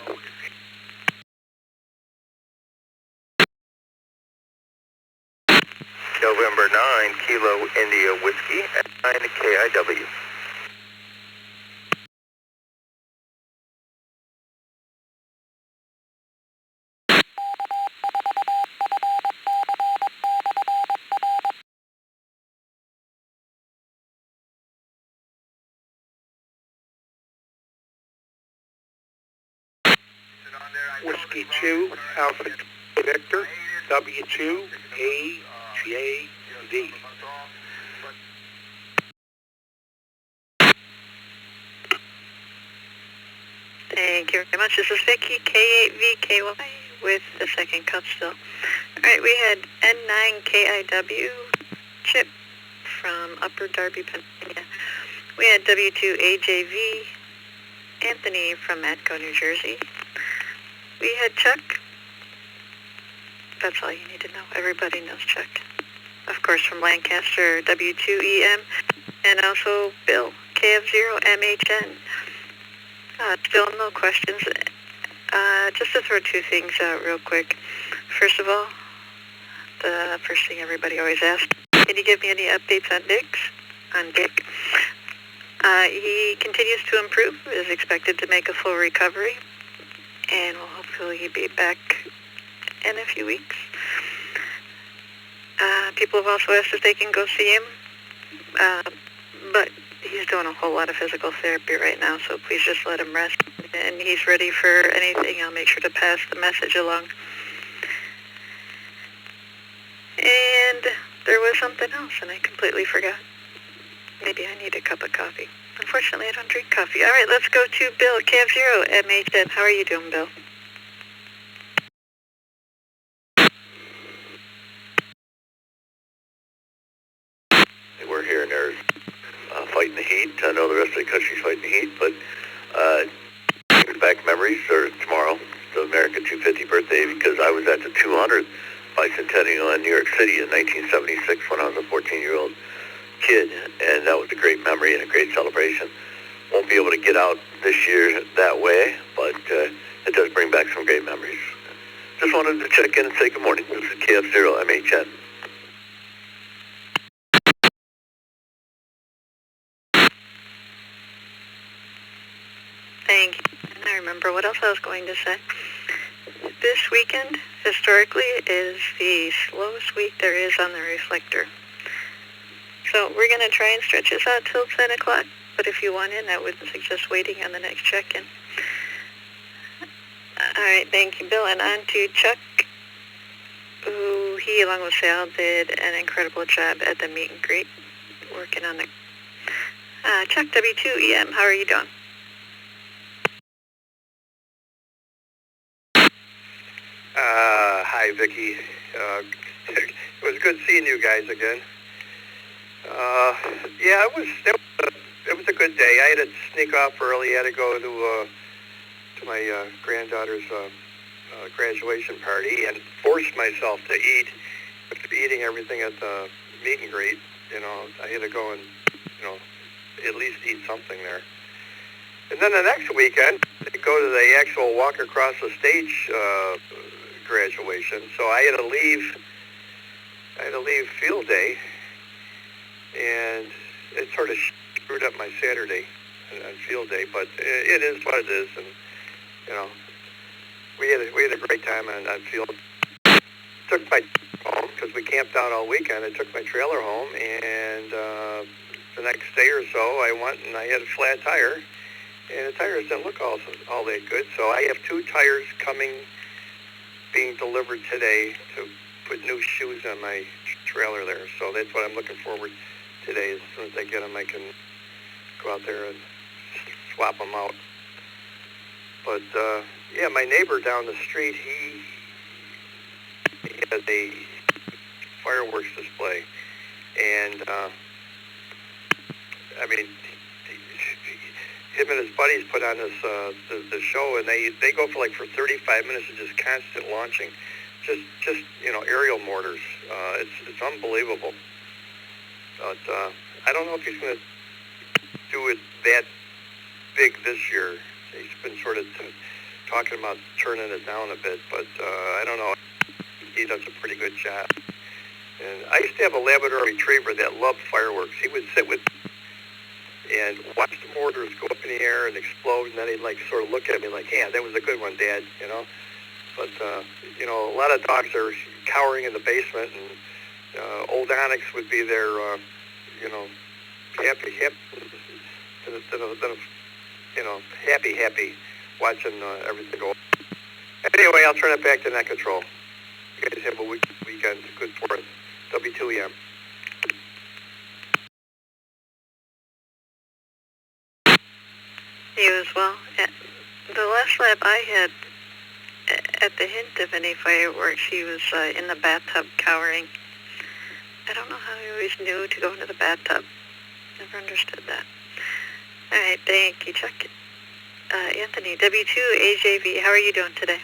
Kilo India Whiskey at 9 KIW. Whiskey 2, Alpha Victor, W2, AJV. Thank you very much. This is Vicky, K8VKY, with the second cup still. All right, we had N9KIW, Chip from Upper Darby, Pennsylvania. We had W2AJV, Anthony from Matco, New Jersey. We had Chuck. That's all you need to know. Everybody knows Chuck. Of course, from Lancaster, W2EM, and also Bill, KF0MHN. Still no questions. Just to throw two things out real quick. First of all, the first thing everybody always asks, can you give me any updates on Dick? He continues to improve, is expected to make a full recovery, and will hopefully be back in a few weeks. People have also asked if they can go see him, but he's doing a whole lot of physical therapy right now, so please just let him rest. And he's ready for anything. I'll make sure to pass the message along. And there was something else, and I completely forgot. Maybe I need a cup of coffee. Unfortunately, I don't drink coffee. All right, let's go to Bill, KF0MHN. How are you doing, Bill? We're here in there fighting the heat. I know the rest of the country's fighting the heat, but back memories are tomorrow, the America 250 birthday, because I was at the 200th bicentennial in New York City in 1976 when I was a 14-year-old kid, and that was a great memory and a great celebration. Won't be able to get out this year that way, but it does bring back some great memories. Just wanted to check in and say good morning. This is KF0MHN. Thank you. And I remember what else I was going to say. This weekend, historically, is the slowest week there is on the Reflector. So we're going to try and stretch this out till 10 o'clock. But if you want in, I would suggest waiting on the next check-in. All right, thank you, Bill. And on to Chuck, who he, along with Sal, did an incredible job at the meet and greet, working on the... Chuck, W2EM, how are you doing? Hi, Vicky. It was good seeing you guys again. Yeah, it was a good day. I had to sneak off early. I had to go to my granddaughter's graduation party and force myself to eat. After eating everything at the meet and greet, I had to go and, at least eat something there. And then the next weekend, I go to the actual walk across the stage graduation. So I had to leave field day, and it sort of screwed up my Saturday on field day. But it is what it is, and we had a great time on field. Took my home because we camped out all weekend. I took my trailer home, and the next day or so, I went and I had a flat tire. And the tires didn't look all that good, so I have 2 tires being delivered today to put new shoes on my trailer there. So that's what I'm looking forward today. As soon as I get them, I can go out there and swap them out. But yeah, my neighbor down the street, he has a fireworks display, and I mean, him and his buddies put on this the show, and they go for 35 minutes of just constant launching, just aerial mortars. It's unbelievable. But I don't know if he's going to do it that big this year. He's been sort of talking about turning it down a bit, but I don't know. He does a pretty good job. And I used to have a Labrador Retriever that loved fireworks. He would sit with and watch the mortars go up in the air and explode, and then he'd like sort of look at me like, "Yeah, that was a good one, Dad," you know. But you know, a lot of dogs are cowering in the basement, and old Onyx would be there, you know, happy, watching everything go. Anyway, I'll turn it back to Net Control. You guys have a weekend. Good for it. W2EM. You as well. The last lap I had, at the hint of any fireworks, he was in the bathtub cowering. I don't know how he always knew to go into the bathtub. Never understood that. All right, thank you, Chuck. Anthony, W2AJV, how are you doing today?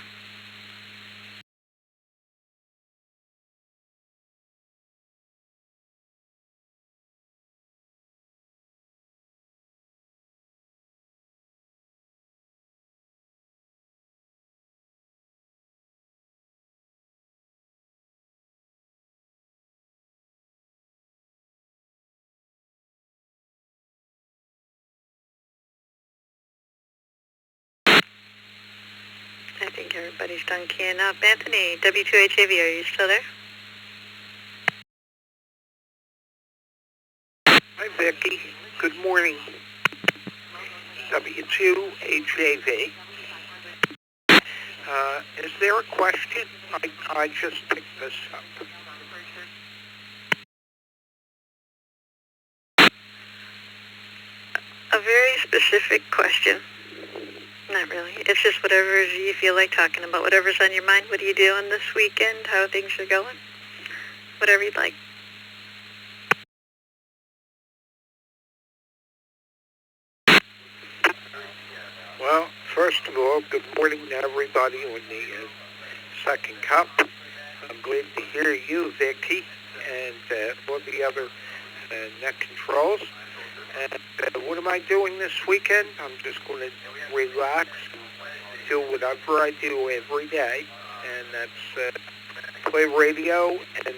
I think everybody's done keying up. Anthony, W2HAV, are you still there? Hi, Becky. Good morning. W2HAV. Is there a question? I just picked this up. A very specific question. Not really. It's just whatever you feel like talking about, whatever's on your mind. What are you doing this weekend? How things are going? Whatever you'd like. Well, first of all, good morning to everybody on the second cup. I'm glad to hear you, Vicky, and all the other net controls. And what am I doing this weekend? I'm just going to relax and do whatever I do every day, and that's play radio and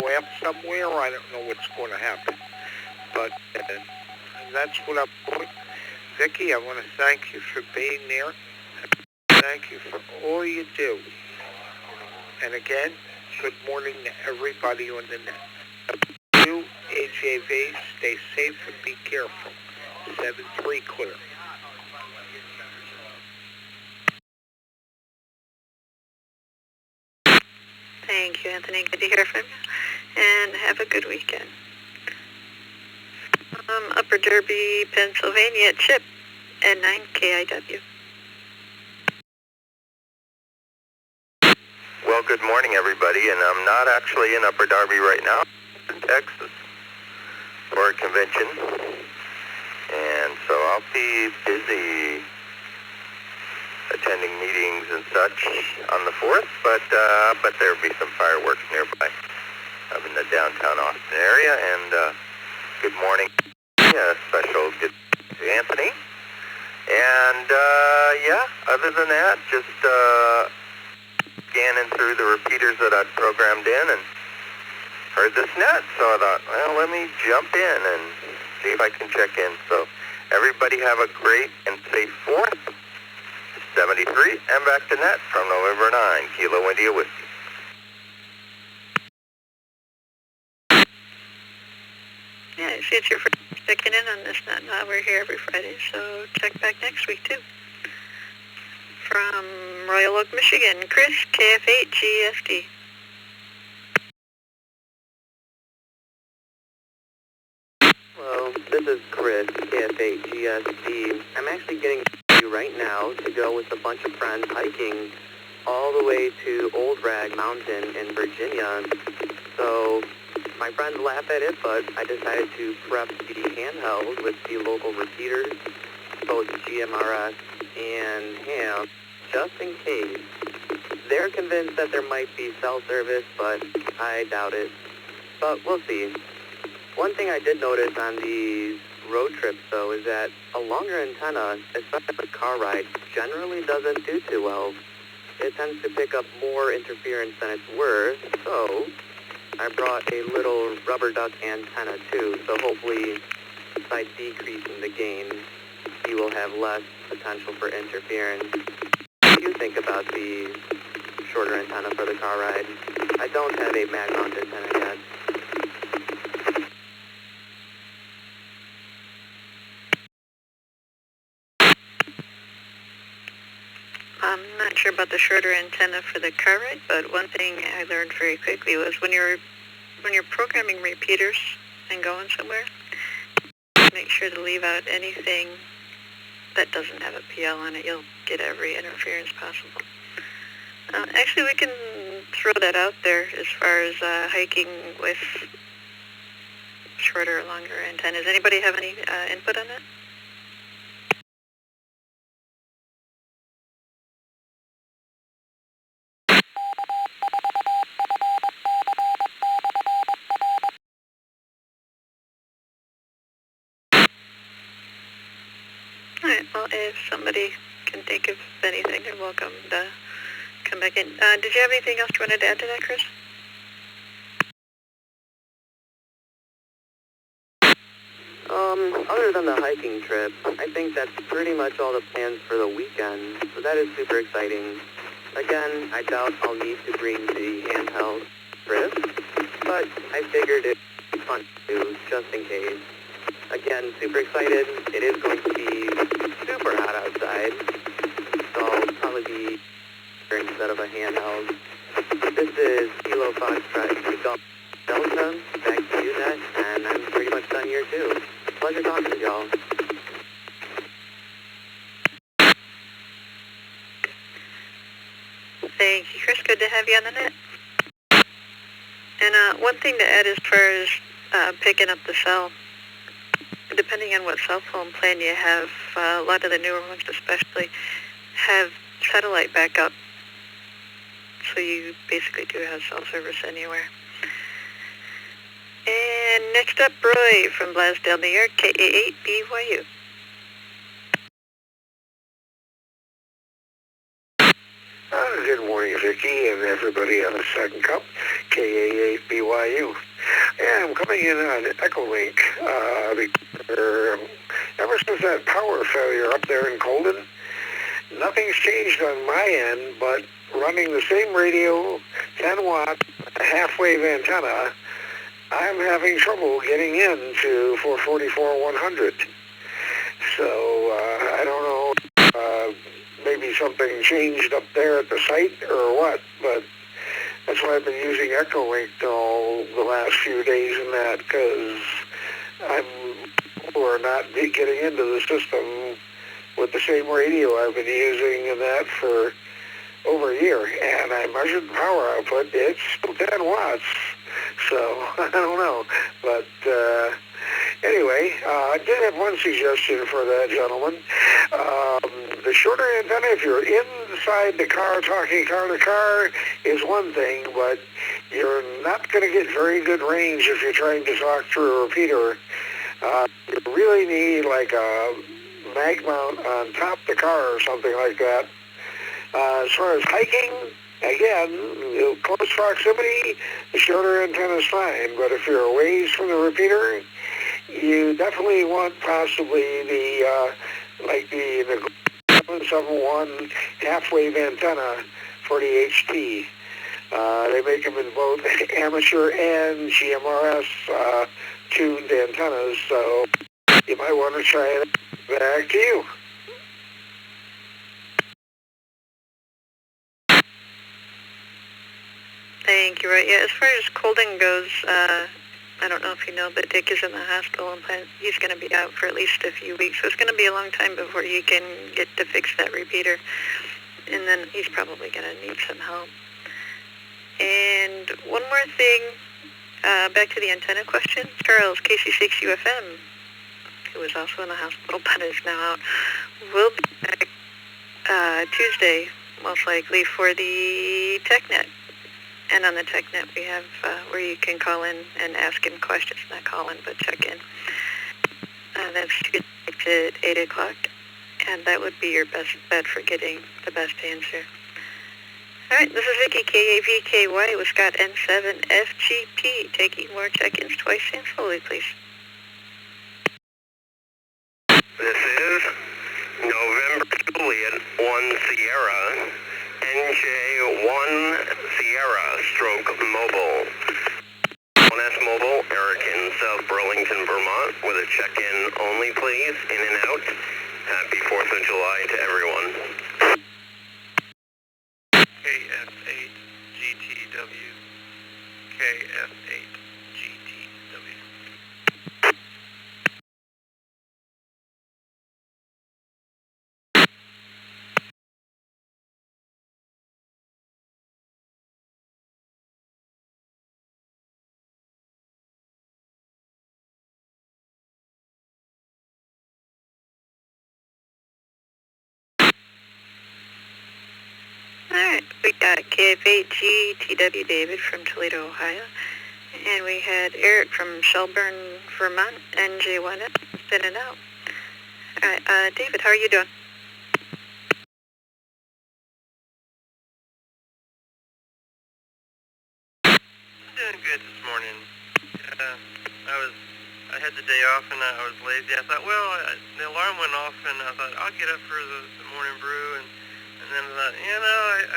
laugh somewhere. I don't know what's going to happen, but that's what I'm doing. Vicky, I want to thank you for being there. Thank you for all you do. And again, good morning to everybody on the net. You, AJV, stay safe and be careful. 7-3 clear. Thank you, Anthony. Good to hear from you. And have a good weekend. Upper Derby, Pennsylvania, Chip, and 9KIW. Well, good morning, everybody, and I'm not actually in Upper Darby right now. I'm in Texas for a convention, and so I'll be busy attending meetings and such on the 4th, but there'll be some fireworks nearby. I'm in the downtown Austin area, and good morning. Special good to Anthony. And, yeah, other than that, just scanning through the repeaters that I'd programmed in and heard this net. So I thought, well, let me jump in and see if I can check in. So everybody have a great and safe 4th. 73, and back to net from November 9, Kilo India Whiskey. Yeah, it's your first checking in on this net. We're here every Friday, so check back next week, too. From Royal Oak, Michigan, Chris, KF8GSD. Hello, this is Chris, KF8GSD. I'm actually getting you right now to go with a bunch of friends hiking all the way to Old Rag Mountain in Virginia. So my friends laugh at it, but I decided to prep the handheld with the local repeaters, both GMRS and ham, just in case. They're convinced that there might be cell service, but I doubt it. But we'll see. One thing I did notice on these road trips, though, is that a longer antenna, especially a car ride, generally doesn't do too well. It tends to pick up more interference than it's worth, so I brought a little rubber duck antenna too, so hopefully by decreasing the gain, you will have less potential for interference. What do you think about the shorter antenna for the car ride? I don't have a mag mount antenna yet. I'm not sure about the shorter antenna for the car ride, but one thing I learned very quickly was when you're programming repeaters and going somewhere, make sure to leave out anything that doesn't have a PL on it. You'll get every interference possible. Actually, we can throw that out there as far as hiking with shorter or longer antennas. Anybody have any input on that? All right, well, if somebody can think of anything, they're welcome to come back in. Did you have anything else you wanted to add to that, Chris? Other than the hiking trip, I think that's pretty much all the plans for the weekend, so that is super exciting. Again, I doubt I'll need to bring the handheld Chris, but I figured it'd be fun to do, just in case. Again, super excited. It is going to be super hot outside, so I'll probably be instead of a handheld. This is Kilo Foxtrot Golf Delta, back to you, Ned, and I'm pretty much done here too. Pleasure talking to y'all. Thank you, Chris. Good to have you on the net. And one thing to add as far as picking up the cell, depending on what cell phone plan you have, a lot of the newer ones especially have satellite backup. So you basically do have cell service anywhere. And next up, Roy from Blasdale, New York, KA8BYU. Good morning, Vicki, and everybody on the second cup, KA8BYU. Yeah, I'm coming in on Echolink. Ever since that power failure up there in Colden, nothing's changed on my end, but running the same radio, 10 watt, half-wave antenna, I'm having trouble getting into 444-100. So, I don't know, maybe something changed up there at the site or what, but that's why I've been using Echolink all the last few days and that, because we're not getting into the system with the same radio I've been using and that for over a year. And I measured the power output. It's still 10 watts. So, I don't know. But anyway, I did have one suggestion for that gentleman. The shorter antenna, if you're inside the car talking car to car, is one thing, but you're not going to get very good range if you're trying to talk through a repeater. You really need like a mag mount on top of the car or something like that. As far as hiking, again, close proximity, the shorter antenna is fine, but if you're a ways from the repeater, you definitely want possibly the like the 771 half-wave antenna for the HT. They make them in both amateur and GMRS tuned antennas, so you might want to try it. Back to you. Thank you, right. Yeah, as far as Colden goes, I don't know if you know, but Dick is in the hospital and he's going to be out for at least a few weeks. So it's going to be a long time before he can get to fix that repeater. And then he's probably going to need some help. And one more thing, back to the antenna question. Charles, KC6UFM, who was also in the hospital but is now out, will be back Tuesday, most likely, for the TechNet. And on the TechNet, we have where you can call in and ask him questions, not call in, but check in. That's Tuesday at 8 o'clock, and that would be your best bet for getting the best answer. All right, this is Vicky, KAVKY with Scott N7FGP, taking more check-ins twice and slowly, please. This is November Juliet 1 Sierra, NJ1 Sierra, stroke mobile. 1S Mobile, Eric in South Burlington, Vermont, with a check-in only, please, in and out. Happy 4th of July to everyone. KF8 GTW, KF8 GTW. All right, we got KF8GTW David from Toledo, Ohio. And we had Eric from Shelburne, Vermont, NJ1 in and out. All right, David, how are you doing? Doing good this morning. I had the day off and I was lazy. I thought, well, the alarm went off and I thought I'll get up for the morning brew, and then I thought,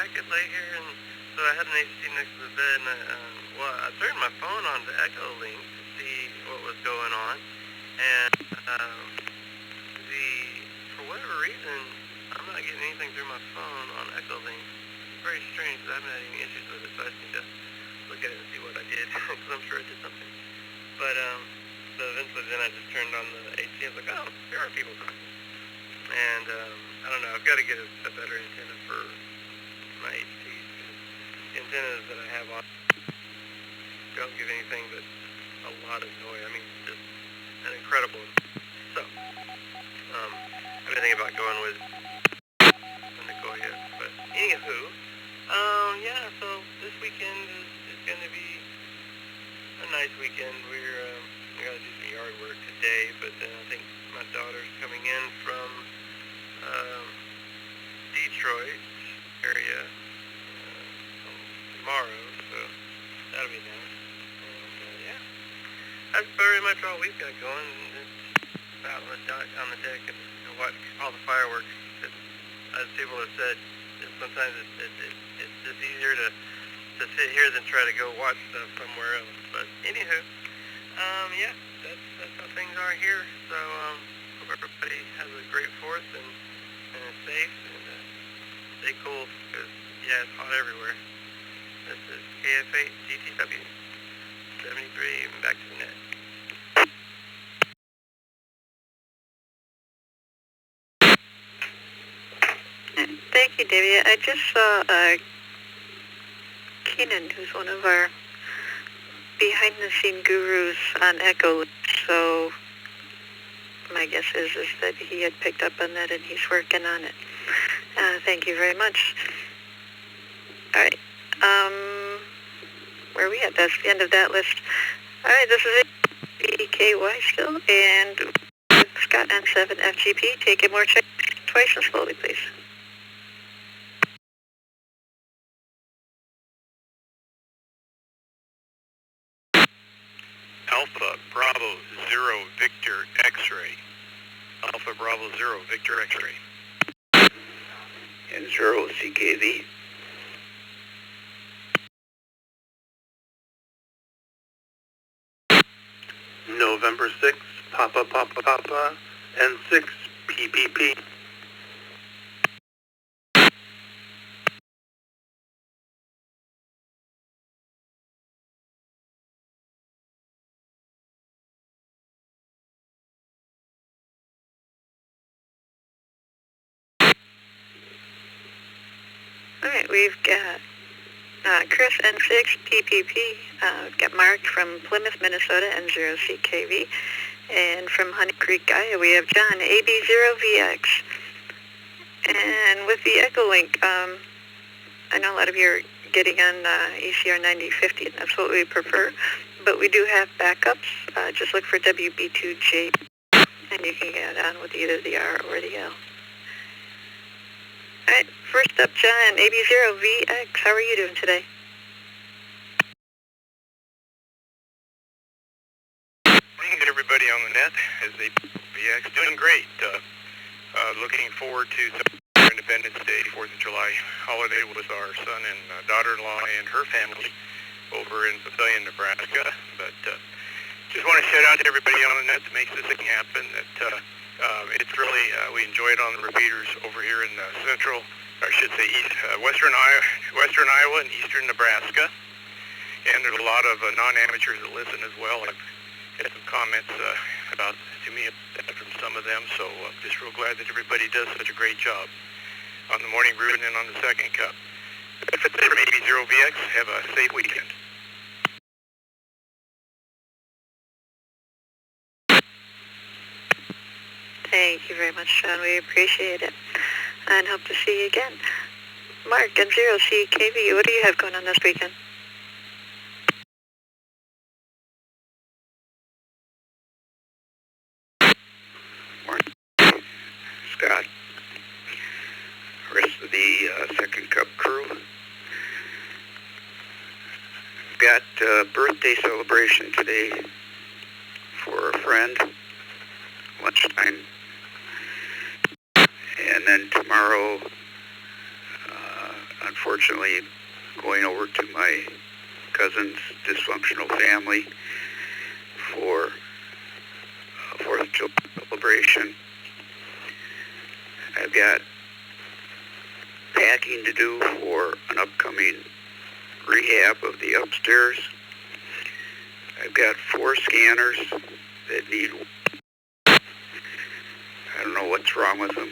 I could lay here, and so I had an AC next to the bed, and I turned my phone on to Echo Link to see what was going on, and for whatever reason, I'm not getting anything through my phone on Echo Link. It's very strange because I haven't had any issues with it, so I just need to look at it and see what I did, because I'm sure I did something. But so eventually then I just turned on the AC. I was like, oh, there are people talking. And I don't know, I've got to get a better antenna for my HTs. The antennas that I have on don't give anything but a lot of noise. I mean, just an incredible. So, I've been thinking about going with Nicoya. But anywho, so this weekend is going to be a nice weekend. We got to do some yard work today, but then I think my daughter's coming in from Detroit area tomorrow, so that'll be nice. And that's very much all we've got going. It's out on the deck and watch all the fireworks. As people have said, sometimes it's just easier to sit here than try to go watch stuff somewhere else. But anywho, that's how things are here. So hope everybody has a great 4th and is safe and stay cool, because it's hot everywhere. This is KF8 GTW 73, and back to the net. Thank you, David. I just saw Keenan, who's one of our behind-the-scene gurus on Echo. So my guess is that he had picked up on that and he's working on it. Thank you very much. All right. Where are we at? That's the end of that list. All right, this is it. BKY still, and Scott N7FGP. Take it more checks twice and slowly, please. Alpha Bravo 0 Victor X-ray. Alpha Bravo 0 Victor X-ray. And 0 CKV. November 6, Papa, and 6, PPP. All right, we've got Chris N6 PPP. We've got Mark from Plymouth, Minnesota, N0 CKV. And from Honey Creek, Gaia, we have John, AB0VX. And with the Echo Link, I know a lot of you are getting on ECR 9050, and that's what we prefer. But we do have backups. Just look for WB2J, and you can get on with either the R or the L. All right, first up, John, AB0VX. How are you doing today? Morning, everybody on the net. As ABVX, doing great. Looking forward to Independence Day, 4th of July holiday with our son and daughter-in-law and her family over in Papillion, Nebraska. But just want to shout out to everybody on the net that makes this thing happen. That it's really we enjoy it on the repeaters over here in central, or I should say western Iowa and eastern Nebraska. And there's a lot of non-amateurs that listen as well. I've had some comments about to me from some of them, so just real glad that everybody does such a great job on the morning brew and then on the second cup. If it's from AB0VX, have a safe weekend. Thank you very much, Sean. We appreciate it. And hope to see you again. Mark, N0CKV, what do you have going on this weekend? Scott, rest of the second cup crew. Got a birthday celebration today for a friend, lunchtime. And then tomorrow, unfortunately, going over to my cousin's dysfunctional family for 4th of July celebration. I've got packing to do for an upcoming rehab of the upstairs. I've got 4 scanners that need, I don't know what's wrong with them.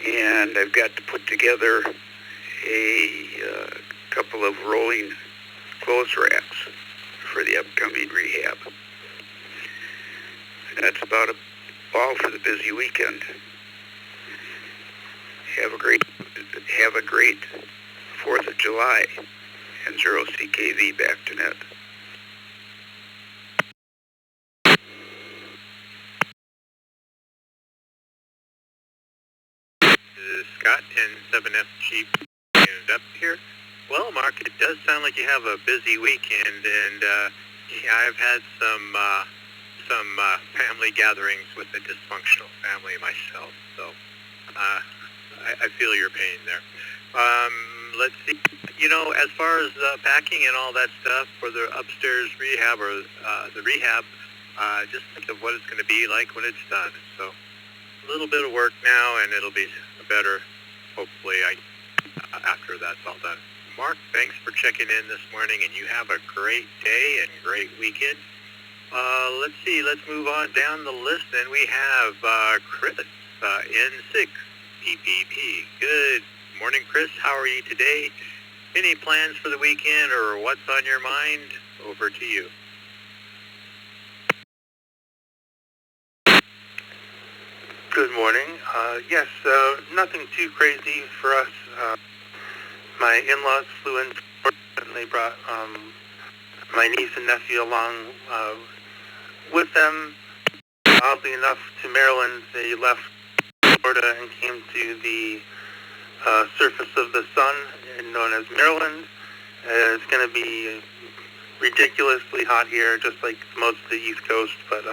And I've got to put together a couple of rolling clothes racks for the upcoming rehab. That's about all for the busy weekend. Have a great 4th of July. And 0CKV back to net. This is Scott, 107FG, up here. Well, Mark, it does sound like you have a busy weekend, and I've had some family gatherings with a dysfunctional family myself, so I feel your pain there. Let's see. You know, as far as packing and all that stuff for the upstairs rehab or the rehab, just think of what it's going to be like when it's done. So a little bit of work now, and it'll be better, hopefully, after that's all done. Mark, thanks for checking in this morning, and you have a great day and great weekend. Let's see. Let's move on down the list, and we have Chris, N6, PPP. Good morning, Chris. How are you today? Any plans for the weekend or what's on your mind? Over to you. Good morning. Yes, nothing too crazy for us. My in-laws flew in and they brought my niece and nephew along with them. Oddly enough, to Maryland, they left Florida and came to the surface of the sun, known as Maryland. It's going to be ridiculously hot here, just like most of the East Coast, but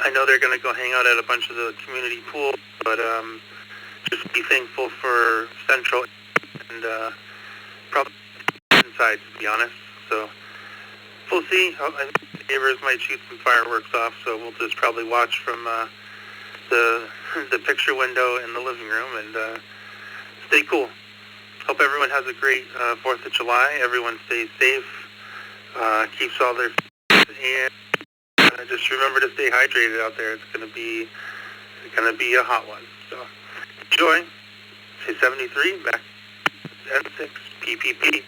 I know they're going to go hang out at a bunch of the community pools, but just be thankful for Central and probably inside, to be honest. So we'll see. I think the neighbors might shoot some fireworks off, so we'll just probably watch from the picture window in the living room and stay cool. Hope everyone has a great 4th of July. Everyone stays safe, keeps all their and just remember to stay hydrated out there. It's gonna be a hot one. So enjoy. Say 73 back N6 PPP.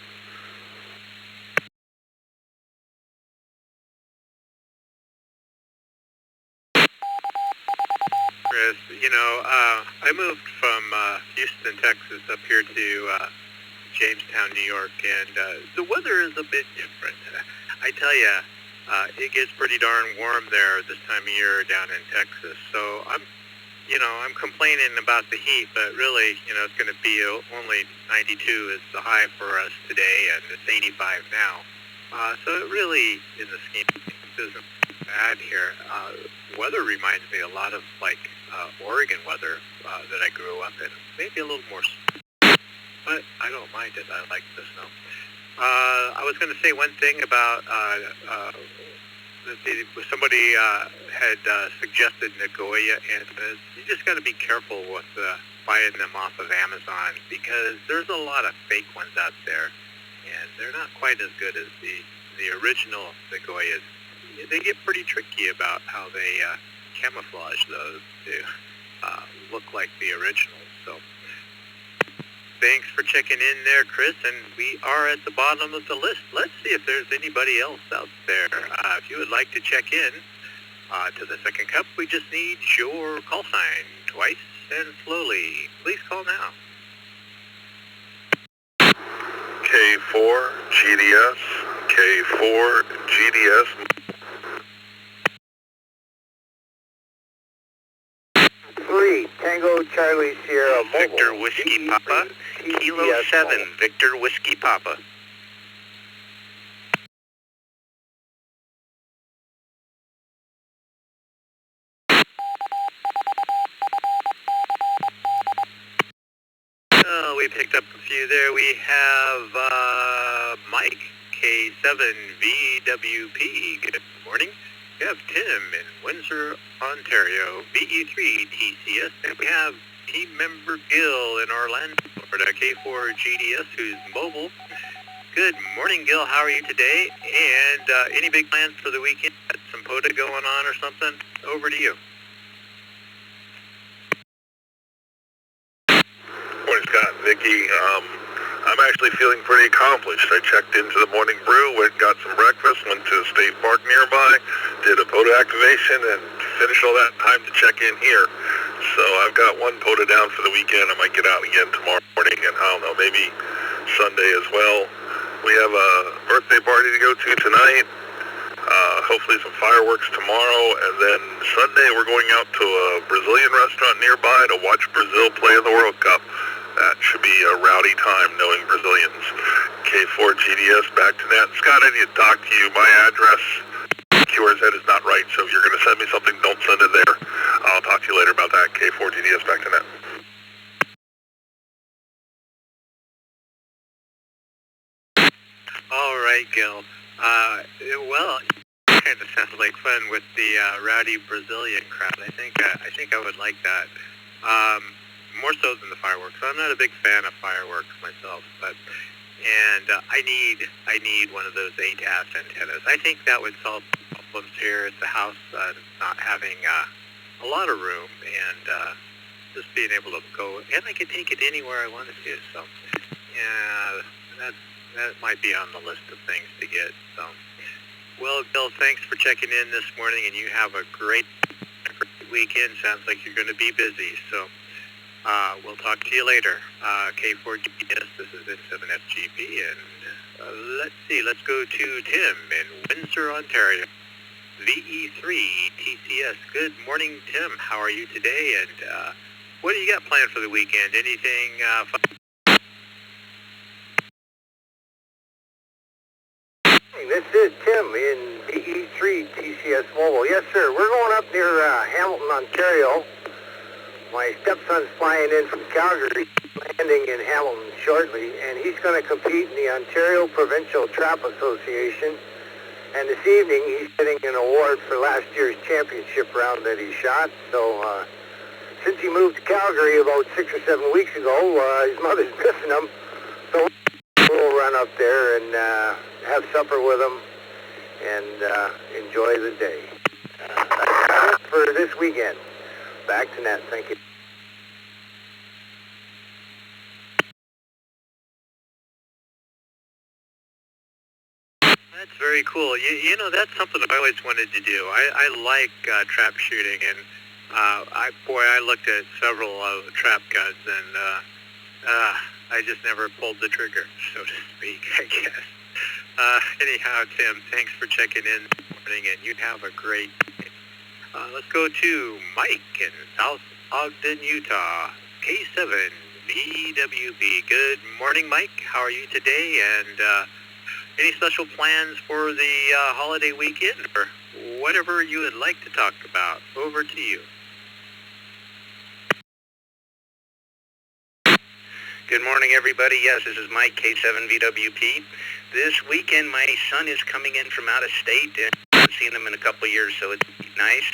Chris, you know, I moved from Houston, Texas, up here to Jamestown, New York, and the weather is a bit different. I tell you, it gets pretty darn warm there this time of year down in Texas. So I'm I'm complaining about the heat, but really, it's going to be only 92 is the high for us today, and it's 85 now. So it really, in the scheme of things, isn't bad here. Weather reminds me a lot of Oregon weather that I grew up in. Maybe a little more, but I don't mind it. I like the snow. I was going to say one thing about somebody had suggested Nagoya antennas. You just got to be careful with buying them off of Amazon, because there's a lot of fake ones out there, and they're not quite as good as the original Nagoyas. They get pretty tricky about how they camouflage those to look like the originals. So thanks for checking in there, Chris, and we are at the bottom of the list. Let's see if there's anybody else out there. If you would like to check in to the second cup, we just need your call sign twice and slowly. Please call now. K4 GDS, K4 GDS. 3, Tango Charlie Sierra Mobile. Victor Whiskey Papa, Kilo 7, Victor Whiskey Papa. We picked up a few there. We have Mike, K7VWP. Good morning. We have Tim in Windsor, Ontario, VE3TCS. And we have team member Gil in Orlando, Florida, K4GDS, who's mobile. Good morning, Gil. How are you today? And any big plans for the weekend? Some POTA going on or something? Over to you. Morning, Scott and Vicki. I'm actually feeling pretty accomplished. I checked into the morning brew, went and got some breakfast, went to a state park nearby, did a POTA activation, and finished all that time to check in here. So I've got one POTA down for the weekend. I might get out again tomorrow morning, and I don't know, maybe Sunday as well. We have a birthday party to go to tonight. Hopefully some fireworks tomorrow, and then Sunday we're going out to a Brazilian restaurant nearby to watch Brazil play in the World Cup. That should be a rowdy time, knowing Brazilians. K4 GDS, back to net. Scott, I need to talk to you. My address, QRZ, is not right, so if you're going to send me something, don't send it there. I'll talk to you later about that. K4 GDS, back to net. All right, Gil. Well, it kind of sounds like fun with the rowdy Brazilian crowd. I think I would like that. More so than the fireworks. I'm not a big fan of fireworks myself, but I need one of those 8-ass antennas. I think that would solve problems here at the house, not having a lot of room, and just being able to go, and I can take it anywhere I wanted to. So yeah, that might be on the list of things to get. So, well, Bill, thanks for checking in this morning, and you have a great weekend. Sounds like you're going to be busy. So we'll talk to you later. K4GPS, this is N7FGP, and let's go to Tim in Windsor, Ontario. VE3TCS. Good morning, Tim. How are you today? And what do you got planned for the weekend? Anything fun? This is Tim in VE3 TCS Mobile. Yes, sir. We're going up near Hamilton, Ontario. My stepson's flying in from Calgary, landing in Hamilton shortly, and he's going to compete in the Ontario Provincial Trap Association. And this evening, he's getting an award for last year's championship round that he shot. So since he moved to Calgary about 6 or 7 weeks ago, his mother's missing him. So we'll run up there and have supper with him and enjoy the day. That's it for this weekend. Back to net. Thank you. That's very cool. You know, that's something I always wanted to do. I like trap shooting, and I looked at several trap guns, and I just never pulled the trigger, so to speak, I guess. Anyhow, Tim, thanks for checking in this morning, and you have a great day. Let's go to Mike in South Ogden, Utah, K7VWB. Good morning, Mike. How are you today? And any special plans for the holiday weekend or whatever you would like to talk about? Over to you. Good morning, everybody. Yes, this is Mike, K7VWP. This weekend, my son is coming in from out of state, and I haven't seen him in a couple of years, so it's nice.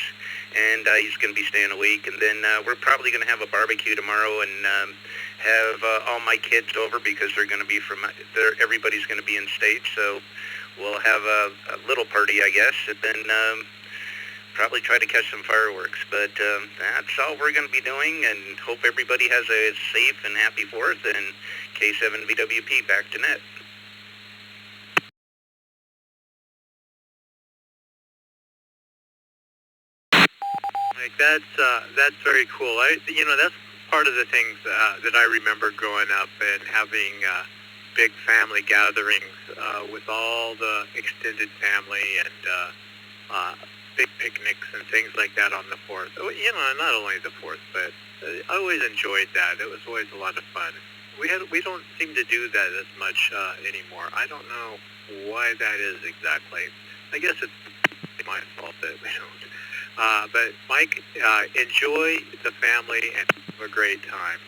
And he's going to be staying a week. And then we're probably going to have a barbecue tomorrow and have all my kids over because they're going to be everybody's going to be in state. So we'll have a little party, I guess, and then probably try to catch some fireworks. But that's all we're going to be doing, and hope everybody has a safe and happy 4th. And K7VWP, back to net. Like that's very cool. That's part of the things that I remember growing up and having big family gatherings with all the extended family and big picnics and things like that on the 4th. Not only the 4th, but I always enjoyed that. It was always a lot of fun. We don't seem to do that as much anymore. I don't know why that is exactly. I guess it's my fault that we don't. But Mike, enjoy the family and have a great time.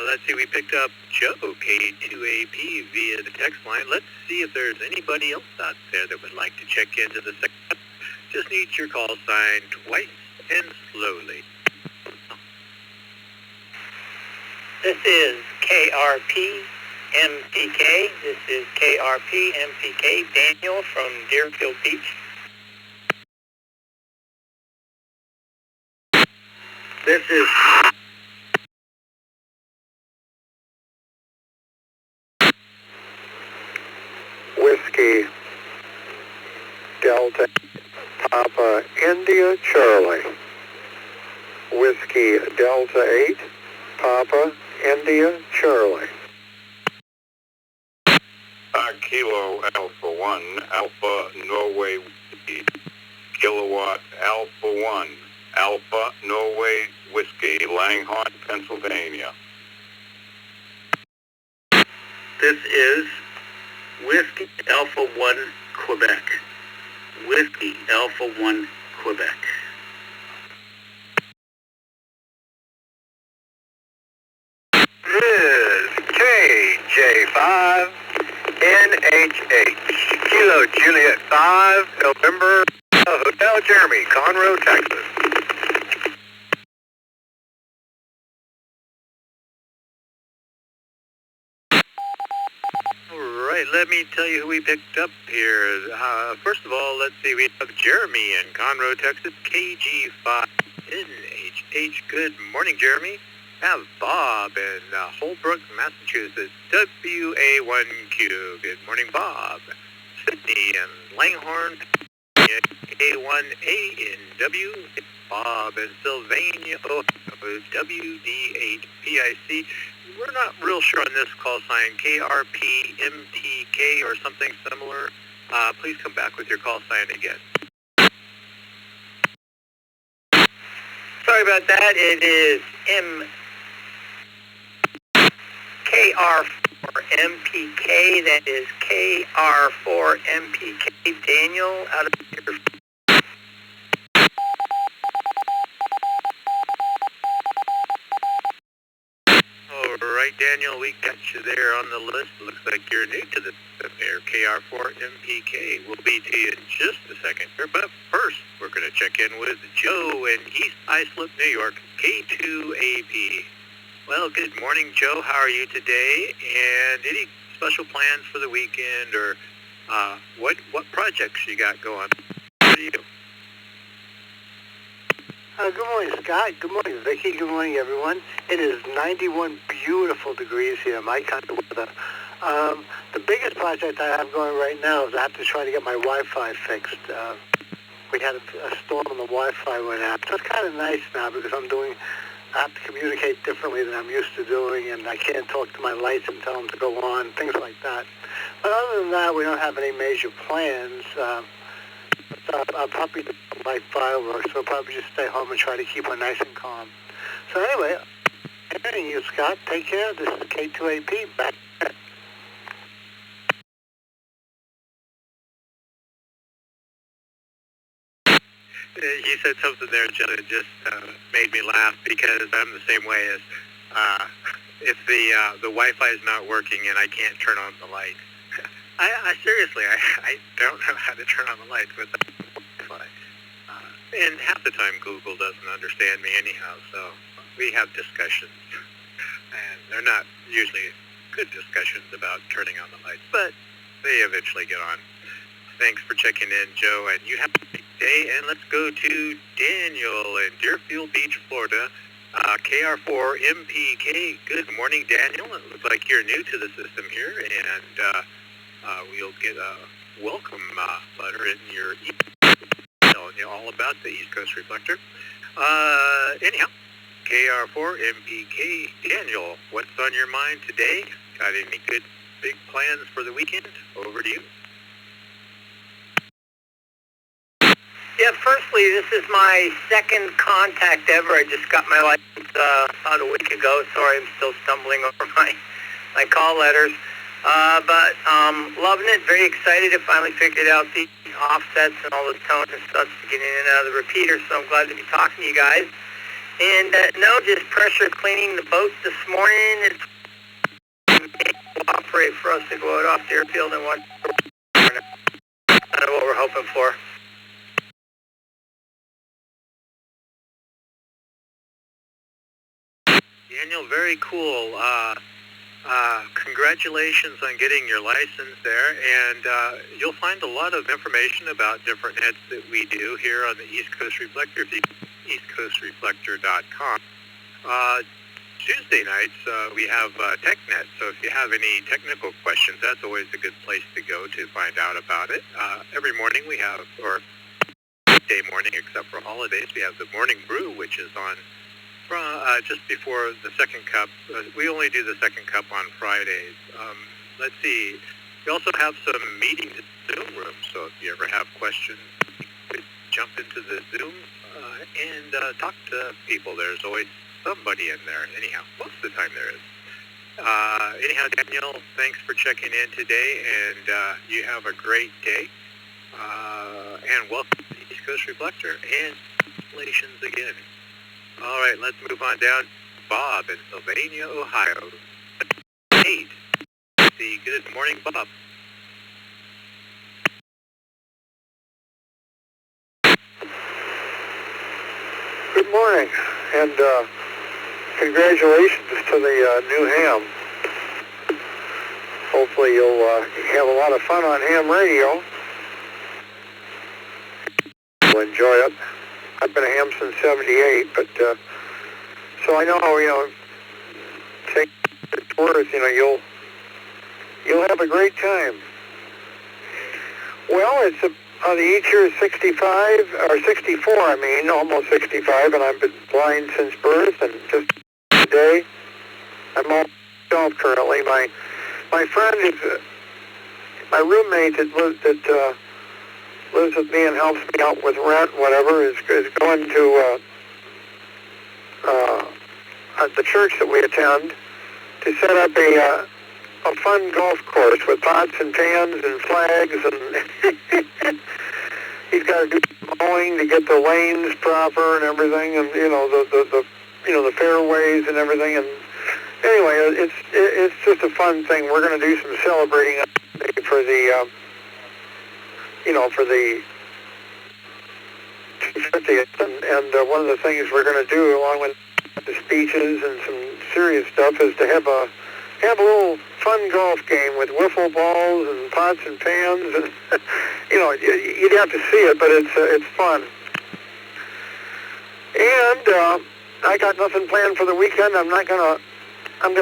Let's see, we picked up Joe, K2AP, via the text line. Let's see if there's anybody else out there that would like to check into the second. Just need your call sign twice and slowly. This is KRP MPK. This is KRP MPK. Daniel from Deerfield Beach. This is Whiskey Delta Papa India Charlie. Whiskey Delta 8 Papa India Charlie. Kilo Alpha 1 Alpha Norway Whiskey. Kilowatt Alpha 1 Alpha Norway Whiskey, Langhorne, Pennsylvania. This is Whiskey Alpha 1 Quebec. Whiskey Alpha 1 Quebec. This is KJ5 NHH Kilo Juliet 5 November Hotel Jeremy, Conroe, Texas. All right, let me tell you who we picked up here. First of all, let's see, we have Jeremy in Conroe, Texas, KG5NHH. Good morning, Jeremy. Have Bob in Holbrook, Massachusetts, WA1Q. Good morning, Bob. Sydney in Langhorne, A1A in W. Bob in Sylvania, Ohio, WD8PIC. We're not real sure on this call sign, KRP MTK or something similar. Please come back with your call sign again. Sorry about that. It is KR4MPK. That is KR4MPK. Daniel out of here. All right, Daniel, we got you there on the list. Looks like you're new to the here. KR4MPK will be to you in just a second here. But first, we're going to check in with Joe in East Islip, New York, K2AP. Well, good morning, Joe. How are you today? And any special plans for the weekend or what projects you got going? What do you do? Good morning, Scott. Good morning, Vicki. Good morning, everyone. It is 91 beautiful degrees here, my kind of weather. The biggest project I have going right now is I have to try to get my Wi-Fi fixed. We had a storm and the Wi-Fi went out. So it's kind of nice now because I have to communicate differently than I'm used to doing, and I can't talk to my lights and tell them to go on, things like that. But other than that, we don't have any major plans. I'll probably do light fireworks, so I'll probably just stay home and try to keep her nice and calm. So anyway, hearing you, Scott. Take care. This is K2AP back. You said something there, Joe, that just made me laugh because I'm the same way as if the Wi-Fi is not working and I can't turn on the light. I seriously, I don't know how to turn on the light with the Wi-Fi. And half the time Google doesn't understand me anyhow, so we have discussions. And they're not usually good discussions about turning on the lights, but they eventually get on. Thanks for checking in, Joe, and you have a great day. And let's go to Daniel in Deerfield Beach, Florida. KR4MPK. Good morning, Daniel. It looks like you're new to the system here, and we'll get a welcome letter in your email telling you all about the East Coast Reflector. Anyhow, KR4MPK. Daniel, what's on your mind today? Got any good big plans for the weekend? Over to you. Yeah, firstly, this is my second contact ever. I just got my license about a week ago. Sorry, I'm still stumbling over my call letters. But loving it, very excited to finally figured out the offsets and all the tones and stuff to get in and out of the repeater, so I'm glad to be talking to you guys. And no, just pressure cleaning the boat this morning. It's cooperate for us to go out off the airfield and watch. Kind of what we're hoping for. Daniel, very cool. Congratulations on getting your license there, and you'll find a lot of information about different nets that we do here on the East Coast Reflector, eastcoastreflector.com. Tuesday nights, we have TechNet, so if you have any technical questions, that's always a good place to go to find out about it. Every morning we have, or weekday morning except for holidays, we have the Morning Brew, which is on just before the second cup. We only do the second cup on Fridays. Let's see. We also have some meetings in the Zoom room, so if you ever have questions, you could jump into the Zoom and talk to people. There's always somebody in there. Anyhow, most of the time there is. Anyhow, Daniel, thanks for checking in today, and you have a great day. And welcome to the East Coast Reflector, and congratulations again. All right, let's move on down to Bob in Sylvania, Ohio. 8. Good morning, Bob. Good morning, and congratulations to the new ham. Hopefully you'll have a lot of fun on ham radio. You'll enjoy it. I've been a ham since '78, but so I know, take it's worth, you'll have a great time. Well, it's each year is 65 or 64. I mean, almost 65, and I've been blind since birth. And just today, I'm all myself currently. My friend is my roommate that lives with me and helps me out with rent, whatever, is going to the church that we attend to set up a fun golf course with pots and pans and flags, and he's got to do mowing to get the lanes proper and everything, and the fairways and everything. And anyway, it's just a fun thing. We're going to do some celebrating for the for the 50th, and one of the things we're going to do, along with the speeches and some serious stuff, is to have a little fun golf game with wiffle balls and pots and pans, and you'd have to see it, but it's fun. And I got nothing planned for the weekend. I'm gonna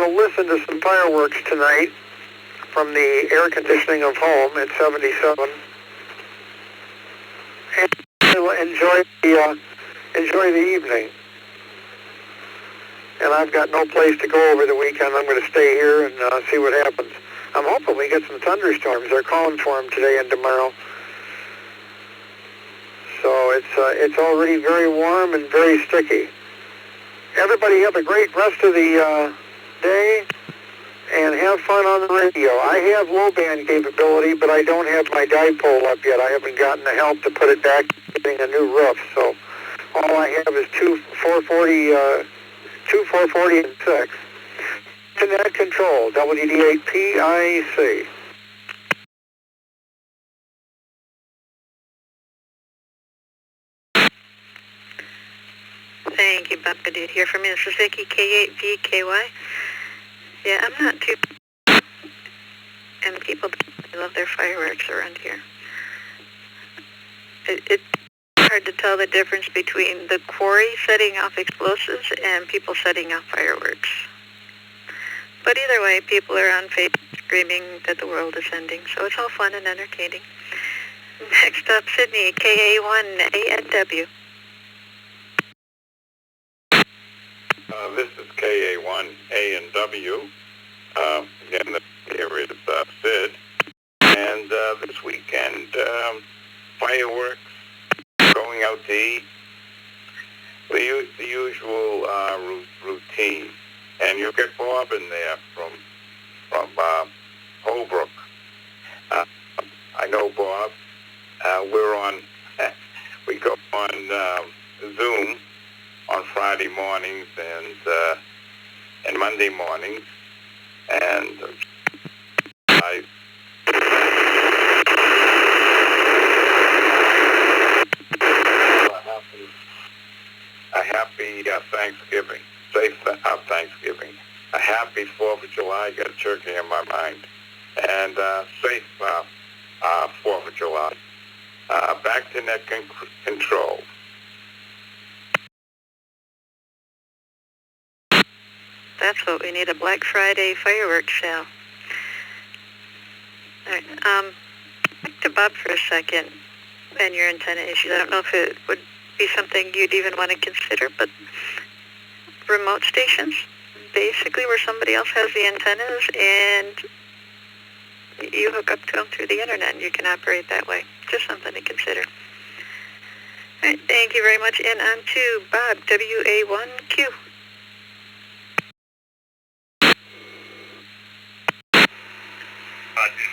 listen to some fireworks tonight from the air conditioning of home at 77. And enjoy the evening. And I've got no place to go over the weekend. I'm going to stay here and see what happens. I'm hoping we get some thunderstorms. They're calling for them today and tomorrow. So it's already very warm and very sticky. everybody have a great rest of the day, and have fun on the radio. I have low band capability, but I don't have my dipole up yet. I haven't gotten the help to put it back, getting a new roof. So all I have is two 440 and 6. Internet control, WD8PIC. Thank you, Bob. Good to hear from you. This is Vicky, K8VKY. Yeah, I'm not too... And people love their fireworks around here. It's hard to tell the difference between the quarry setting off explosives and people setting off fireworks. But either way, people are on Facebook screaming that the world is ending, so it's all fun and entertaining. Next up, Sydney, KA1ANW. This is KA1A&W. Again, here is Sid. And this weekend, fireworks, going out to eat, the usual routine. And you get Bob in there from Holbrook. I know Bob. We go on Zoom on Friday mornings and Monday mornings, and a happy Thanksgiving, safe Thanksgiving, a happy 4th of July. Got a turkey in my mind, and safe 4th of July. Back to net control. That's what we need, a Black Friday fireworks sale. All right, back to Bob for a second and your antenna issues. I don't know if it would be something you'd even want to consider, but remote stations, basically where somebody else has the antennas and you hook up to them through the internet and you can operate that way. Just something to consider. All right, thank you very much. And on to Bob, WA1Q.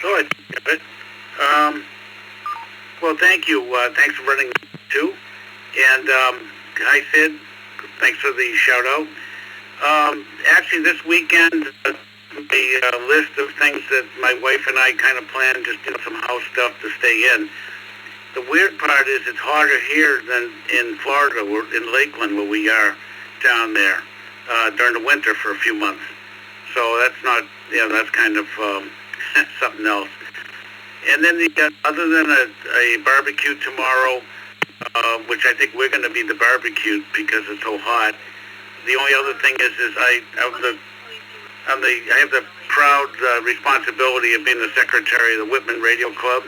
Good. Well, thank you. Thanks for running too. And hi, Sid. Thanks for the shout out. Actually, this weekend, the list of things that my wife and I kind of planned, just did some house stuff to stay in. The weird part is it's harder here than in Florida, or in Lakeland, where we are down there during the winter for a few months. So that's not, that's kind of something else. And then other than a barbecue tomorrow, which I think we're going to be the barbecue because it's so hot. The only other thing is I have the proud responsibility of being the secretary of the Whitman Radio Club,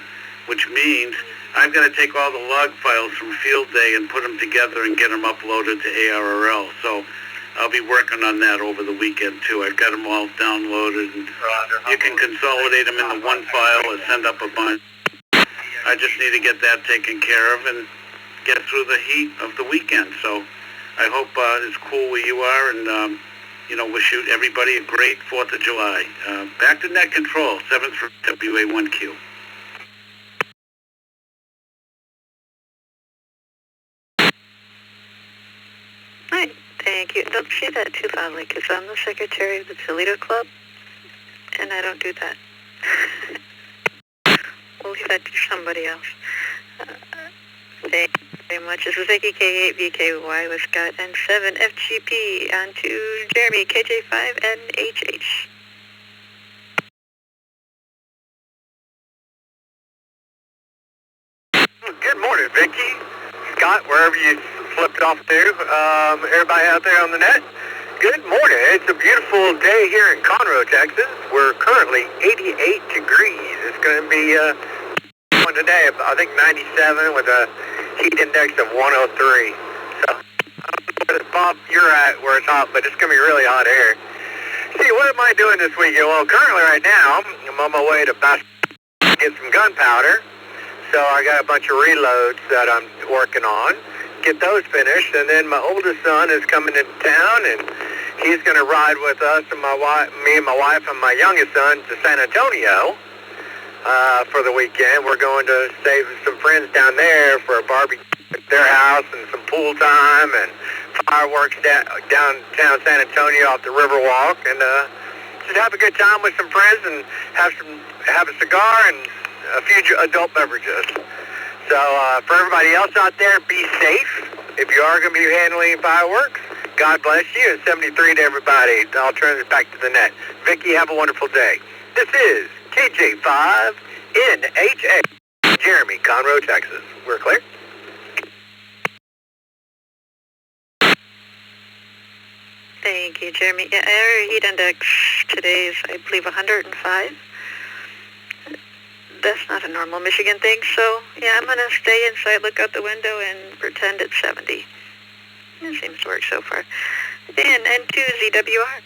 which means I've got to take all the log files from Field Day and put them together and get them uploaded to ARRL. So I'll be working on that over the weekend too. I've got them all downloaded, and you can consolidate them into one file and send up a bunch. I just need to get that taken care of and get through the heat of the weekend. So I hope it's cool where you are, and wish everybody a great 4th of July. Back to net control, 7th for WA1Q. Hi. Thank you. Don't say that too loudly, because I'm the secretary of the Toledo Club, and I don't do that. We'll leave that to somebody else. Thank you very much. This is Vicky, K8VKY with Scott, and 7FGP, on to Jeremy, KJ5NHH. Good morning, Vicky, Scott, wherever you flipped off to. Everybody out there on the net, good morning. It's a beautiful day here in Conroe, Texas. We're currently 88 degrees. It's going to be one today, I think 97 with a heat index of 103. So, Bob, you're at where it's hot, but it's going to be really hot air. See, what am I doing this weekend? Well, currently right now, I'm on my way to get some gunpowder. So I got a bunch of reloads that I'm working on. get those finished. And then my oldest son is coming into town, and he's going to ride with us and me and my wife and my youngest son to San Antonio for the weekend. We're going to stay with some friends down there for a barbecue at their house and some pool time and fireworks downtown San Antonio off the Riverwalk, and just have a good time with some friends and have a cigar and a few adult beverages. So for everybody else out there, be safe. If you are going to be handling fireworks, God bless you, and 73 to everybody. I'll turn it back to the net. Vicki, have a wonderful day. This is KJ5NHA, Jeremy, Conroe, Texas. We're clear. Thank you, Jeremy. Yeah, our heat index today is, I believe, 105. That's not a normal Michigan thing, so yeah, I'm going to stay inside, look out the window, and pretend it's 70. It seems to work so far. And N2 ZWR.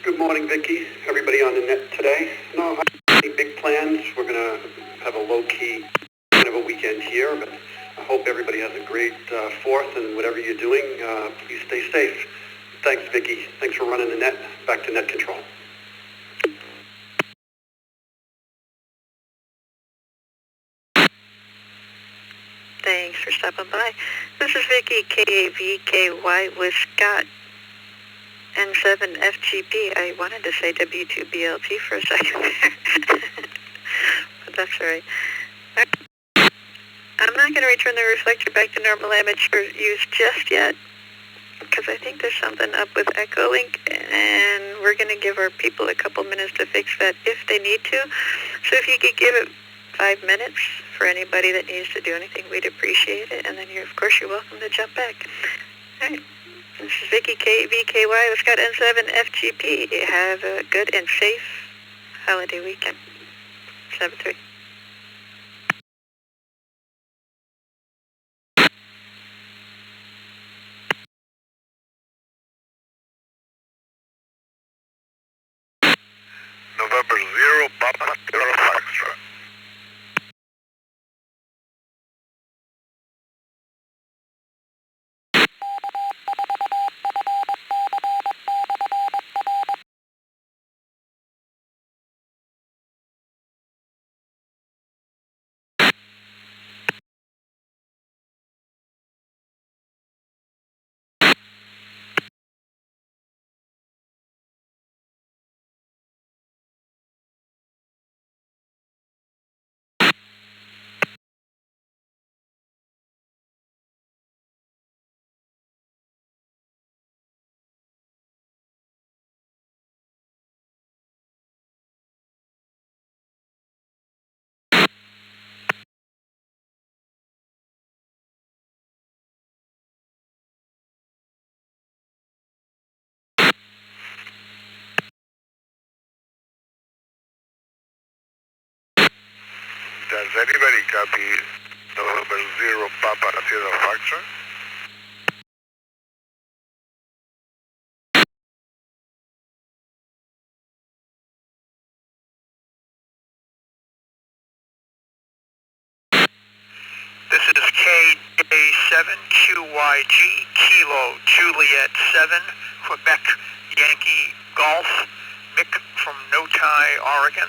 Good morning, Vicki. Everybody on the net today. No, I don't have any big plans. We're going to have a low-key kind of a weekend here, but I hope everybody has a great 4th, and whatever you're doing, please stay safe. Thanks, Vicki. Thanks for running the net. Back to net control. Thanks for stopping by. This is Vicki, KAVKY with Scott, N7FGP. I wanted to say W2BLT for a second there, but that's all right. I'm not going to return the reflector back to normal amateur use just yet, because I think there's something up with Echolink, and we're going to give our people a couple minutes to fix that if they need to. So if you could give it 5 minutes for anybody that needs to do anything, we'd appreciate it. And then, of course, you're welcome to jump back. All right. This is Vicki, KVKY with Scott N7FGP. Have a good and safe holiday weekend. 7-3. November 0, Papa, Sierra Foxtrot. Does anybody copy November 0, Papa, Sierra Foxtrot? This is KJ7QYG, Kilo Juliet 7, Quebec Yankee Golf, Mick from Notai, Oregon.